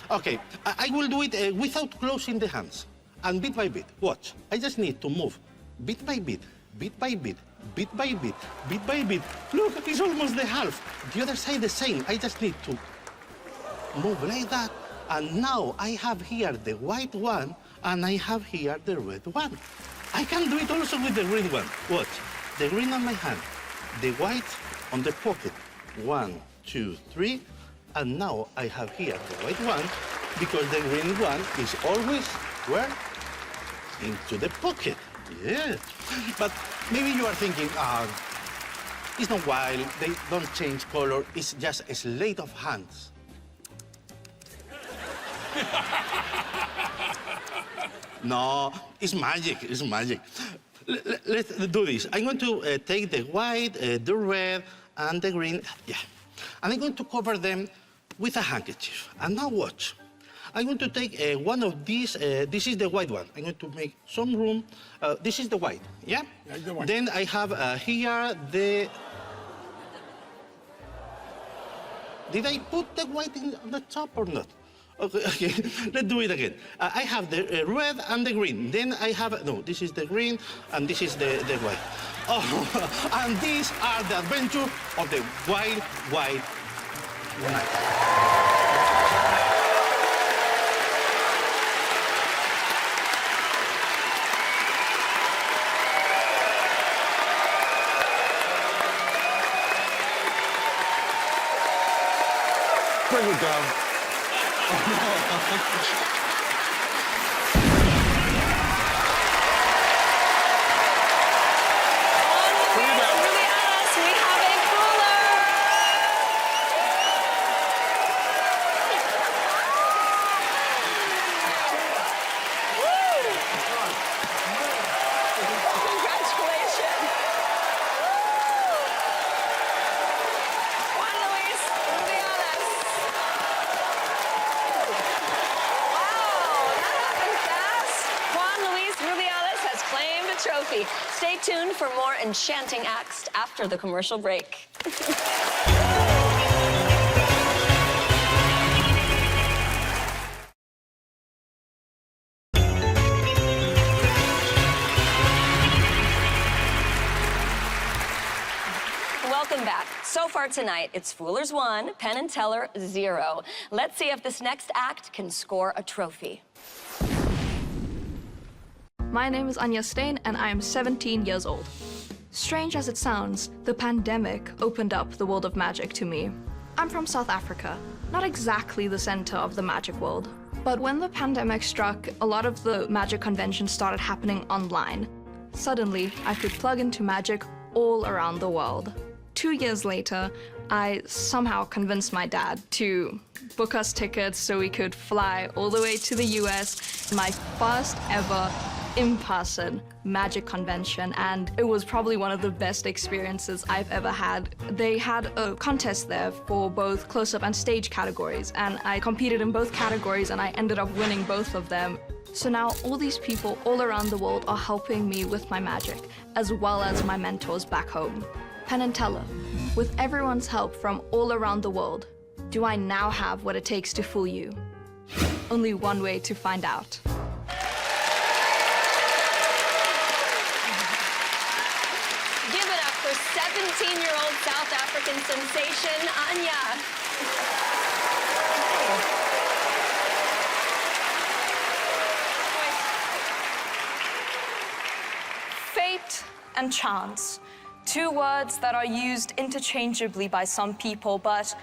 Okay, I will do it without closing the hands. And bit by bit, watch. I just need to move bit by bit, bit by bit, bit by bit, bit by bit. Look, it's almost the half. The other side the same. I just need to move like that. And now I have here the white one, And I have here the red one. I can do it also with the green one. Watch. The green on my hand, the white on the pocket. 1, 2, 3. And now I have here the white one because the green one is always where? Into the pocket. Yeah. But maybe you are thinking, it's not wild, they don't change color, it's just a sleight of hands. No, it's magic, it's magic. Let's do this. I'm going to take the white, the red, and the green, yeah. And I'm going to cover them with a handkerchief. And now watch. I'm going to take one of these. This is the white one. I'm going to make some room. This is the white, yeah? Yeah, the white. Then I have here the... Did I put the white on the top or not? Okay, let's do it again. I have the red and the green. Then I have, no, this is the green and this is the white. Oh, and these are the adventure of the wild, white night. Bring it down. Trophy. Stay tuned for more enchanting acts after the commercial break. Welcome back. So far tonight, it's Foolers 1, Penn and Teller 0. Let's see if this next act can score a trophy. My name is Anya Stain, and I am 17 years old. Strange as it sounds, the pandemic opened up the world of magic to me. I'm from South Africa, not exactly the center of the magic world. But when the pandemic struck, a lot of the magic conventions started happening online. Suddenly, I could plug into magic all around the world. 2 years later, I somehow convinced my dad to book us tickets so we could fly all the way to the US, my first ever in-person magic convention, and it was probably one of the best experiences I've ever had. They had a contest there for both close-up and stage categories, and I competed in both categories and I ended up winning both of them. So now all these people all around the world are helping me with my magic, as well as my mentors back home. Penn and Teller, with everyone's help from all around the world, do I now have what it takes to fool you? Only one way to find out. Give it up for 17-year-old South African sensation, Anya. Fate and chance. 2 words that are used interchangeably by some people, but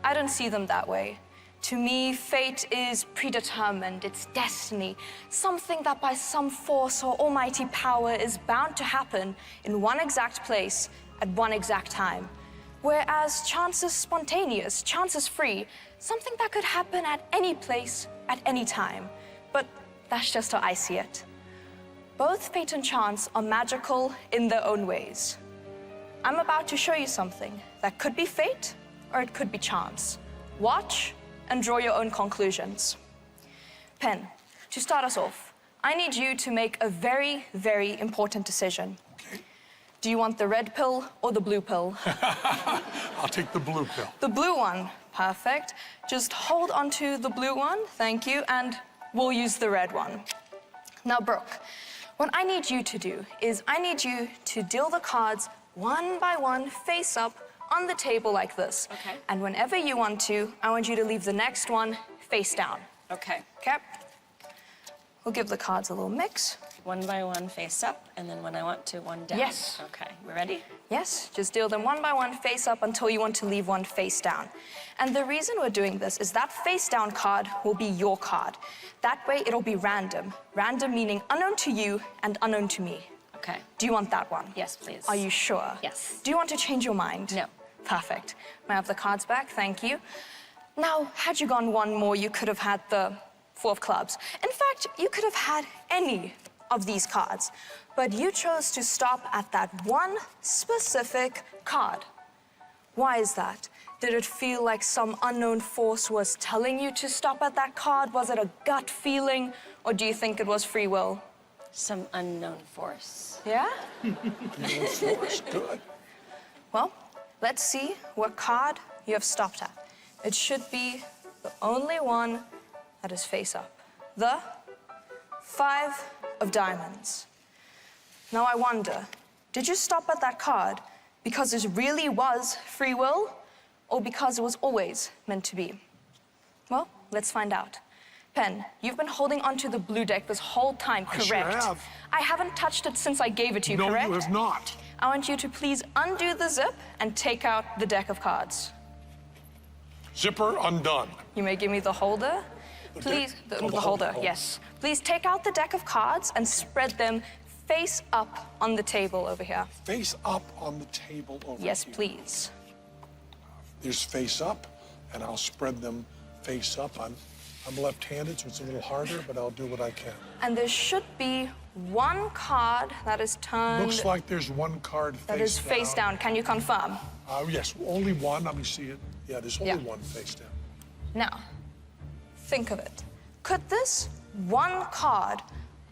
I don't see them that way. To me, fate is predetermined, it's destiny, something that by some force or almighty power is bound to happen in one exact place at one exact time. Whereas chance is spontaneous, chance is free, something that could happen at any place, at any time. But that's just how I see it. Both fate and chance are magical in their own ways. I'm about to show you something that could be fate or it could be chance. Watch and draw your own conclusions. Penn, to start us off, I need you to make a very, very important decision. Okay. Do you want the red pill or the blue pill? I'll take the blue pill. The blue one, perfect. Just hold onto the blue one, thank you, and we'll use the red one. Now, Brooke, what I need you to do is I need you to deal the cards one by one, face up, on the table like this. Okay. And whenever you want to, I want you to leave the next one face down. Okay. Okay? we'll give the cards a little mix. One by one, face up, and then when I want to, one down. Yes. Okay, we ready? Yes, just deal them one by one, face up, until you want to leave one face down. And the reason we're doing this is that face down card will be your card. That way it'll be random. Random meaning unknown to you and unknown to me. Okay. Do you want that one? Yes, please. Are you sure? Yes. Do you want to change your mind? No. Perfect. May I have the cards back? Thank you. Now, had you gone one more, you could have had the 4 of clubs. In fact, you could have had any of these cards, but you chose to stop at that one specific card. Why is that? Did it feel like some unknown force was telling you to stop at that card? Was it a gut feeling, or do you think it was free will? Some unknown force. Yeah? Unknown force, good. Well, let's see what card you have stopped at. It should be the only one that is face up. The 5 of diamonds. Now I wonder, did you stop at that card because it really was free will, or because it was always meant to be? Well, let's find out. Penn, you've been holding onto the blue deck this whole time, correct? I sure have. I haven't touched it since I gave it to you, correct? No, you have not. I want you to please undo the zip and take out the deck of cards. Zipper undone. You may give me the holder. Please, the holder, yes. Please take out the deck of cards and spread them face up on the table over here. Face up on the table over Yes, here. please. There's face up, and I'll spread them face up. I'm left-handed, so it's a little harder, but I'll do what I can. And there should be one card that is turned... Looks like there's one card that is face down. Can you confirm? Yes, only one. Let me see it. Yeah, there's only one face down. Now, think of it. Could this one card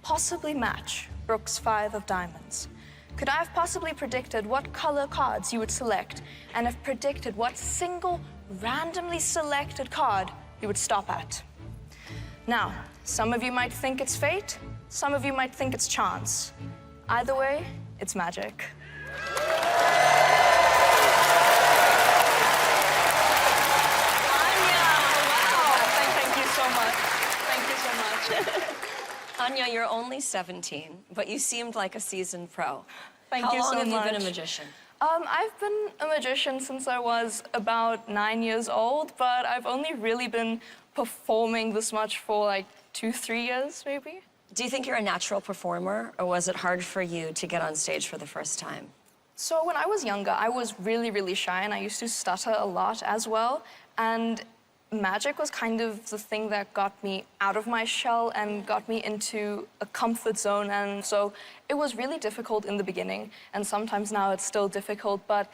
possibly match Brooke's 5 of diamonds? Could I have possibly predicted what color cards you would select and have predicted what single randomly selected card you would stop at? Now, some of you might think it's fate, some of you might think it's chance. Either way, it's magic. Anya, you're only 17, but you seemed like a seasoned pro. Thank you so much. How long have you been a magician? I've been a magician since I was about 9 years old, but I've only really been performing this much for like 2-3 years, maybe. Do you think you're a natural performer, or was it hard for you to get on stage for the first time? So when I was younger, I was really, really shy, and I used to stutter a lot as well. And magic was kind of the thing that got me out of my shell and got me into a comfort zone. And so it was really difficult in the beginning, and sometimes now it's still difficult, but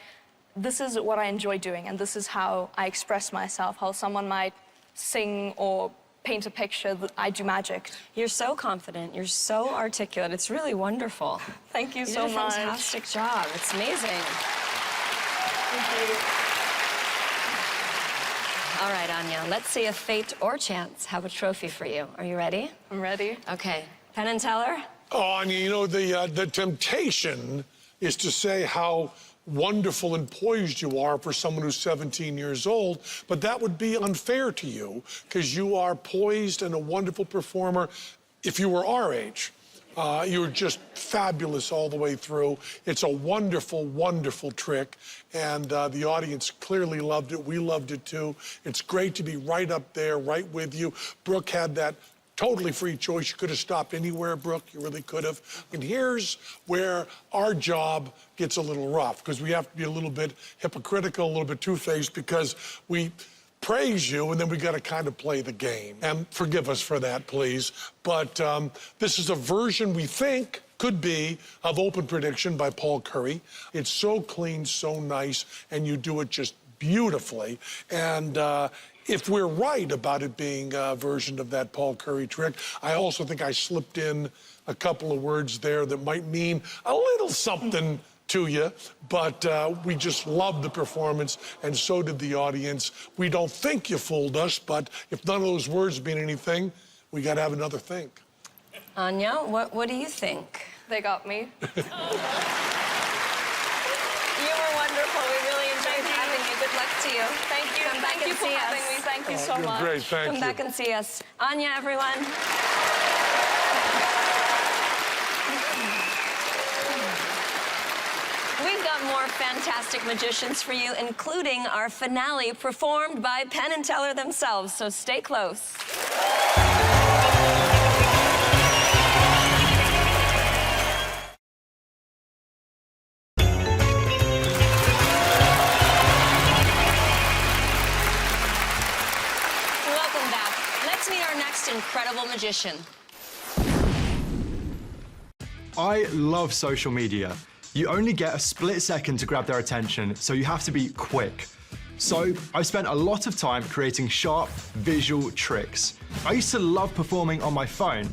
this is what I enjoy doing, and this is how I express myself, how someone might sing or paint a picture. I do magic. You're so confident, you're so articulate, it's really wonderful. Thank you so You did a much. fantastic job, it's amazing. Thank you. All right, Anya, let's see if fate or chance have a trophy for you. Are you ready? I'm ready. Okay, Penn and Teller? Oh, Anya, you know, the temptation is to say how wonderful and poised you are for someone who's 17 years old, but that would be unfair to you because you are poised and a wonderful performer if you were our age. You were just fabulous all the way through. It's a wonderful, wonderful trick, and the audience clearly loved it. We loved it, too. It's great to be right up there, right with you. Brooke had that totally free choice. You could have stopped anywhere, Brooke. You really could have. And here's where our job gets a little rough, because we have to be a little bit hypocritical, a little bit two-faced, because we praise you, and then we got to kind of play the game. And forgive us for that, please. But this is a version we think could be of Open Prediction by Paul Curry. It's so clean, so nice, and you do it just beautifully. And if we're right about it being a version of that Paul Curry trick, I also think I slipped in a couple of words there that might mean a little something to you, but we just loved the performance, and so did the audience. We don't think you fooled us, but if none of those words mean anything, we got to have another think. Anya, what do you think? They got me. You were wonderful. We really enjoyed having you. Good luck to you. Thank you. Come back Thank you and for see having us. me. Thank you so you're much. great. Thank Come you. back and see us. Anya, everyone. got more fantastic magicians for you, including our finale performed by Penn and Teller themselves, so stay close. Welcome back. Let's meet our next incredible magician. I love social media. You only get a split second to grab their attention, so you have to be quick. So I've spent a lot of time creating sharp visual tricks. I used to love performing on my phone,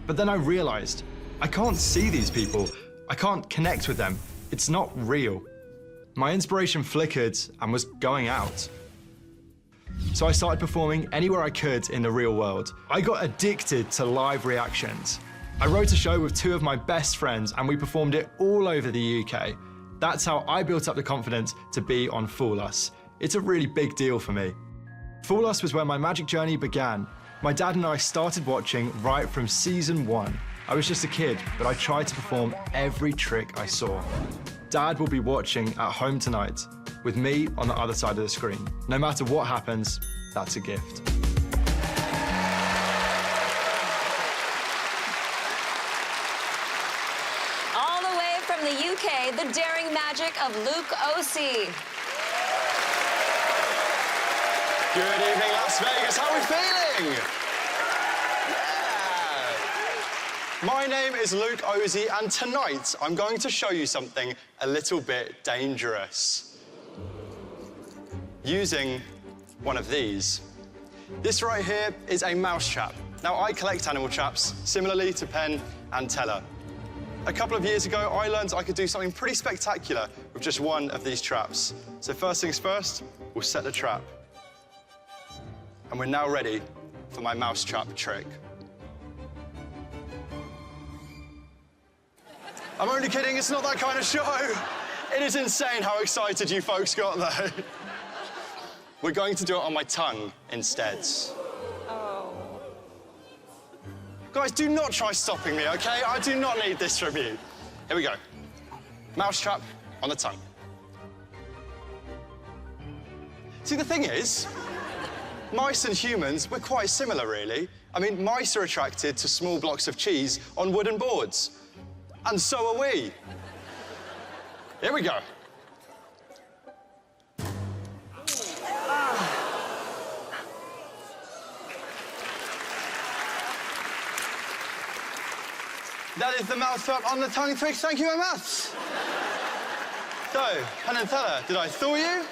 but then I realized I can't see these people. I can't connect with them. It's not real. My inspiration flickered and was going out. So I started performing anywhere I could in the real world. I got addicted to live reactions. I wrote a show with two of my best friends and we performed it all over the UK. That's how I built up the confidence to be on Fool Us. It's a really big deal for me. Fool Us was where my magic journey began. My dad and I started watching right from season 1. I was just a kid, but I tried to perform every trick I saw. Dad will be watching at home tonight, with me on the other side of the screen. No matter what happens, that's a gift. All the way from the UK, the daring magic of Luke O.C. Good evening, Las Vegas. How are we feeling? Yeah. My name is Luke Ozzy, and tonight I'm going to show you something a little bit dangerous. Using one of these. This right here is a mouse trap. Now, I collect animal traps, similarly to Penn and Teller. A couple of years ago, I learned I could do something pretty spectacular with just one of these traps. So first things first, we'll set the trap. And we're now ready for my mousetrap trick. I'm only kidding, it's not that kind of show. It is insane how excited you folks got, though. We're going to do it on my tongue instead. Oh. Guys, do not try stopping me, okay? I do not need this from you. Here we go. Mousetrap on the tongue. See, the thing is, mice and humans, we're quite similar, really. I mean, mice are attracted to small blocks of cheese on wooden boards. And so are we. Here we go. That is the mousetrap on the tongue trick. Thank you very much. So, Penn and Teller, did I fool you?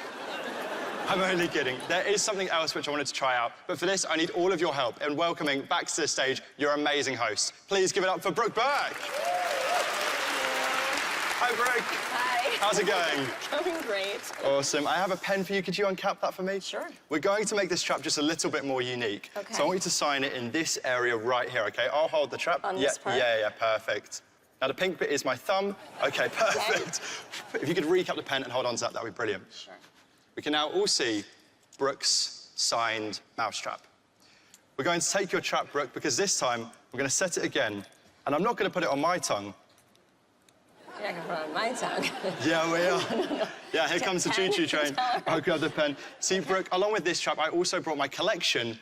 I'm only kidding. There is something else which I wanted to try out, but for this, I need all of your help in welcoming back to the stage your amazing host. Please give it up for Brooke Burke. Hi, Brooke. Hi. How's it going? Going great. Awesome. I have a pen for you. Could you uncap that for me? Sure. We're going to make this trap just a little bit more unique. Okay. So I want you to sign it in this area right here, okay? I'll hold the trap. On this part? Yeah, perfect. Now, the pink bit is my thumb. Okay, perfect. Okay. If you could recap the pen and hold on to that, that would be brilliant. Sure. We can now all see Brooke's signed mousetrap. We're going to take your trap, Brooke, because this time we're going to set it again, and I'm not going to put it on my tongue. You're not gonna put it on my tongue. Yeah, we are. No. Yeah, here comes the choo-choo train. I'll grab the pen. See, Brooke, along with this trap, I also brought my collection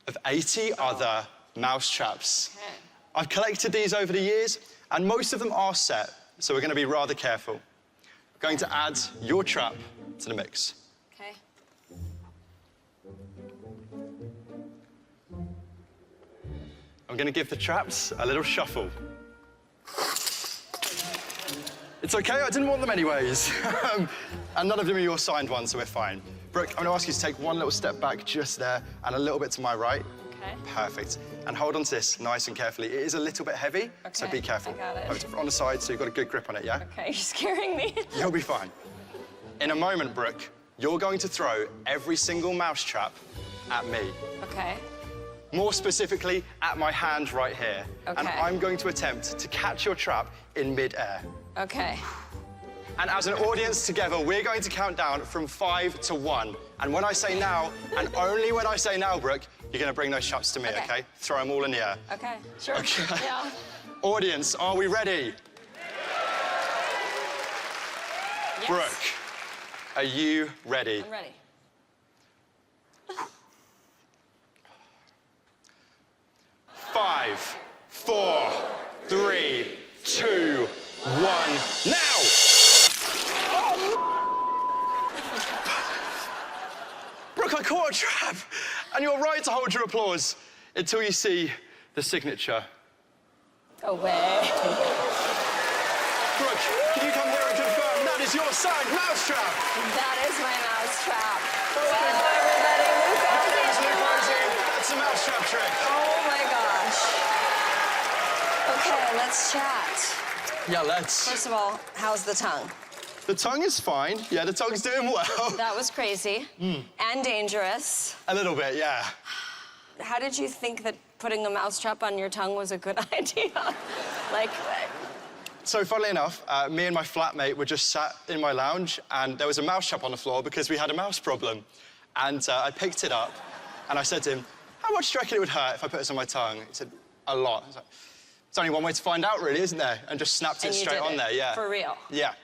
of 80 other mouse traps. Okay. I've collected these over the years, and most of them are set, so we're going to be rather careful. We're going to add your trap to the mix. Okay. I'm going to give the traps a little shuffle. It's okay, I didn't want them anyways. And none of them are your signed ones, so we're fine. Brooke, I'm going to ask you to take one little step back just there and a little bit to my right. Okay. Perfect. And hold on to this nice and carefully. It is a little bit heavy, so be careful. I got it. Hold it on the side so you've got a good grip on it, yeah? Okay, you're scaring me. You'll be fine. In a moment, Brooke, you're going to throw every single mouse trap at me. Okay. More specifically, at my hand right here. Okay. And I'm going to attempt to catch your trap in mid-air. Okay. And as an audience together, we're going to count down from 5 to 1. And when I say now, and only when I say now, Brooke, you're going to bring those traps to me, okay? Throw them all in the air. Okay, sure. Okay. Yeah. Audience, are we ready? Yes. Brooke, are you ready? I'm ready. Five, 4, 3, 2, 1, now! Brooke, I caught a trap, and you're right to hold your applause until you see the signature. Go away. Brooke, can you come here and confirm that is your signed mousetrap? That is my mousetrap. Well, everybody, Luke There's Luke Rosie. That's a mousetrap trick. Oh my gosh. Okay, let's chat. Yeah, let's. First of all, how's the tongue? The tongue is fine. Yeah, the tongue's doing well. That was crazy. And dangerous. A little bit, yeah. How did you think that putting a mousetrap on your tongue was a good idea? Like... So, funnily enough, me and my flatmate were just sat in my lounge, and there was a mousetrap on the floor because we had a mouse problem. And I picked it up, and I said to him, how much do you reckon it would hurt if I put this on my tongue? He said, a lot. I was like, there's only one way to find out, really, isn't there? And just snapped it straight on there, yeah. For real? Yeah.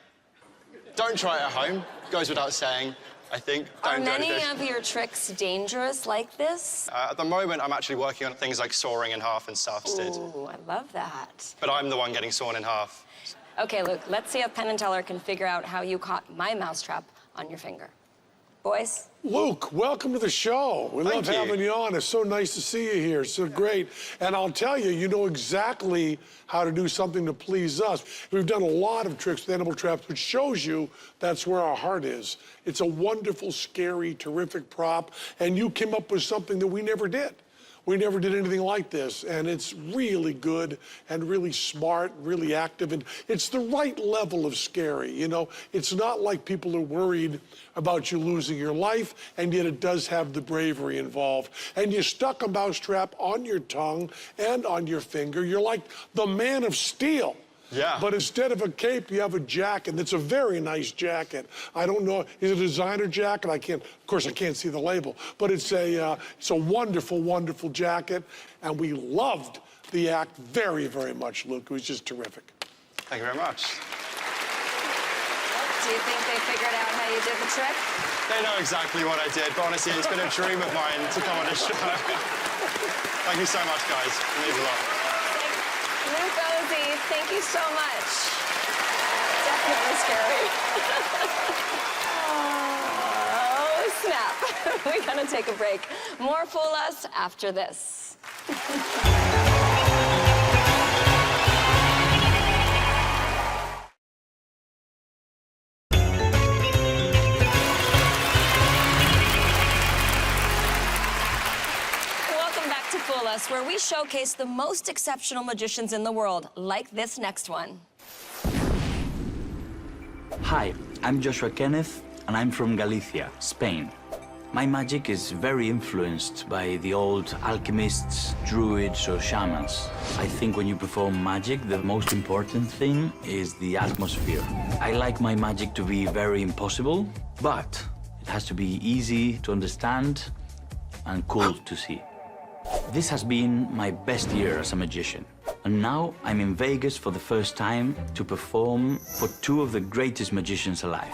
Don't try it at home. Goes without saying, I think. Are many of your tricks dangerous like this? At the moment, I'm actually working on things like sawing in half and stuff, Sid. Ooh, I love that. But I'm the one getting sawn in half. Okay, Luke, let's see if Penn and Teller can figure out how you caught my mousetrap on your finger. Boys? Luke, welcome to the show. We love having you on. It's so nice to see you here. It's so great. And I'll tell you, you know exactly how to do something to please us. We've done a lot of tricks with animal traps, which shows you that's where our heart is. It's a wonderful, scary, terrific prop, and you came up with something that we never did. We never did anything like this, and it's really good and really smart, really active, and it's the right level of scary, you know? It's not like people are worried about you losing your life, and yet it does have the bravery involved. And you stuck a mousetrap on your tongue and on your finger. You're like the Man of Steel. Yeah. But instead of a cape, you have a jacket. It's a very nice jacket. I don't know, is it a designer jacket? Of course, I can't see the label, but it's a wonderful, wonderful jacket. And we loved the act very, very much, Luke. It was just terrific. Thank you very much. Do you think they figured out how you did the trick? They know exactly what I did, but honestly, it's been a dream of mine to come on this show. Thank you so much, guys. It means a lot. Luke Rosie, thank you so much. Definitely scary. Oh, snap. We gotta take a break. More Fool Us after this. Fool Us, where we showcase the most exceptional magicians in the world, like this next one. Hi, I'm Joshua Kenneth, and I'm from Galicia, Spain. My magic is very influenced by the old alchemists, druids, or shamans. I think when you perform magic, the most important thing is the atmosphere. I like my magic to be very impossible, but it has to be easy to understand and cool to see. This has been my best year as a magician. And now I'm in Vegas for the first time to perform for two of the greatest magicians alive.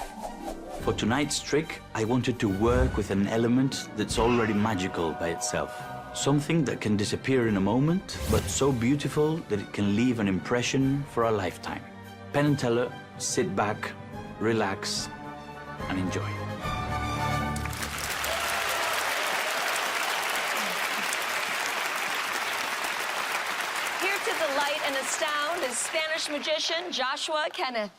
For tonight's trick, I wanted to work with an element that's already magical by itself. Something that can disappear in a moment, but so beautiful that it can leave an impression for a lifetime. Penn and Teller, sit back, relax, and enjoy. Delight and astound is Spanish magician Joshua Kenneth.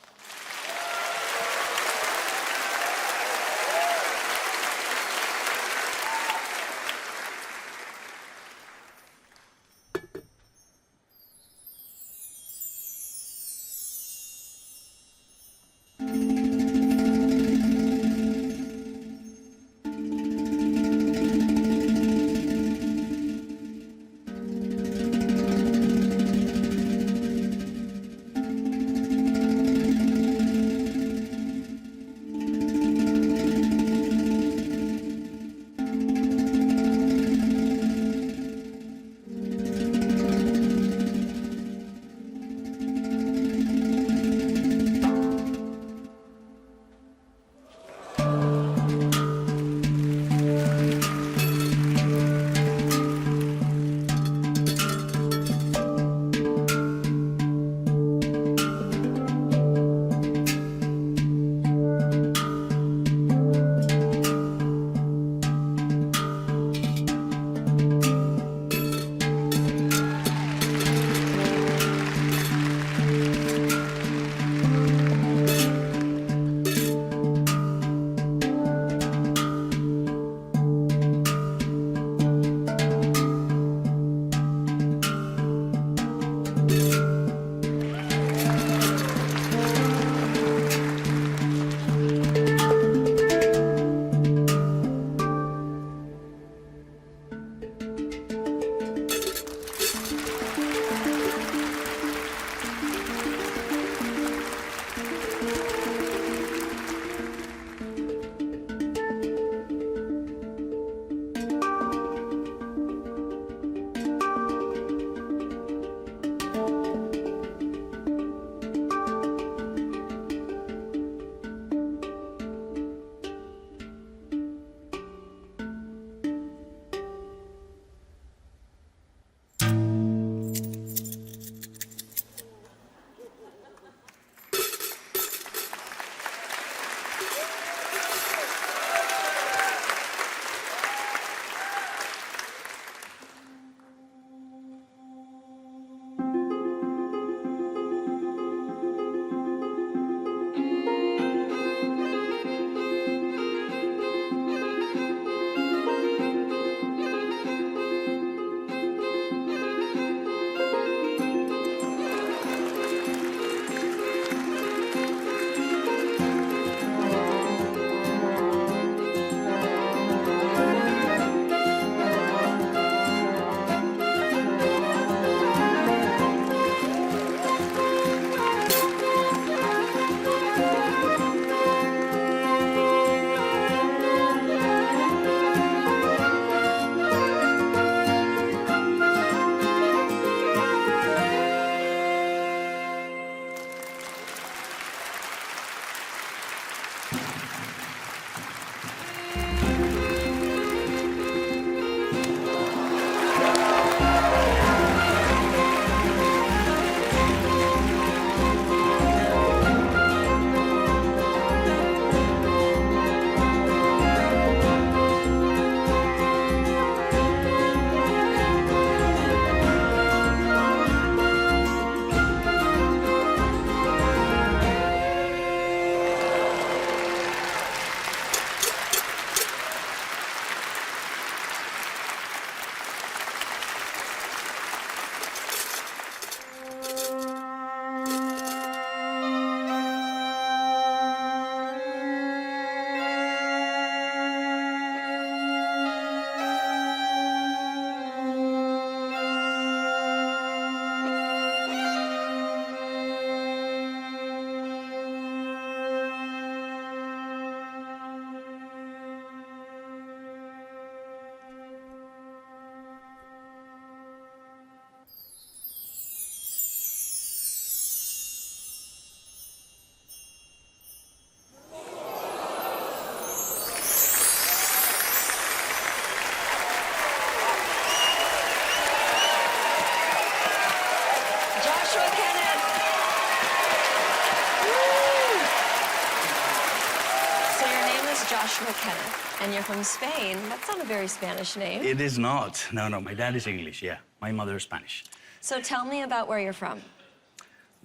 Joshua Kenneth, and you're from Spain. That's not a very Spanish name. It is not. No, my dad is English, yeah. My mother is Spanish. So tell me about where you're from.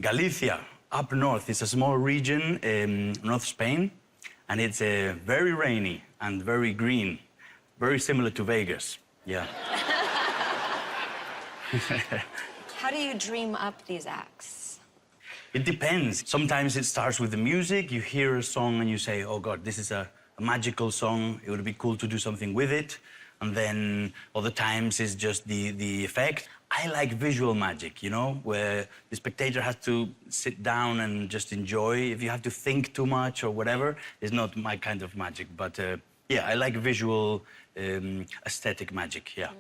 Galicia, up north. It's a small region in North Spain, and it's very rainy and very green. Very similar to Vegas, yeah. How do you dream up these acts? It depends. Sometimes it starts with the music. You hear a song and you say, oh, God, this is a magical song. It would be cool to do something with it. And then other times it's just the effect. I like visual magic, you know, where the spectator has to sit down and just enjoy. If you have to think too much or whatever, it's not my kind of magic. But yeah, I like visual, aesthetic magic, yeah.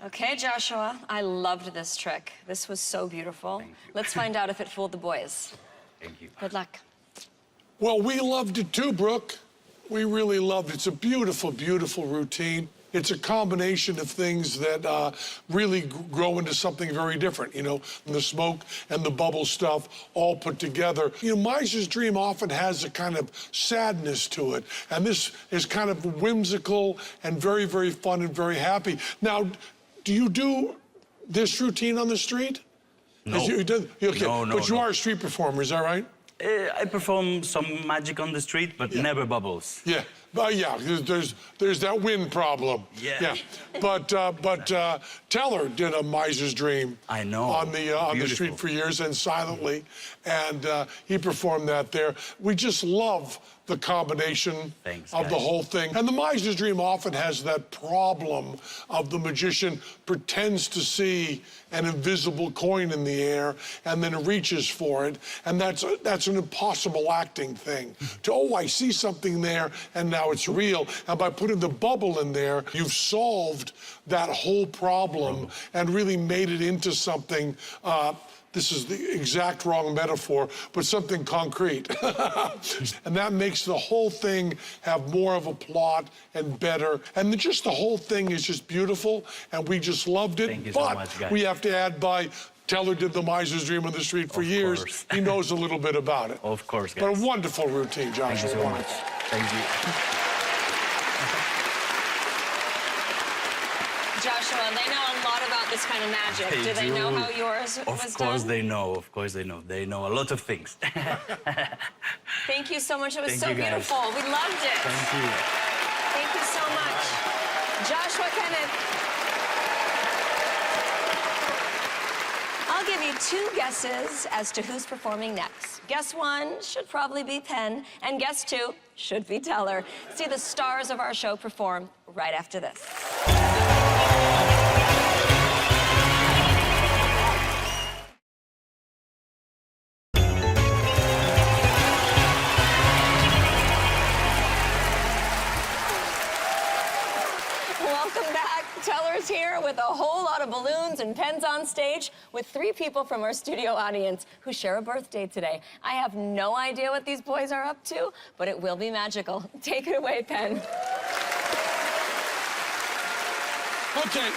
Okay, Joshua, I loved this trick. This was so beautiful. Let's find out if it fooled the boys. Thank you. Good luck. Well, we loved it too, Brooke. We really loved it. It's a beautiful, beautiful routine. It's a combination of things that really grow into something very different, you know, the smoke and the bubble stuff all put together. You know, Miser's Dream often has a kind of sadness to it, and this is kind of whimsical and very, very fun and very happy. Now, do you do this routine on the street? No. Okay. No, but you are a street performer, is that right? I perform some magic on the street, but never bubbles. Yeah, yeah. There's that wind problem. Yeah. But Teller did a Miser's Dream. I know. On the street for years and silently, and he performed that there. We just love the combination of the whole thing. And the Miser's Dream often has that problem of the magician pretends to see an invisible coin in the air and then reaches for it, and that's an impossible acting thing. Oh, I see something there, and now it's real. And by putting the bubble in there, you've solved that whole problem and really made it into something. This is the exact wrong metaphor, but something concrete. And that makes the whole thing have more of a plot and better. And just the whole thing is just beautiful, and we just loved it. Thank you but so much, guys. we have to add Teller did the Miser's Dream on the street for years. He knows a little bit about it. Of course, guys. But a wonderful routine, Joshua. Thank you so much. Thank you. Joshua, they know a lot about this kind of magic. Do they know how yours was done? Of course they know. Of course they know. They know a lot of things. Thank you so much. It was Thank so you, guys. beautiful. We loved it. Thank you. Thank you so much. Joshua Kenneth. I'll give you 2 guesses as to who's performing next. Guess 1 should probably be Penn, and guess 2 should be Teller. See the stars of our show perform right after this. Welcome back. Teller's here with a whole lot of balloons and Penn's on stage with 3 people from our studio audience who share a birthday today. I have no idea what these boys are up to, but it will be magical. Take it away, Penn. Okay,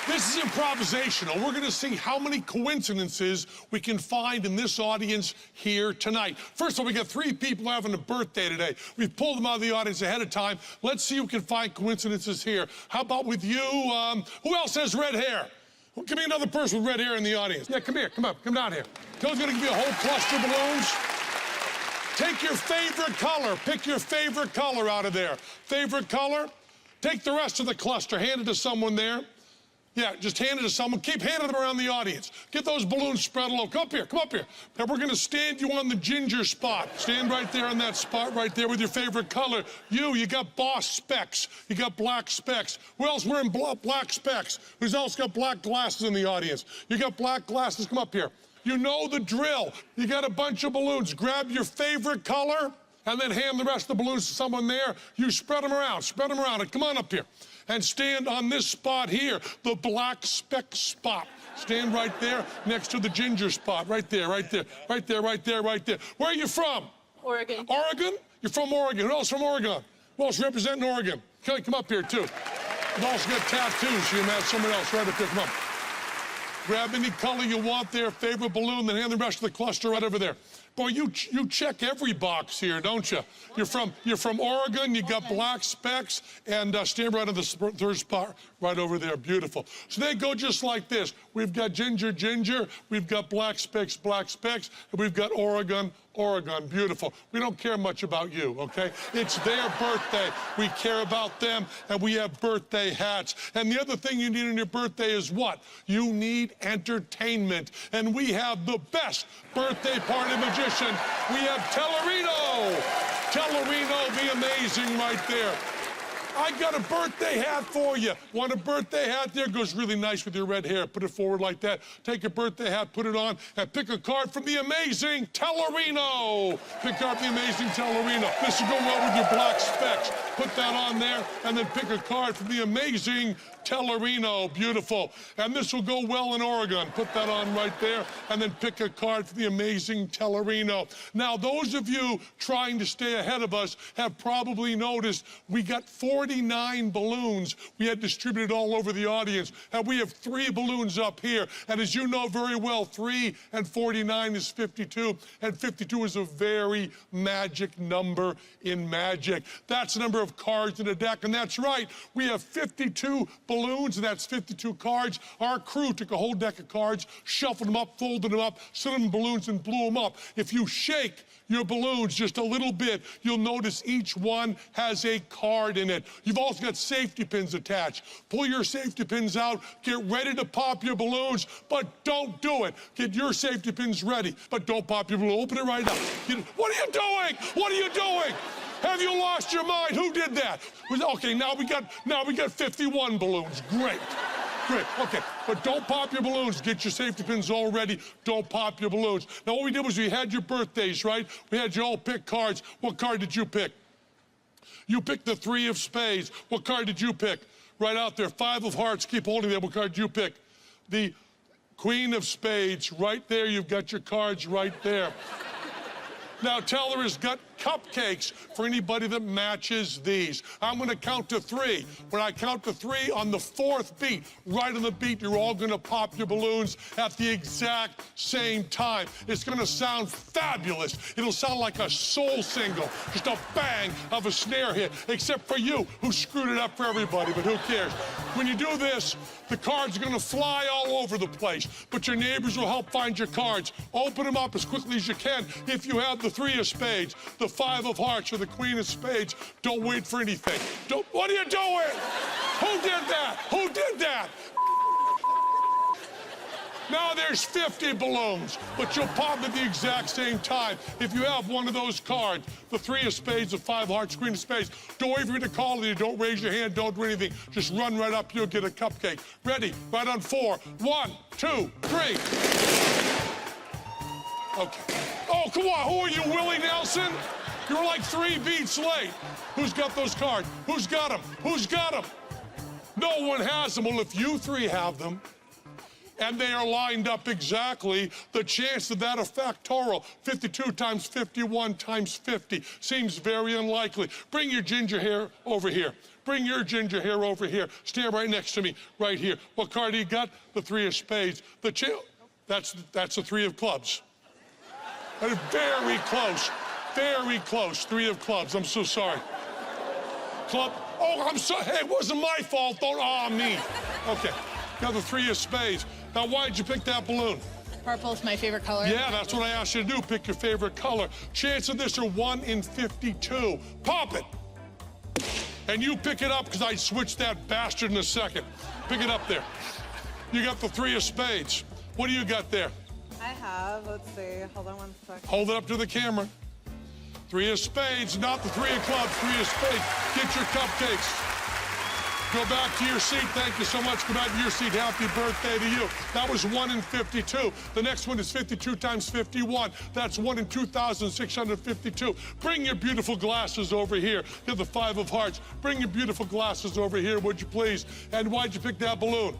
this is improvisational. We're gonna see how many coincidences we can find in this audience here tonight. First of all, we got 3 people having a birthday today. We've pulled them out of the audience ahead of time. Let's see who can find coincidences here. How about with you? Who else has red hair? Give me another person with red hair in the audience. Yeah, come here, come up, come down here. Joe's gonna give you a whole cluster of balloons. Take your favorite color. Pick your favorite color out of there. Favorite color? Take the rest of the cluster, hand it to someone there. Yeah, just hand it to someone. Keep handing them around the audience. Get those balloons spread along. Come up here, come up here. Now we're gonna stand you on the ginger spot. Stand right there on that spot right there with your favorite color. You got boss specs. You got black specs. Who else wearing black specs? Who's else got black glasses in the audience? You got black glasses, come up here. You know the drill. You got a bunch of balloons. Grab your favorite color, and then hand the rest of the balloons to someone there. You spread them around, and come on up here. And stand on this spot here, the black speck spot. Stand right there next to the ginger spot, right there, right there, right there, right there, right there. Where are you from? Oregon. Oregon? You're from Oregon. Who else from Oregon? Who else representing Oregon? Okay, come up here, too. You've also got tattoos, so you met someone else right up there, come on. Grab any color you want there, favorite balloon, then hand the rest of the cluster right over there. Boy, you check every box here, don't you? You're from Oregon, you got black specks, and stand right on the third spot right over there. Beautiful. So they go just like this. We've got ginger, ginger, we've got black specks, and we've got Oregon, Oregon. Beautiful. We don't care much about you, okay? It's their birthday. We care about them, and we have birthday hats. And the other thing you need on your birthday is what? You need entertainment. And we have the best birthday party magician. We have Tellerino. Tellerino, the amazing right there. I got a birthday hat for you. Want a birthday hat? There goes really nice with your red hair. Put it forward like that. Take a birthday hat, put it on, and pick a card from the amazing Tellerino. Pick up the amazing Tellerino. This will go well with your black specks. Put that on there, and then pick a card from the amazing Tellerino. Beautiful. And this will go well in Oregon. Put that on right there, and then pick a card for the amazing Tellerino. Now, those of you trying to stay ahead of us have probably noticed we got 49 balloons we had distributed all over the audience, and we have 3 balloons up here. And as you know very well, 3 and 49 is 52, and 52 is a very magic number in magic. That's the number of cards in a deck, and that's right. We have 52 balloons, and that's 52 cards. Our crew took a whole deck of cards, shuffled them up, folded them up, set them in balloons, and blew them up. If you shake your balloons just a little bit, you'll notice each one has a card in it. You've also got safety pins attached. Pull your safety pins out, get ready to pop your balloons, but don't do it. Get your safety pins ready, but don't pop your balloon. Open it right up. What are you doing? What are you doing? Have you lost your mind? Who did that? Okay, now we got 51 balloons. Great. Great, okay, but don't pop your balloons. Get your safety pins all ready. Don't pop your balloons. Now, what we did was we had your birthdays, right? We had you all pick cards. What card did you pick? You picked the 3 of spades. What card did you pick? Right out there, 5 of hearts. Keep holding that. What card did you pick? The Queen of spades. Right there, you've got your cards right there. Now, Teller has got cupcakes for anybody that matches these. I'm going to count to 3. When I count to 3, on the 4th beat, right on the beat, you're all going to pop your balloons at the exact same time. It's going to sound fabulous. It'll sound like a soul single, just a bang of a snare hit, except for you, who screwed it up for everybody, but who cares? When you do this, the cards are going to fly all over the place, but your neighbors will help find your cards. Open them up as quickly as you can. If you have the 3 of spades, the 5 of hearts, or the Queen of spades, don't wait for anything. What are you doing? Who did that? Who did that? Now there's 50 balloons, but you'll pop at the exact same time. If you have one of those cards, the 3 of spades, the 5 of hearts, Queen of spades, don't wait for me to call you. Don't raise your hand. Don't do anything. Just run right up. You'll get a cupcake. Ready? Right on 4. 1, 2, 3. Okay. Oh, come on. Who are you, Willie Nelson? You're like 3 beats late. Who's got those cards? Who's got them? Who's got them? No one has them. Well, if you 3 have them, and they are lined up exactly, the chance of that a factorial, 52 times 51 times 50, seems very unlikely. Bring your ginger hair over here. Bring your ginger hair over here. Stand right next to me, right here. What card do you got? The 3 of spades. That's the 3 of clubs. That is very close. Very close. 3 of clubs. I'm so sorry. Club. Oh, I'm sorry. Hey, it wasn't my fault. Don't me. Okay. Got the 3 of spades. Now, why did you pick that balloon? Purple is my favorite color. Yeah, that's what I asked you to do. Pick your favorite color. Chance of this are 1 in 52. Pop it. And you pick it up, because I switched that bastard in a second. Pick it up there. You got the 3 of spades. What do you got there? I have, let's see, hold on 1 second. Hold it up to the camera. 3 of spades, not the 3 of clubs, 3 of spades. Get your cupcakes. Go back to your seat. Thank you so much. Go back to your seat. Happy birthday to you. That was 1 in 52. The next one is 52 times 51. That's 1 in 2,652. Bring your beautiful glasses over here. You have the 5 of hearts. Bring your beautiful glasses over here, would you please? And why'd you pick that balloon?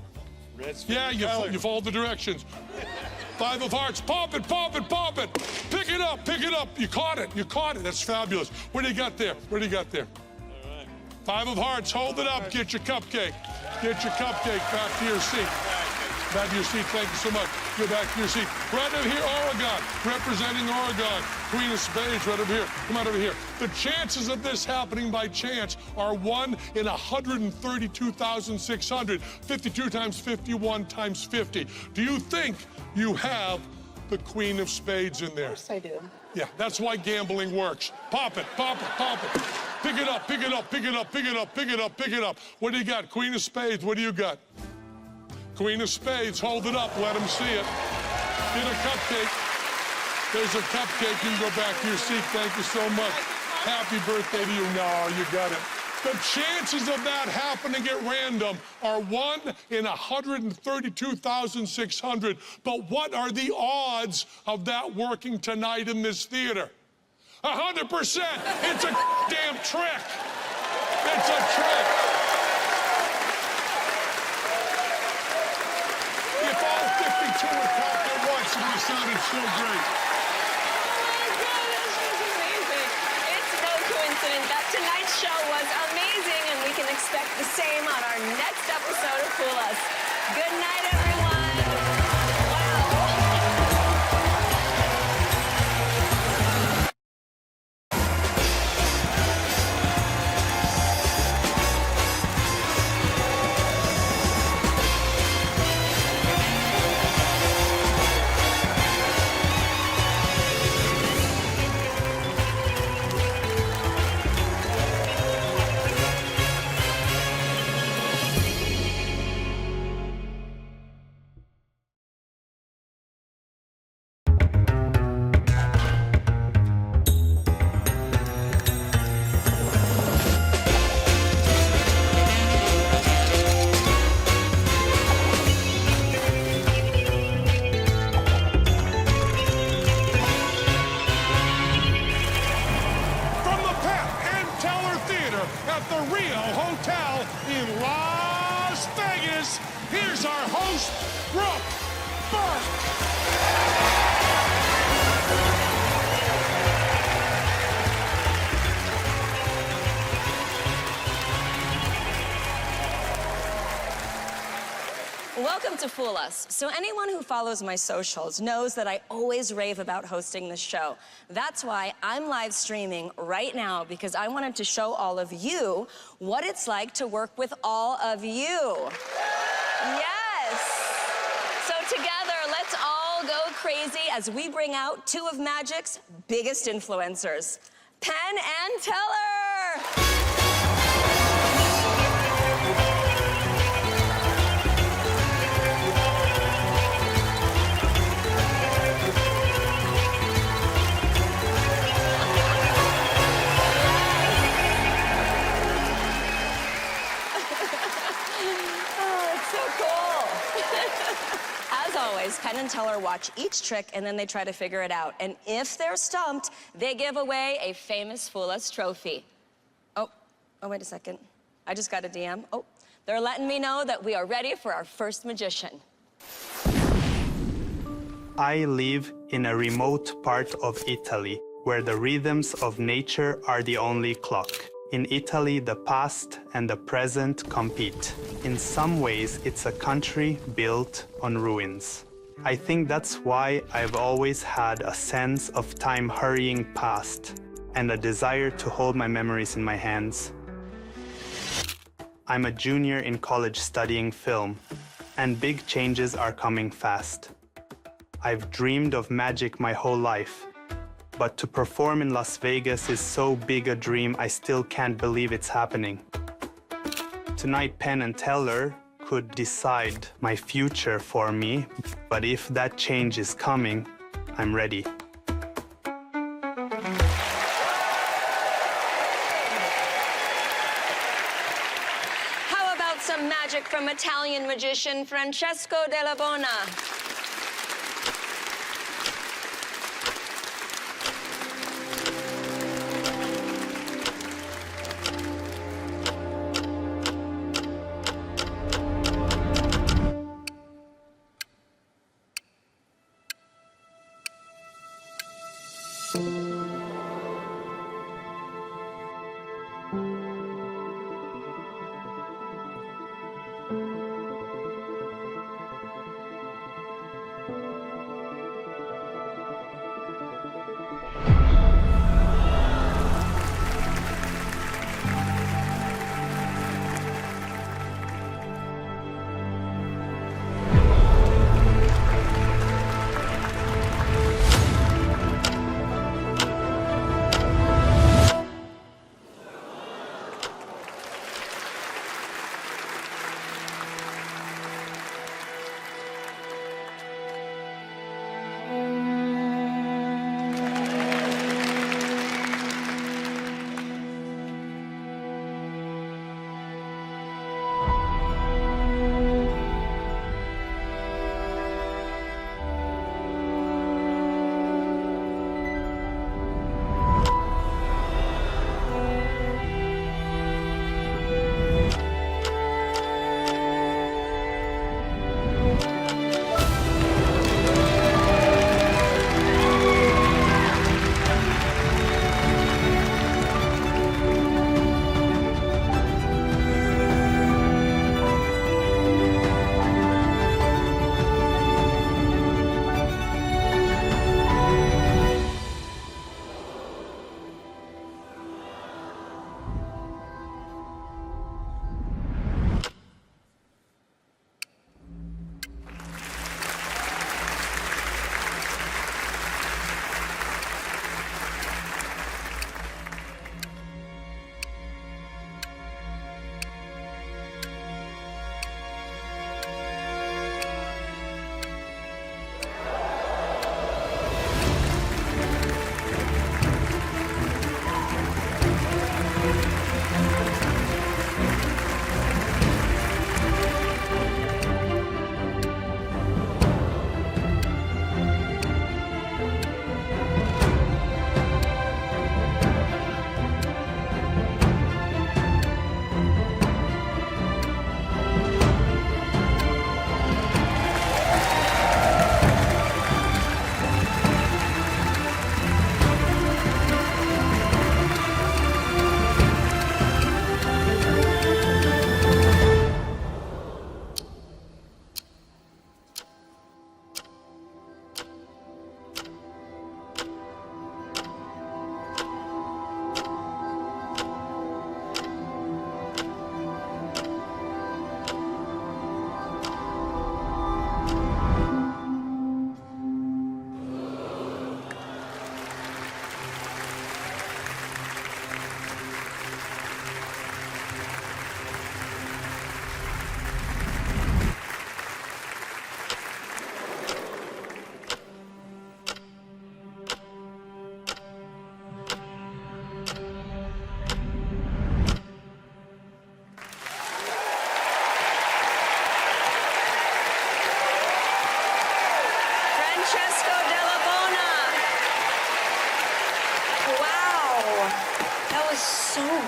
Yeah, you followed the directions. 5 of hearts. Pop it, pop it, pop it. Pick it up, pick it up. You caught it. You caught it. That's fabulous. What do you got there? What do you got there? 5 of hearts. Hold it up. Get your cupcake. Get your cupcake back to your seat. Back to your seat. Thank you so much. Go back to your seat. Right over here, Oregon. Representing Oregon. Queen of Spades right over here. Come on over here. The chances of this happening by chance are 1 in 132,600. 52 times 51 times 50. Do you think you have the Queen of Spades in there? Of course I do. Yeah, that's why gambling works. Pop it, pop it, pop it. Pick it up, pick it up, pick it up, pick it up, pick it up, pick it up. What do you got? Queen of Spades, what do you got? Queen of Spades, hold it up, let them see it. Get a cupcake. There's a cupcake, you can go back to your seat. Thank you so much. Happy birthday to you. No, you got it. The chances of that happening at random are 1 in 132,600. But what are the odds of that working tonight in this theater? 100%. It's a damn trick. It's a trick. If all 52 had talked at once, it would have sounded so great. That tonight's show was amazing, and we can expect the same on our next episode of Fool Us. Good night, everyone. At the Rio Hotel in Las Vegas, here's our host, Brooke Burke. Welcome to Fool Us. So anyone who follows my socials knows that I always rave about hosting this show. That's why I'm live streaming right now, because I wanted to show all of you what it's like to work with all of you. Yes. So together, let's all go crazy as we bring out two of Magic's biggest influencers, Penn and Teller. As always, Penn and Teller watch each trick and then they try to figure it out. And if they're stumped, they give away a famous Fool Us trophy. Oh, wait a second. I just got a DM. Oh, they're letting me know that we are ready for our first magician. I live in a remote part of Italy where the rhythms of nature are the only clock. In Italy, the past and the present compete. In some ways, it's a country built on ruins. I think that's why I've always had a sense of time hurrying past and a desire to hold my memories in my hands. I'm a junior in college studying film, and big changes are coming fast. I've dreamed of magic my whole life, but to perform in Las Vegas is so big a dream I still can't believe it's happening. Tonight, Penn and Teller could decide my future for me, but if that change is coming, I'm ready. How about some magic from Italian magician Francesco Della Bona?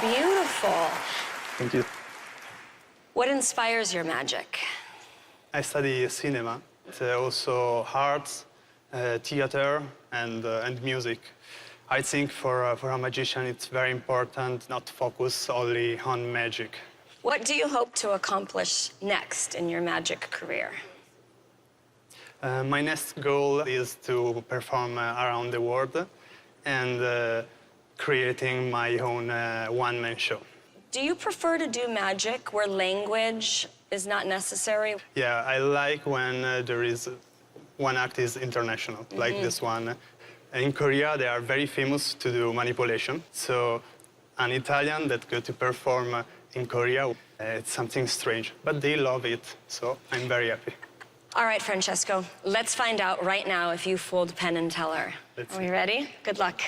beautiful. Thank you. What inspires your magic? I study cinema, also arts, theater, and music. I think for a magician, it's very important not to focus only on magic. What do you hope to accomplish next in your magic career? My next goal is to perform around the world and creating my own one-man show. Do you prefer to do magic where language is not necessary? Yeah, I like when there is one act is international, like this one. In Korea, they are very famous to do manipulation. So an Italian that go to perform in Korea, it's something strange, but they love it, so I'm very happy. All right, Francesco, let's find out right now if you fooled Penn and Teller. Are we ready? Good luck.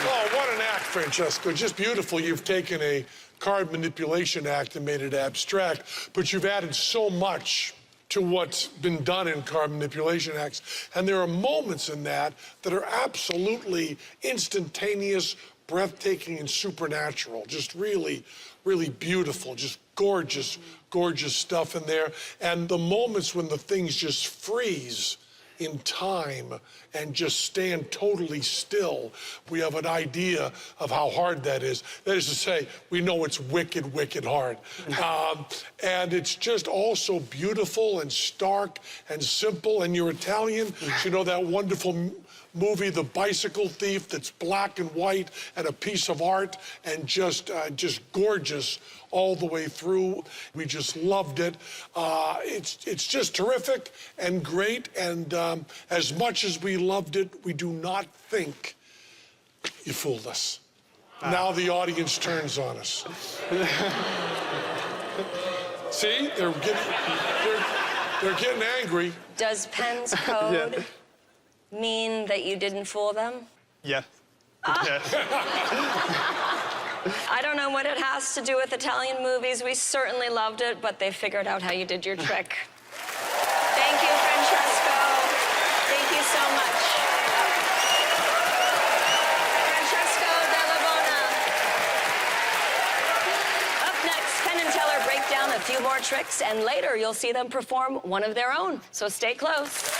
Oh, what an act, Francesco. Just beautiful. You've taken a card manipulation act and made it abstract, but you've added so much to what's been done in card manipulation acts. And there are moments in that that are absolutely instantaneous, breathtaking, and supernatural. Just really, really beautiful, just gorgeous, gorgeous stuff in there. And the moments when the things just freeze in time and just stand totally still, we have an idea of how hard that is. That is to say, we know it's wicked, wicked hard. And it's just also beautiful and stark and simple. And you're Italian, so you know that wonderful movie, The Bicycle Thief, that's black and white and a piece of art and just gorgeous all the way through. We just loved it. It's just terrific and great. And as much as we loved it, we do not think you fooled us. Now the audience turns on us. See, they're getting angry. Does Penn's code mean that you didn't fool them? Yeah. I don't know what it has to do with Italian movies. We certainly loved it, but they figured out how you did your trick. Thank you, Francesco. Thank you so much. Francesco Della Bona. Up next, Penn and Teller break down a few more tricks, and later you'll see them perform one of their own. So stay close.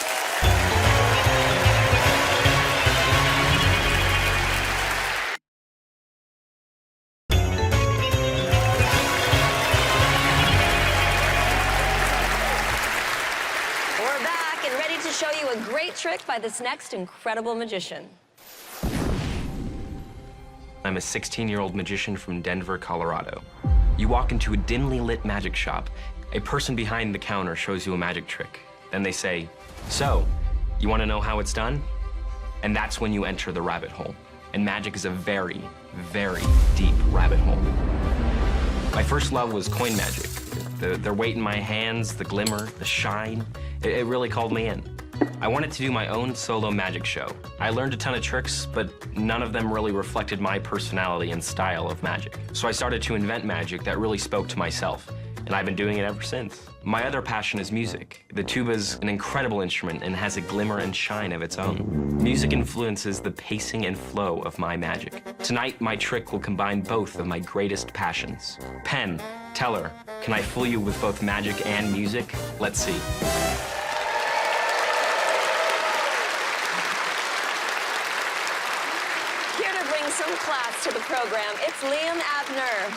Show you a great trick by this next incredible magician. I'm a 16-year-old magician from Denver, Colorado. You walk into a dimly lit magic shop. A person behind the counter shows you a magic trick. Then they say, "So, you want to know how it's done?" And that's when you enter the rabbit hole. And magic is a very, very deep rabbit hole. My first love was coin magic. The weight in my hands, the glimmer, the shine, it really called me in. I wanted to do my own solo magic show. I learned a ton of tricks, but none of them really reflected my personality and style of magic. So I started to invent magic that really spoke to myself, and I've been doing it ever since. My other passion is music. The tuba is an incredible instrument and has a glimmer and shine of its own. Music influences the pacing and flow of my magic. Tonight, my trick will combine both of my greatest passions. Penn, Teller, can I fool you with both magic and music? Let's see. Here to bring some class to the program, it's Liam Abner.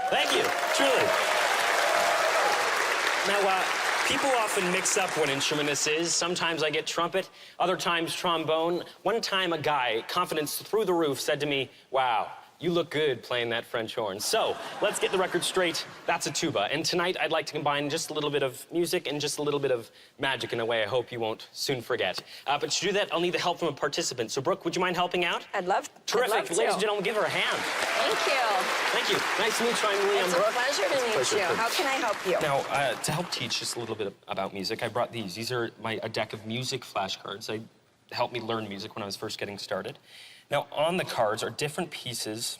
Thank you, truly. Now, people often mix up what instrument this is. Sometimes I get trumpet, other times trombone. One time a guy, confidence through the roof, said to me, "Wow, you look good playing that French horn." So let's get the record straight. That's a tuba. And tonight I'd like to combine just a little bit of music and just a little bit of magic in a way I hope you won't soon forget. But to do that, I'll need the help from a participant. So Brooke, would you mind helping out? I'd love to. Terrific. Ladies and gentlemen, give her a hand. Thank you. Thank you. Nice to meet you. I'm Liam. It's a pleasure to meet you. How can I help you? Now, to help teach just a little bit about music, I brought these. These are a deck of music flashcards. They helped me learn music when I was first getting started. Now, on the cards are different pieces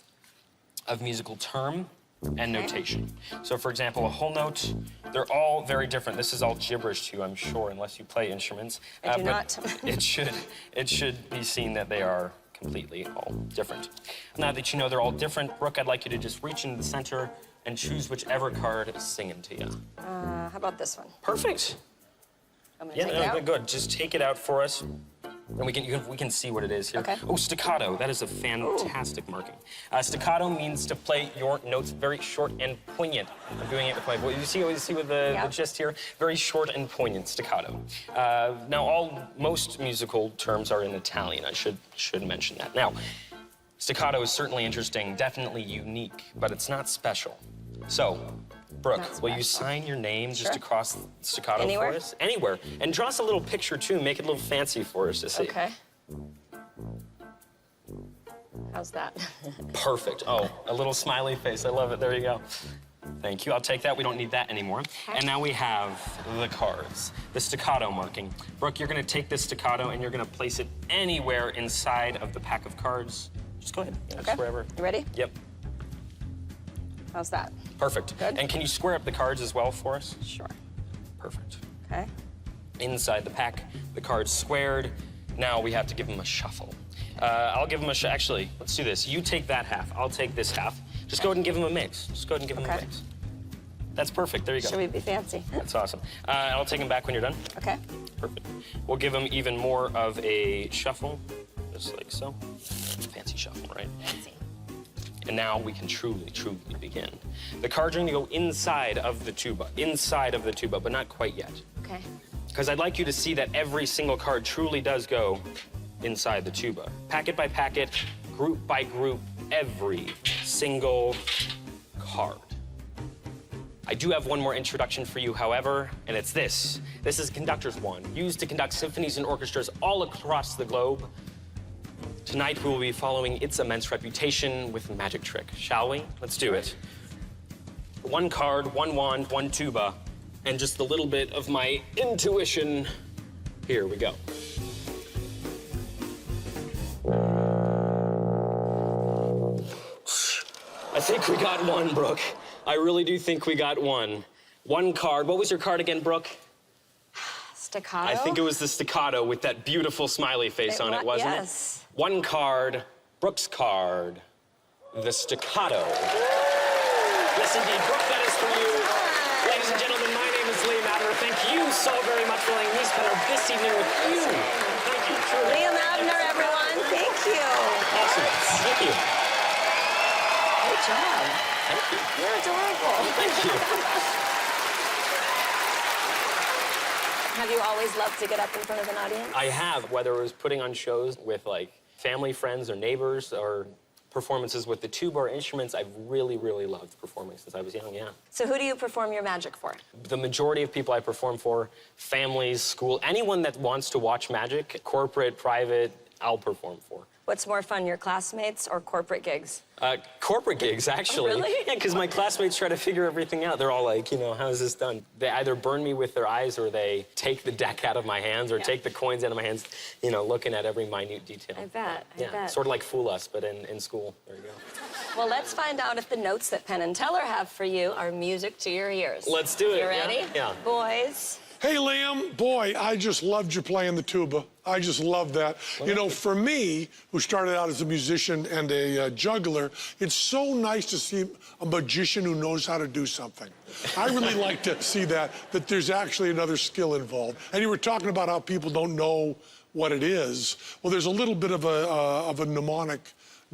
of musical term and notation. So for example, a whole note, they're all very different. This is all gibberish to you, I'm sure, unless you play instruments. I do but not. it should be seen that they are completely all different. Now that you know they're all different, Brooke, I'd like you to just reach into the center and choose whichever card is singing to you. How about this one? Perfect. I'm gonna take it out. Good. Just take it out for us. And we can see what it is here. Okay. Oh, staccato. That is a fantastic marking. Staccato means to play your notes very short and poignant. I'm doing it with my voice. You see with the gist here? Very short and poignant staccato. Now, most musical terms are in Italian. I should mention that. Now, staccato is certainly interesting, definitely unique, but it's not special. So, Brooke, will you sign your name just across staccato Anywhere? for us? Anywhere. And draw us a little picture, too. Make it a little fancy for us to see. Okay. How's that? Perfect. Oh, a little smiley face. I love it. There you go. Thank you. I'll take that. We don't need that anymore. Okay. And now we have the cards, the staccato marking. Brooke, you're going to take this staccato and you're going to place it anywhere inside of the pack of cards. Just go ahead. Okay. Just wherever. You ready? Yep. How's that? Perfect. Good. And can you square up the cards as well for us? Sure. Perfect. Okay. Inside the pack, the cards squared. Now we have to give them a shuffle. I'll give them a actually, let's do this. You take that half. I'll take this half. Just go ahead and give them a mix. Just go ahead and give them a mix. That's perfect. There you go. Should we be fancy? That's awesome. I'll take them back when you're done. Okay. Perfect. We'll give them even more of a shuffle, just like so. Fancy shuffle, right? Fancy. And now we can truly, truly begin. The cards are going to go inside of the tuba, but not quite yet. Okay. Because I'd like you to see that every single card truly does go inside the tuba. Packet by packet, group by group, every single card. I do have one more introduction for you, however, and it's this. This is Conductor's Wand, used to conduct symphonies and orchestras all across the globe. Tonight, we will be following its immense reputation with a magic trick, shall we? Let's do it. One card, one wand, one tuba, and just a little bit of my intuition. Here we go. I think we got one, Brooke. I really do think we got one. One card. What was your card again, Brooke? Staccato? I think it was the staccato with that beautiful smiley face on it, wasn't it? One card, Brooke's card, the staccato. Yes, indeed, Brooke, that is for you. Ladies and gentlemen, my name is Liam Abner. Thank you so very much for letting me spend this evening with you. Thank you, truly. Liam Abner, everyone. Thank you. Awesome. Thank you. Great job. Thank you. You're adorable. Thank you. Have you always loved to get up in front of an audience? I have, whether it was putting on shows with like family, friends, or neighbors, or performances with the tuba or instruments. I've really, really loved performing since I was young, yeah. So who do you perform your magic for? The majority of people I perform for, families, school, anyone that wants to watch magic, corporate, private, I'll perform for. What's more fun, your classmates or corporate gigs? Corporate gigs, actually. Oh, really? Yeah, because my classmates try to figure everything out. They're all like, you know, how is this done? They either burn me with their eyes or they take the deck out of my hands or take the coins out of my hands, you know, looking at every minute detail. I bet, I Yeah, bet. sort of like Fool Us, but in school. There you go. Well, let's find out if the notes that Penn and Teller have for you are music to your ears. Let's do it. You ready? Yeah. Boys. Hey, Liam, boy, I just loved you playing the tuba. I just love that. You know, for me, who started out as a musician and a juggler, it's so nice to see a magician who knows how to do something. I really like to see that there's actually another skill involved. And you were talking about how people don't know what it is. Well, there's a little bit of a mnemonic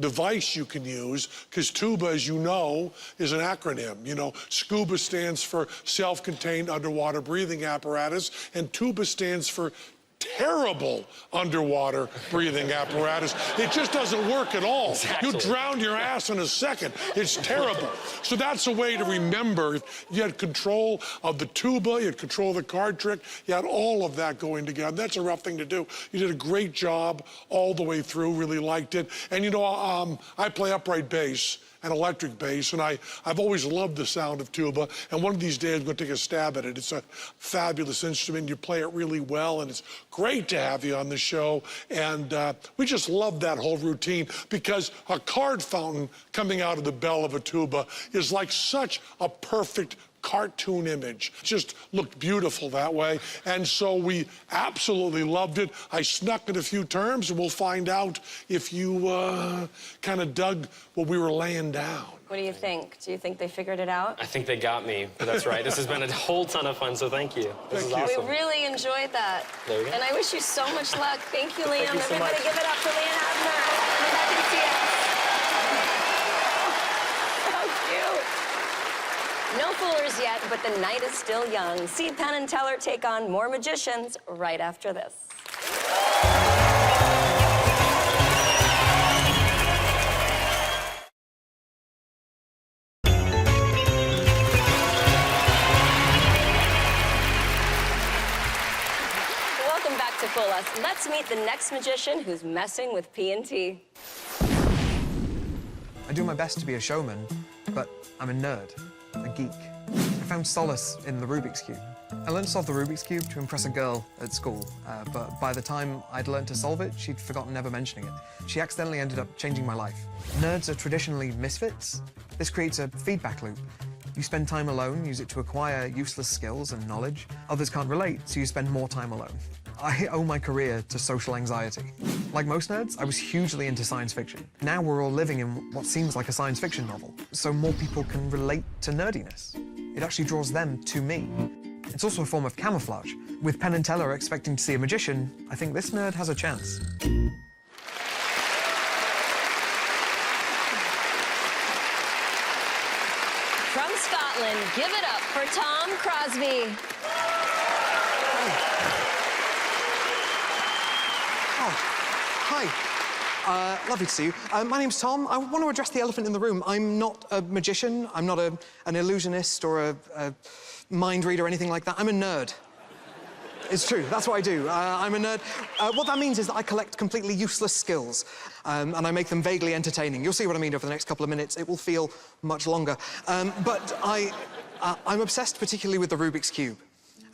device you can use, because tuba, as you know, is an acronym. You know, SCUBA stands for self-contained underwater breathing apparatus, and tuba stands for terrible underwater breathing apparatus. It just doesn't work at all. Exactly. You drown your ass in a second. It's terrible. So that's a way to remember. You had control of the tuba, you had control of the card trick, you had all of that going together. That's a rough thing to do. You did a great job all the way through, really liked it. And you know, I play upright bass, and electric bass, and I've always loved the sound of tuba, and one of these days I'm going to take a stab at it. It's a fabulous instrument. You play it really well, and it's great to have you on the show, and we just love that whole routine, because a card fountain coming out of the bell of a tuba is like such a perfect cartoon image. It just looked beautiful that way, and so we absolutely loved it. I snuck in a few terms, and we'll find out if you kind of dug what we were laying down. What do you think? Do you think they figured it out? I think they got me, but that's right. This has been a whole ton of fun, so thank you. This is awesome. We really enjoyed that. There you go. And I wish you so much luck. Thank you, Liam. Thank you so Everybody much. give it up for Liam Abner. Come back and see us. So cute. No foolers yet, but the night is still young. See Penn and Teller take on more magicians right after this. Welcome back to Fool Us. Let's meet the next magician who's messing with P&T. I do my best to be a showman, but I'm a nerd, a geek. I found solace in the Rubik's Cube. I learned to solve the Rubik's Cube to impress a girl at school, but by the time I'd learned to solve it, she'd forgotten never mentioning it. She accidentally ended up changing my life. Nerds are traditionally misfits. This creates a feedback loop. You spend time alone, use it to acquire useless skills and knowledge. Others can't relate, so you spend more time alone. I owe my career to social anxiety. Like most nerds, I was hugely into science fiction. Now we're all living in what seems like a science fiction novel, so more people can relate to nerdiness. It actually draws them to me. It's also a form of camouflage. With Penn and Teller expecting to see a magician, I think this nerd has a chance. From Scotland, give it up for Tom Crosby. Oh, hi. Lovely to see you. My name's Tom. I want to address the elephant in the room. I'm not a magician. I'm not an illusionist or a mind reader or anything like that. I'm a nerd. It's true. That's what I do. I'm a nerd. What that means is that I collect completely useless skills, and I make them vaguely entertaining. You'll see what I mean over the next couple of minutes. It will feel much longer. But I'm obsessed particularly with the Rubik's Cube.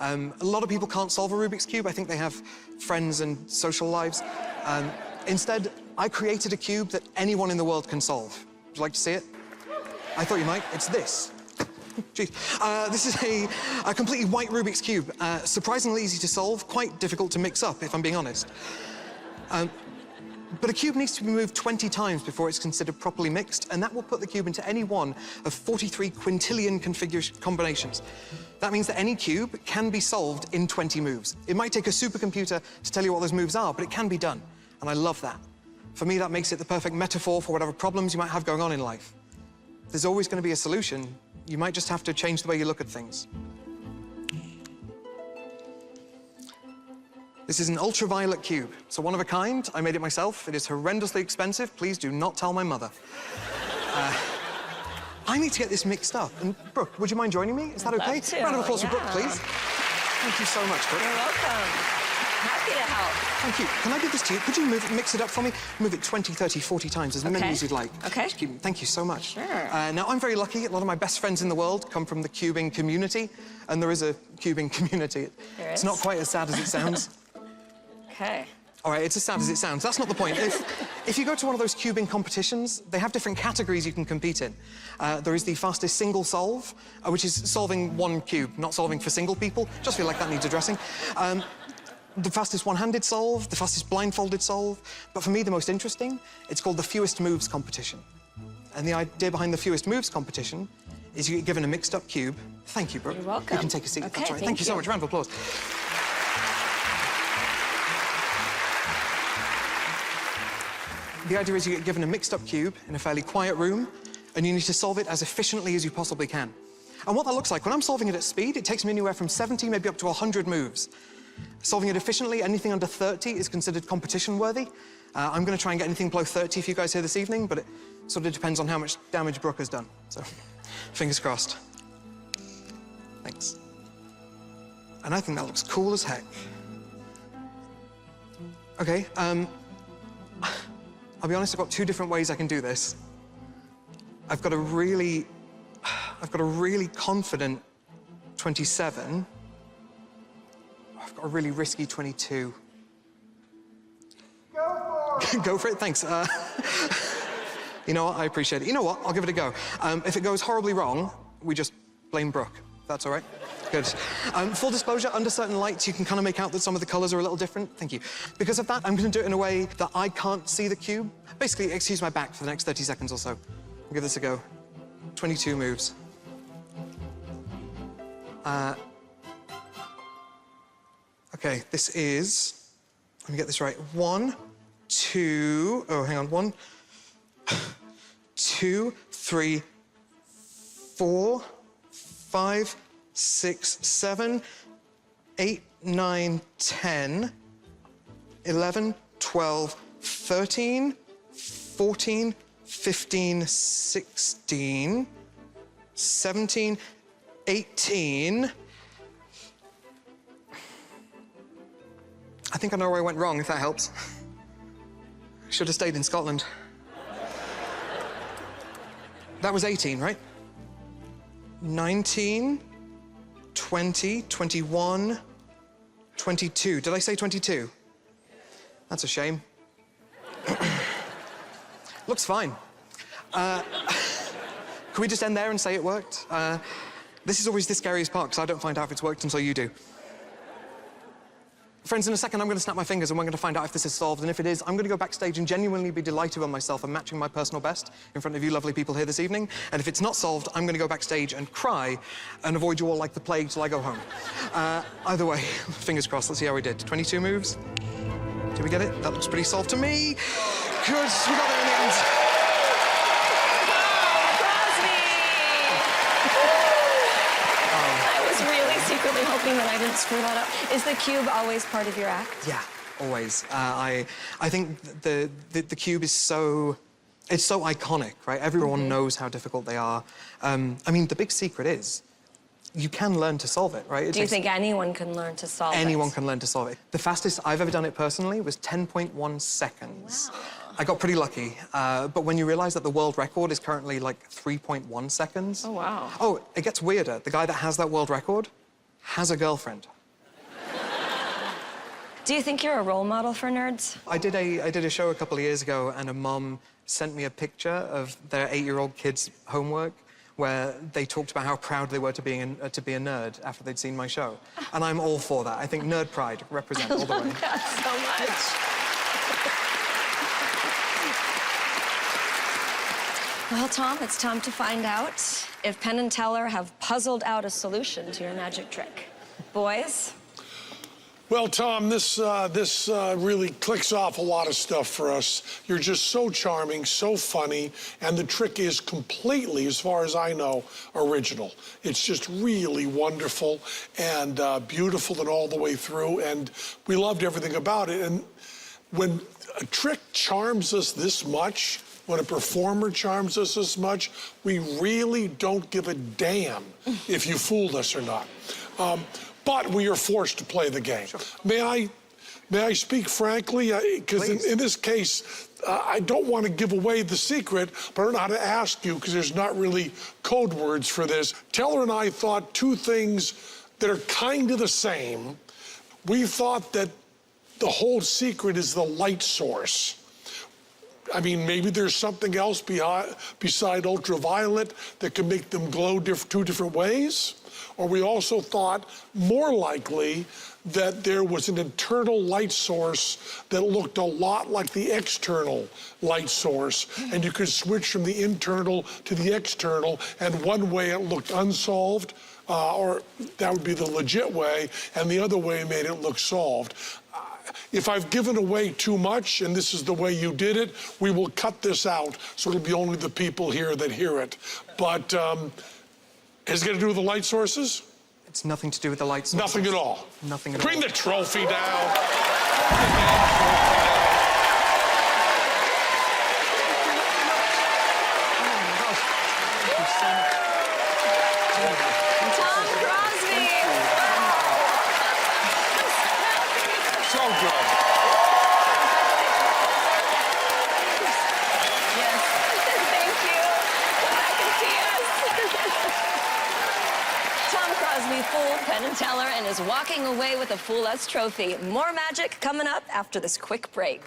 A lot of people can't solve a Rubik's Cube. I think they have friends and social lives. Instead, I created a cube that anyone in the world can solve. Would you like to see it? I thought you might. It's this. Jeez. This is a completely white Rubik's Cube. Surprisingly easy to solve, quite difficult to mix up, if I'm being honest. But a cube needs to be moved 20 times before it's considered properly mixed, and that will put the cube into any one of 43 quintillion combinations. That means that any cube can be solved in 20 moves. It might take a supercomputer to tell you what those moves are, but it can be done, and I love that. For me, that makes it the perfect metaphor for whatever problems you might have going on in life. There's always going to be a solution. You might just have to change the way you look at things. This is an ultraviolet cube. It's a one of a kind. I made it myself. It is horrendously expensive. Please do not tell my mother. I need to get this mixed up. And Brooke, would you mind joining me? Is that okay? Love to, Round of applause for Brooke, yeah. please. Thank you so much, Brooke. You're welcome. Happy to help. Thank you. Can I give this to you? Could you mix it up for me? Move it 20, 30, 40 times, as many as you'd like. Okay. Thank you so much. Sure. Now, I'm very lucky. A lot of my best friends in the world come from the cubing community, and there is a cubing community. There It's is? not quite as sad as it sounds. Okay. All right, it's as sad as it sounds. That's not the point. If you go to one of those cubing competitions, they have different categories you can compete in. There is the fastest single solve, which is solving one cube, not solving for single people. Just feel like that needs addressing. The fastest one-handed solve, the fastest blindfolded solve. But for me, the most interesting, it's called the fewest moves competition. And the idea behind the fewest moves competition is you get given a mixed-up cube. Thank you, Brooke. You're welcome. You can take a seat. Okay, That's right. Thank you so much. Round of applause. The idea is you get given a mixed-up cube in a fairly quiet room, and you need to solve it as efficiently as you possibly can. And what that looks like, when I'm solving it at speed, it takes me anywhere from 70, maybe up to 100 moves. Solving it efficiently, anything under 30 is considered competition-worthy. I'm going to try and get anything below 30 for you guys here this evening, but it sort of depends on how much damage Brooke has done. So, fingers crossed. Thanks. And I think that looks cool as heck. Okay, I'll be honest, I've got two different ways I can do this. I've got a really confident 27. I've got a really risky 22. Go for it! Go for it, thanks. You know what, I appreciate it. You know what, I'll give it a go. If it goes horribly wrong, we just blame Brooke. That's all right? Good. Full disclosure, under certain lights, you can kind of make out that some of the colors are a little different. Thank you. Because of that, I'm going to do it in a way that I can't see the cube. Basically, excuse my back for the next 30 seconds or so. I'll give this a go. 22 moves. Okay, this is... Let me get this right. 1, 2... Oh, hang on. 1, 2, 3, 4, 5, 6, 7, 8, 9, 10, 11, 12, 13, 14, 15, 16, 17, 18. I think I know where I went wrong, if that helps. Should have stayed in Scotland. That was 18, right? 19, 20, 21, 22. Did I say 22? That's a shame. Looks fine. Can we just end there and say it worked? This is always the scariest part, because I don't find out if it's worked until you do. Friends, in a second, I'm going to snap my fingers and we're going to find out if this is solved. And if it is, I'm going to go backstage and genuinely be delighted with myself and matching my personal best in front of you lovely people here this evening. And if it's not solved, I'm going to go backstage and cry and avoid you all like the plague till I go home. Either way, fingers crossed. Let's see how we did. 22 moves. Did we get it? That looks pretty solved to me. Good. We got there in the end. Secretly hoping that I didn't screw that up. Is the cube always part of your act? Yeah, always. I think the cube is so... It's so iconic, right? Everyone knows how difficult they are. I mean, the big secret is you can learn to solve it, right? Do you think anyone can learn to solve it? Anyone can learn to solve it. The fastest I've ever done it personally was 10.1 seconds. Wow. I got pretty lucky, but when you realize that the world record is currently like 3.1 seconds... Oh, wow. Oh, it gets weirder. The guy that has that world record has a girlfriend. Do you think you're a role model for nerds? I did a show a couple of years ago, and a mom sent me a picture of their 8-year-old kid's homework where they talked about how proud they were to be a nerd after they'd seen my show. And I'm all for that. I think nerd pride represents all the way. I love that so much. Well, Tom, it's time to find out if Penn and Teller have puzzled out a solution to your magic trick. Boys? Well, Tom, this really clicks off a lot of stuff for us. You're just so charming, so funny, and the trick is completely, as far as I know, original. It's just really wonderful and beautiful and all the way through, and we loved everything about it. And when a trick charms us this much, when a performer charms us this much, we really don't give a damn if you fooled us or not. But we are forced to play the game. Sure. May I speak frankly? Because in this case, I don't want to give away the secret, but I don't know how to ask you because there's not really code words for this. Teller and I thought two things that are kind of the same. We thought that the whole secret is the light source. I mean, maybe there's something else beside ultraviolet that can make them glow two different ways. Or we also thought, more likely, that there was an internal light source that looked a lot like the external light source. And you could switch from the internal to the external, and one way it looked unsolved, or that would be the legit way, and the other way made it look solved. If I've given away too much, and this is the way you did it, we will cut this out, so it'll be only the people here that hear it. But has it got to do with the light sources? It's nothing to do with the light sources. Nothing at all? Nothing at all. Bring the trophy down. Tom Crosby! So good. Yes, thank you. Penn and Teller and is walking away with a Fool Us trophy. More magic coming up after this quick break.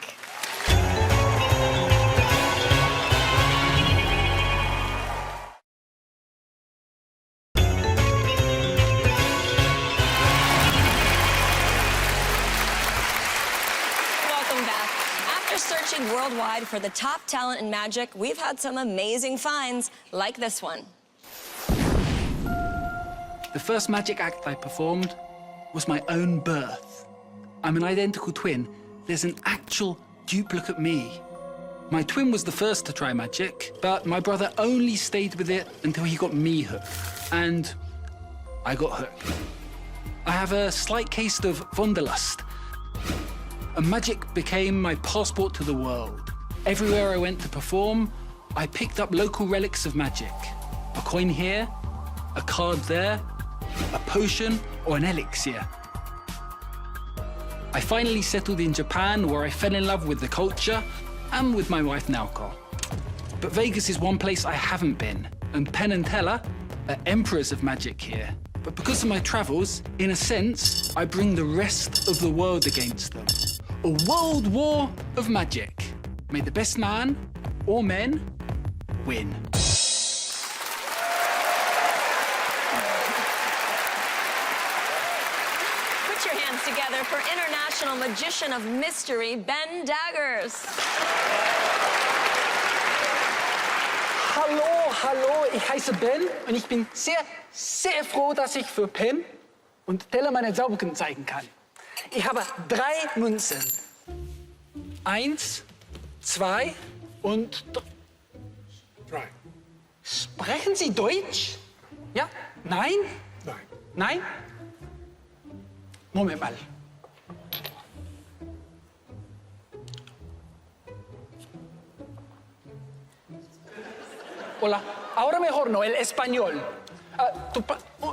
Welcome back. After searching worldwide for the top talent in magic, we've had some amazing finds, like this one. The first magic act I performed was my own birth. I'm an identical twin. There's an actual duplicate me. My twin was the first to try magic, but my brother only stayed with it until he got me hooked. And I got hooked. I have a slight case of wanderlust. And magic became my passport to the world. Everywhere I went to perform, I picked up local relics of magic. A coin here, a card there, a potion or an elixir. I finally settled in Japan, where I fell in love with the culture and with my wife Naoko. But Vegas is one place I haven't been, and Penn and Teller are emperors of magic here. But because of my travels, in a sense, I bring the rest of the world against them. A world war of magic. May the best man or men win. Put your hands together for International Magician of Mystery, Ben Daggers. Hallo, hallo, ich heiße Ben und ich bin sehr, sehr froh, dass ich für Penn und Teller meine Zauberkünste zeigen kann. Ich habe 3 Münzen. 1, 2 und 3. Sprechen Sie Deutsch? Ja? Nein? Nein. Nein? Moment mal. Hola, ahora mejor no, el español.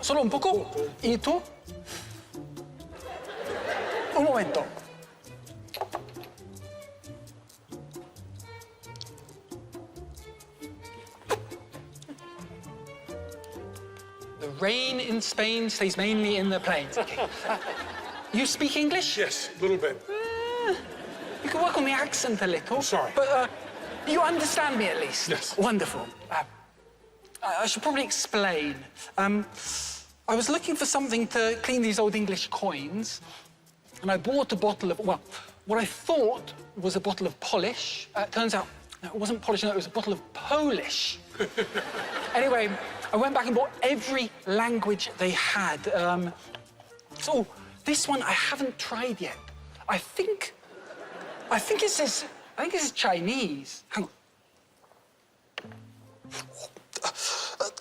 Solo un poco. ¿Y tú? Un momento. The rain in Spain stays mainly in the plains. Okay. You speak English? Yes, a little bit. You can work on the accent a little. Sorry. But you understand me at least? Yes. Wonderful. I should probably explain. I was looking for something to clean these old English coins, and I bought a bottle of, well, what I thought was a bottle of polish. Turns out it wasn't polish, no, it was a bottle of Polish. Anyway, I went back and bought every language they had. So this one I haven't tried yet. I think this is Chinese. Hang on.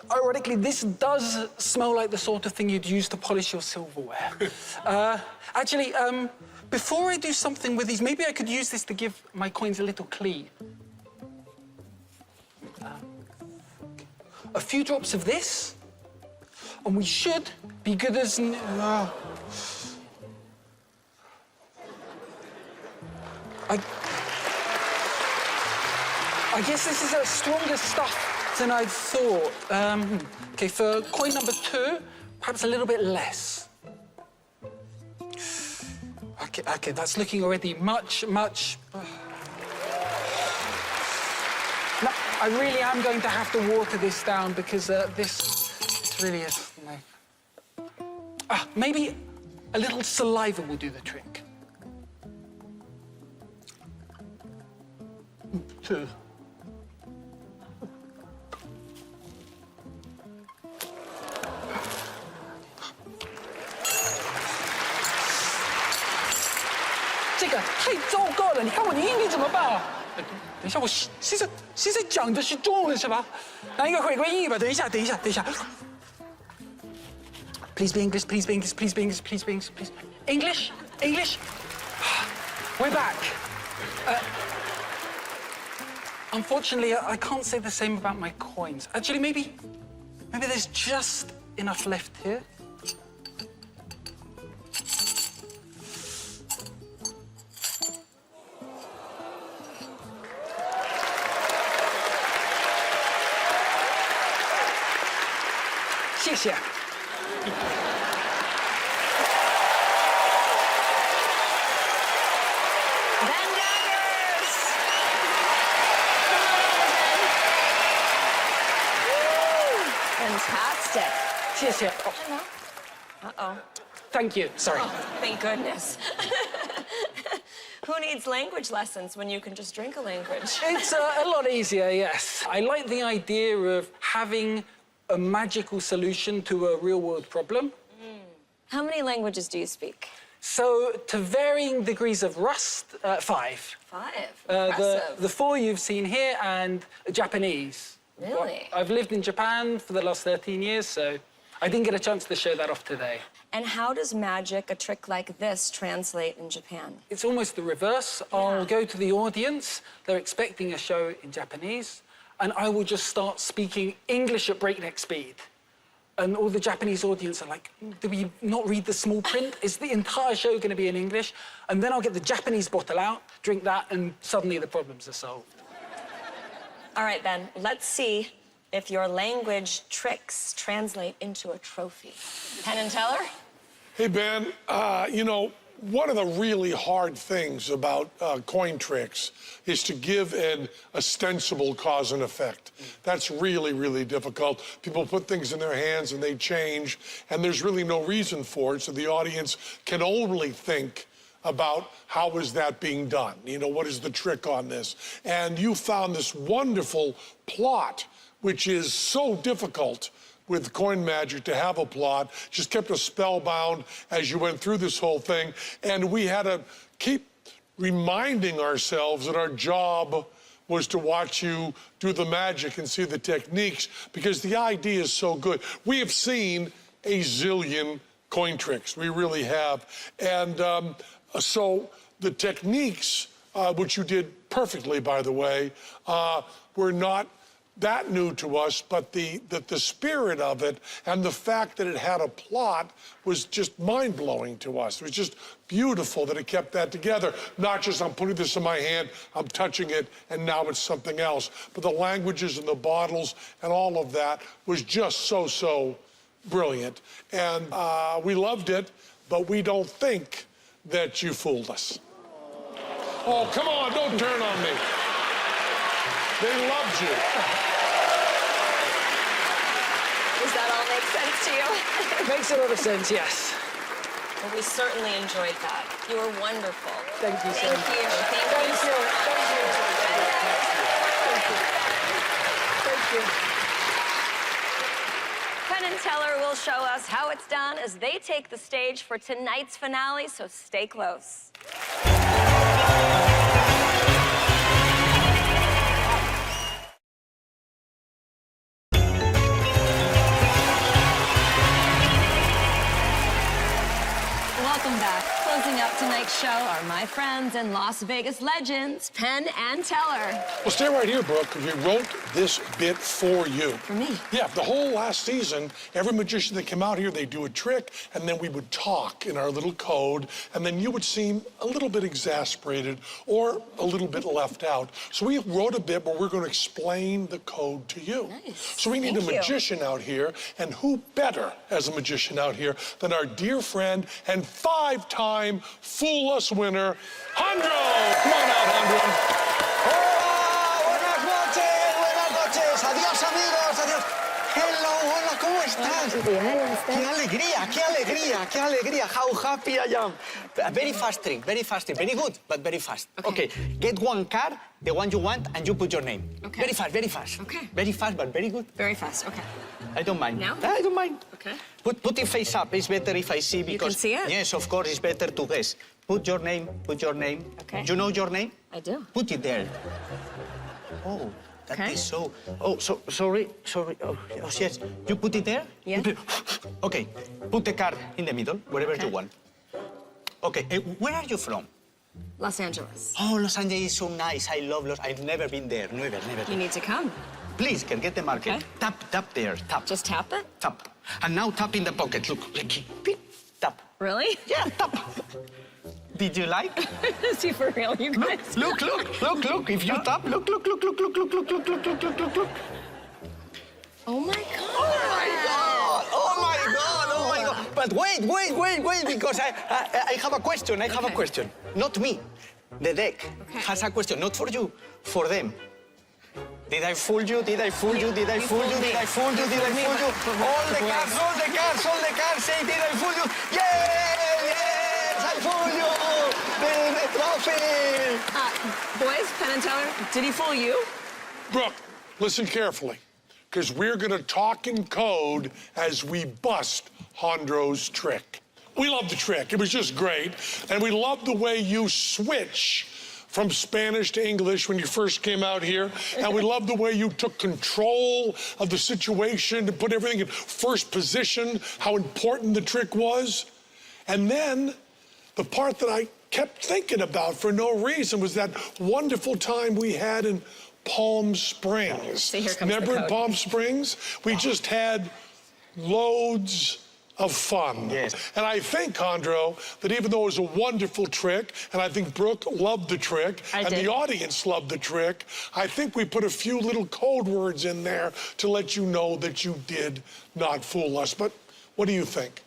Ironically, this does smell like the sort of thing you'd use to polish your silverware. Actually, before I do something with these, maybe I could use this to give my coins a little clean. A few drops of this, and we should be good as... I guess this is a stronger stuff than I thought. Okay, for coin number 2, perhaps a little bit less. Okay, that's looking already much... No, I really am going to have to water this down because this really is... maybe a little saliva will do the trick. 2.这个太糟糕了！你看我的英语怎么办啊？等一下，我现在讲的是中文是吧？那应该回归英语吧？等一下。Please be English, please be English, please be English, please be English, please. English. We're back. Unfortunately, I can't say the same about my coins. Actually, maybe there's just enough left here. Yes, yeah. Oh. Hello. Uh-oh. Thank you. Sorry. Oh, thank goodness. Who needs language lessons when you can just drink a language? It's a lot easier, yes. I like the idea of having a magical solution to a real-world problem. How many languages do you speak? So, to varying degrees of rust, 5. 5? Impressive. The 4 you've seen here and Japanese. Really? I've lived in Japan for the last 13 years, so I didn't get a chance to show that off today. And how does magic, a trick like this, translate in Japan? It's almost the reverse. I'll go to the audience, they're expecting a show in Japanese, and I will just start speaking English at breakneck speed. And all the Japanese audience are like, do we not read the small print? Is the entire show going to be in English? And then I'll get the Japanese bottle out, drink that, and suddenly the problems are solved. All right, then, let's see if your language tricks translate into a trophy. Penn and Teller? Hey, Ben, you know, one of the really hard things about coin tricks is to give an ostensible cause and effect. That's really, really difficult. People put things in their hands and they change, and there's really no reason for it, so the audience can only think about how is that being done? You know, what is the trick on this? And you found this wonderful plot, which is so difficult with coin magic to have a plot, just kept us spellbound as you went through this whole thing. And we had to keep reminding ourselves that our job was to watch you do the magic and see the techniques, because the idea is so good. We have seen a zillion coin tricks, we really have. And so the techniques, which you did perfectly, by the way, were not that new to us, but the spirit of it and the fact that it had a plot was just mind-blowing to us. It was just beautiful that it kept that together. Not just I'm putting this in my hand, I'm touching it, and now it's something else. But the languages and the bottles and all of that was just so brilliant. And we loved it, but we don't think that you fooled us. Oh, come on, don't turn on me. They loved you. Does that all make sense to you? Makes a lot of sense, yes. Well, we certainly enjoyed that. You were wonderful. Thank you so much. Thank you. Thank you so much. Thank you. Penn and Teller will show us how it's done as they take the stage for tonight's finale, so stay close. Welcome back. Closing up tonight's show are my friends and Las Vegas legends, Penn and Teller. Well, stay right here, Brooke, because we wrote this bit for you. For me? Yeah, the whole last season, every magician that came out here, they do a trick, and then we would talk in our little code, and then you would seem a little bit exasperated or a little bit left out. So we wrote a bit where we're going to explain the code to you. Nice. So we need Thank a you. magician out here, and who better as a magician out here than our dear friend and 5-time Fool Us winner, Jandro. Come on out, Jandro. Buenas noches, adiós amigos, adiós. Hello, hola, ¿cómo estás? Qué alegría, how happy I am. Very fast trick, very good, but very fast. Okay, get one card, the one you want, and you put your name. Okay. Very fast. Okay. Very fast, but very good. Very fast, okay. I don't mind. Now? I don't mind. Okay. Put it face up, it's better if I see, because... You can see it? Yes, of course, it's better to guess. Put your name. Okay. You know your name? I do. Put it there. Oh, that Okay. is so... Oh, sorry. Oh, yes. You put it there? Yeah. Okay. Put the card in the middle, wherever you want. Okay. Where are you from? Los Angeles. Oh, Los Angeles is so nice. I love Los... I've never been there. Never. You need to come. Please, can get the marker. Okay. Tap there. Tap. Just tap it? Tap. And now tap in the pocket. Look. Beep. Tap. Really? Yeah, tap. Did you like? Is he for real, you guys? Look. If you tap, look. Oh my God. Oh my God. But wait, because I have a question. I have a question. Not me. The deck has a question, not for you, for them. Did I fool you? Did I fool you? Did I fool you? Did I fool you? Did I fool you? All the cards, all the cards, all the cards say, did I fool you? Yes, I fooled you. The trophy. Boys, Penn and Teller, did he fool you? Brooke, listen carefully, because we're going to talk in code as we bust Hondro's trick. We love the trick. It was just great. And we love the way you switch from Spanish to English when you first came out here. And we love the way you took control of the situation and put everything in first position, how important the trick was. And then the part that I kept thinking about for no reason was that wonderful time we had in Palm Springs. See, here comes the Remember in code. Palm Springs? We just had loads of fun. Yes. And I think, Hondro, that even though it was a wonderful trick, and I think Brooke loved the trick, and the audience loved the trick, I think we put a few little code words in there to let you know that you did not fool us. But what do you think?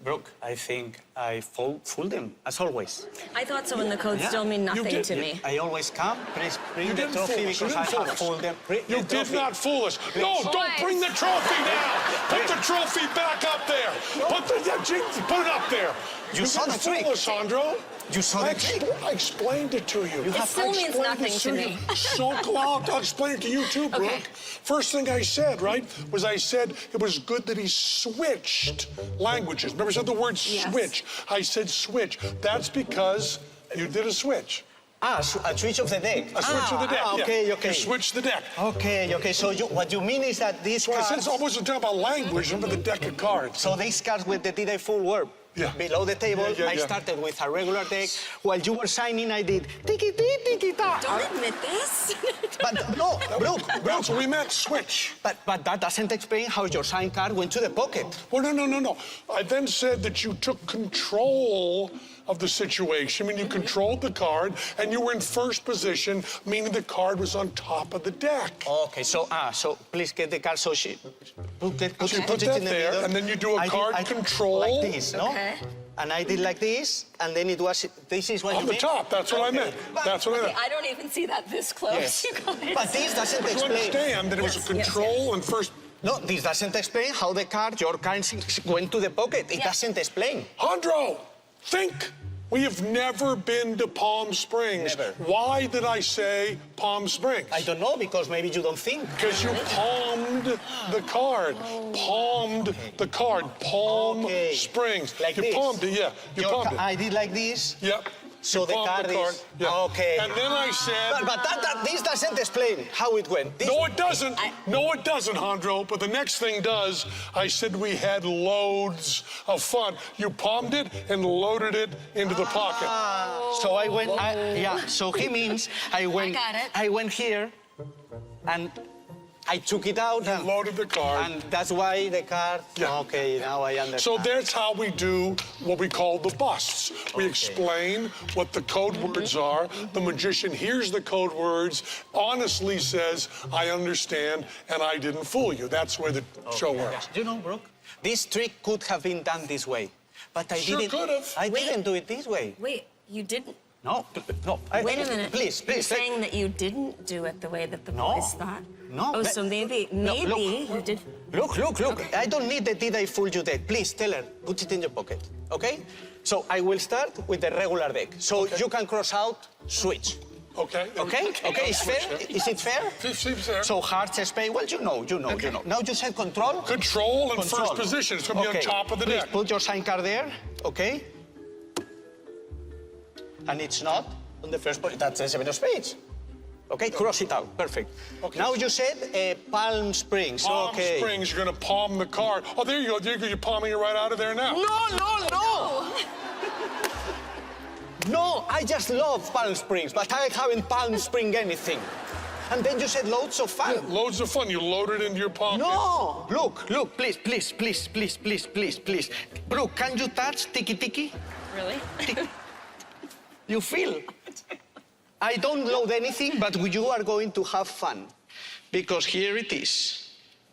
Brooke, I think I fooled them, as always. I thought so, and the codes still mean nothing to me. I always come, please bring You the didn't trophy fool us. You because didn't I fool have us. fooled them. Bring You the did trophy. not fool us. No, don't bring the trophy now. Put the trophy back up there. Put it up there. You saw the didn't trick. fool us, Hondro. You saw the trick. I explained it to you. It still means nothing to me. So I'll explain it to you too, Brooke. Okay. First thing I said, right, was I said it was good that he switched languages. Remember I said the word switch. I said switch. That's because you did a switch. A switch of the deck. A switch of the deck, Okay, yeah. okay. You switched the deck. Okay. So what you mean is that these Well, I cards... said I wasn't talking about language, remember the deck of cards. So these cards with the did I fool were below the table. I started with a regular deck. While you were signing, I did tiki-ti-tiki-ta. Don't admit this. But no, Brooke. So we meant switch. But that doesn't explain how your sign card went to the pocket. Well, no. I then said that you took control of the situation. I mean, you controlled the card, and you were in first position, meaning the card was on top of the deck. Okay, so please get the card so she... Put it that in the there, middle. and then you do a card control. Like this, no? Okay. And I did like this, and then it was... This is what On you the mean? top, that's what I meant. That's what I meant. I don't even see that this close, Yes. you guys. But this doesn't But you explain... understand that it was a control and first... No, this doesn't explain how the card, your card, went to the pocket. It doesn't explain. Hondro, think. We have never been to Palm Springs. Never. Why did I say Palm Springs? I don't know, because maybe you don't think. Because you palmed the card. Palmed the card. Palm Springs. Like you this. palmed it, yeah. You palmed it. I did like this. Yep. So You the palmed card is... Yeah. Okay. And then I said... But this doesn't explain how it went. This... No, it doesn't. No, it doesn't, Hondro. But the next thing does, I said we had loads of fun. You palmed it and loaded it into the pocket. So I went... so he means I went... got it. I went here, and I took it out. You loaded the card. And that's why the card... Yeah. Okay, now I understand. So that's how we do what we call the busts. We explain what the code words are. The magician hears the code words, honestly says, I understand, and I didn't fool you. That's where the show works. You know, Brooke, this trick could have been done this way. But I Sure didn't... could have. I didn't do it this way. Wait, you didn't? No. Wait a minute. Please. You're saying that you didn't do it the way that the boys thought? No. Oh, so maybe you did. Look. Okay. I don't need the did I fool you deck. Please, tell her, put it in your pocket, okay? So I will start with the regular deck. So you can cross out switch. Okay. Okay, is fair? Is it fair? Seems fair. So hearts, spade, well, you know. Now you said control? Control and first position. It's going to be on top of the Please deck. put your sign card there, okay? And it's not on the first position. That's the seven of spades. Okay, cross it out. Perfect. Okay. Now you said Palm Springs. Palm okay. Springs, you're going to palm the card. Oh, there you go. You're palming it right out of there now. No! No, I just love Palm Springs, but I haven't Palm Spring anything. And then you said loads of fun. Yeah, loads of fun. You load it into your pocket. No! Look, please. Brooke, can you touch tiki-tiki? Really? You feel? I don't load anything, but you are going to have fun. Because here it is.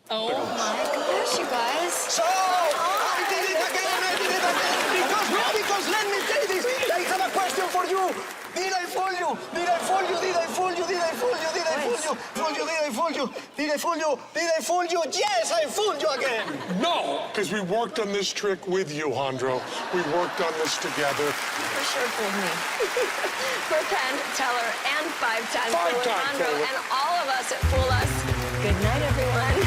Oh my gosh, you guys. So, I did it again. Because let me tell you this, I have a question for you. Did I fool you? Did I fool you? Did I fool you? Did I fool you? Did I fool you? Fool you? Did I fool you? Did I fool you? Did I fool you? Yes, I fooled you again. No, because we worked on this trick with you, Jandro. We worked on this together. For sure fooled me. For Penn, Teller, and 5 times Five with times Jandro, Teller. and all of us at Fool Us. Good night, everyone.